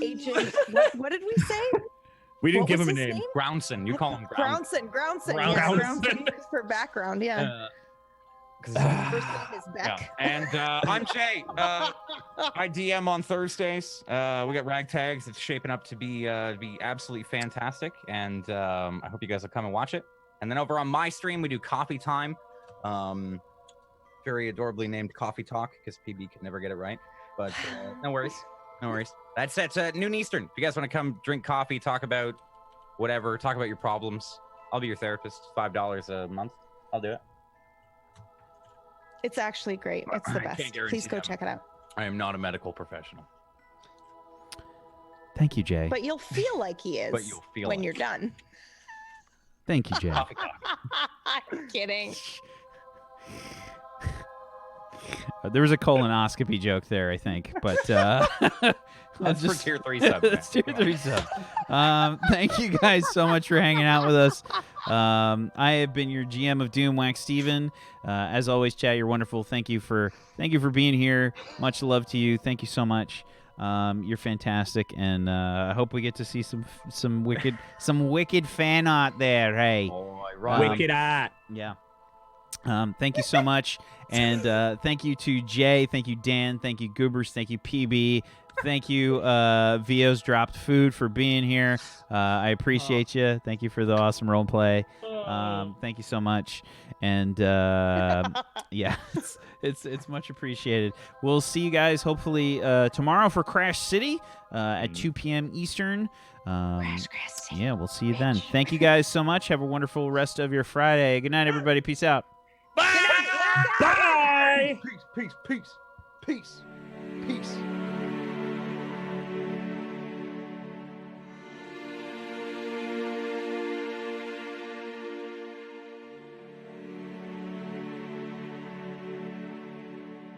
Speaker 4: Agent. What did we say?
Speaker 5: We didn't
Speaker 4: What
Speaker 5: give
Speaker 4: was
Speaker 5: him a
Speaker 4: his
Speaker 5: name.
Speaker 4: name?
Speaker 2: Brownson, you call him Brownson.
Speaker 4: Groundson.
Speaker 5: Groundson.
Speaker 4: Yes, Groundson for background. Yeah. First name is Beck.
Speaker 2: Yeah. And I'm Jay. I DM on Thursdays. We got ragtags. It's shaping up to be absolutely fantastic, and I hope you guys will come and watch it. And then over on my stream, we do coffee time. Very adorably named Coffee Talk because PB could never get it right. But no worries. That's at noon Eastern. If you guys want to come drink coffee, talk about whatever, talk about your problems, I'll be your therapist. $5 a month. I'll do it.
Speaker 4: It's actually great. It's the
Speaker 2: I can't
Speaker 4: best.
Speaker 2: guarantee
Speaker 4: Please go
Speaker 2: that.
Speaker 4: check it out.
Speaker 2: I am not a medical professional.
Speaker 1: Thank you, Jay.
Speaker 4: But you'll feel like he is
Speaker 2: But you'll feel
Speaker 4: when
Speaker 2: like
Speaker 4: you're done.
Speaker 1: Thank you, Jay.
Speaker 2: Coffee Talk.
Speaker 4: I'm kidding.
Speaker 1: There was a colonoscopy joke there, I think, but
Speaker 2: That's for tier 3 subs. man.
Speaker 1: That's tier 3 subs. Thank you guys so much for hanging out with us. I have been your GM of Doom, Wacksteven. As always, Chad, you're wonderful. Thank you for being here. Much love to you. Thank you so much. You're fantastic, and I hope we get to see some wicked fan art there. Hey,
Speaker 5: Wicked art.
Speaker 1: yeah. Thank you so much, and thank you to Jay, thank you Dan, thank you Goobers, thank you PB, thank you Vio's Dropped Food for being here. I appreciate you. Thank you for the awesome role play. Thank you so much, and yeah, it's much appreciated. We'll see you guys hopefully tomorrow for Crash City at 2 p.m. Eastern. Yeah, we'll see you then. Thank you guys so much. Have a wonderful rest of your Friday. Good night, everybody. Peace out.
Speaker 5: Bye. Bye.
Speaker 7: Peace.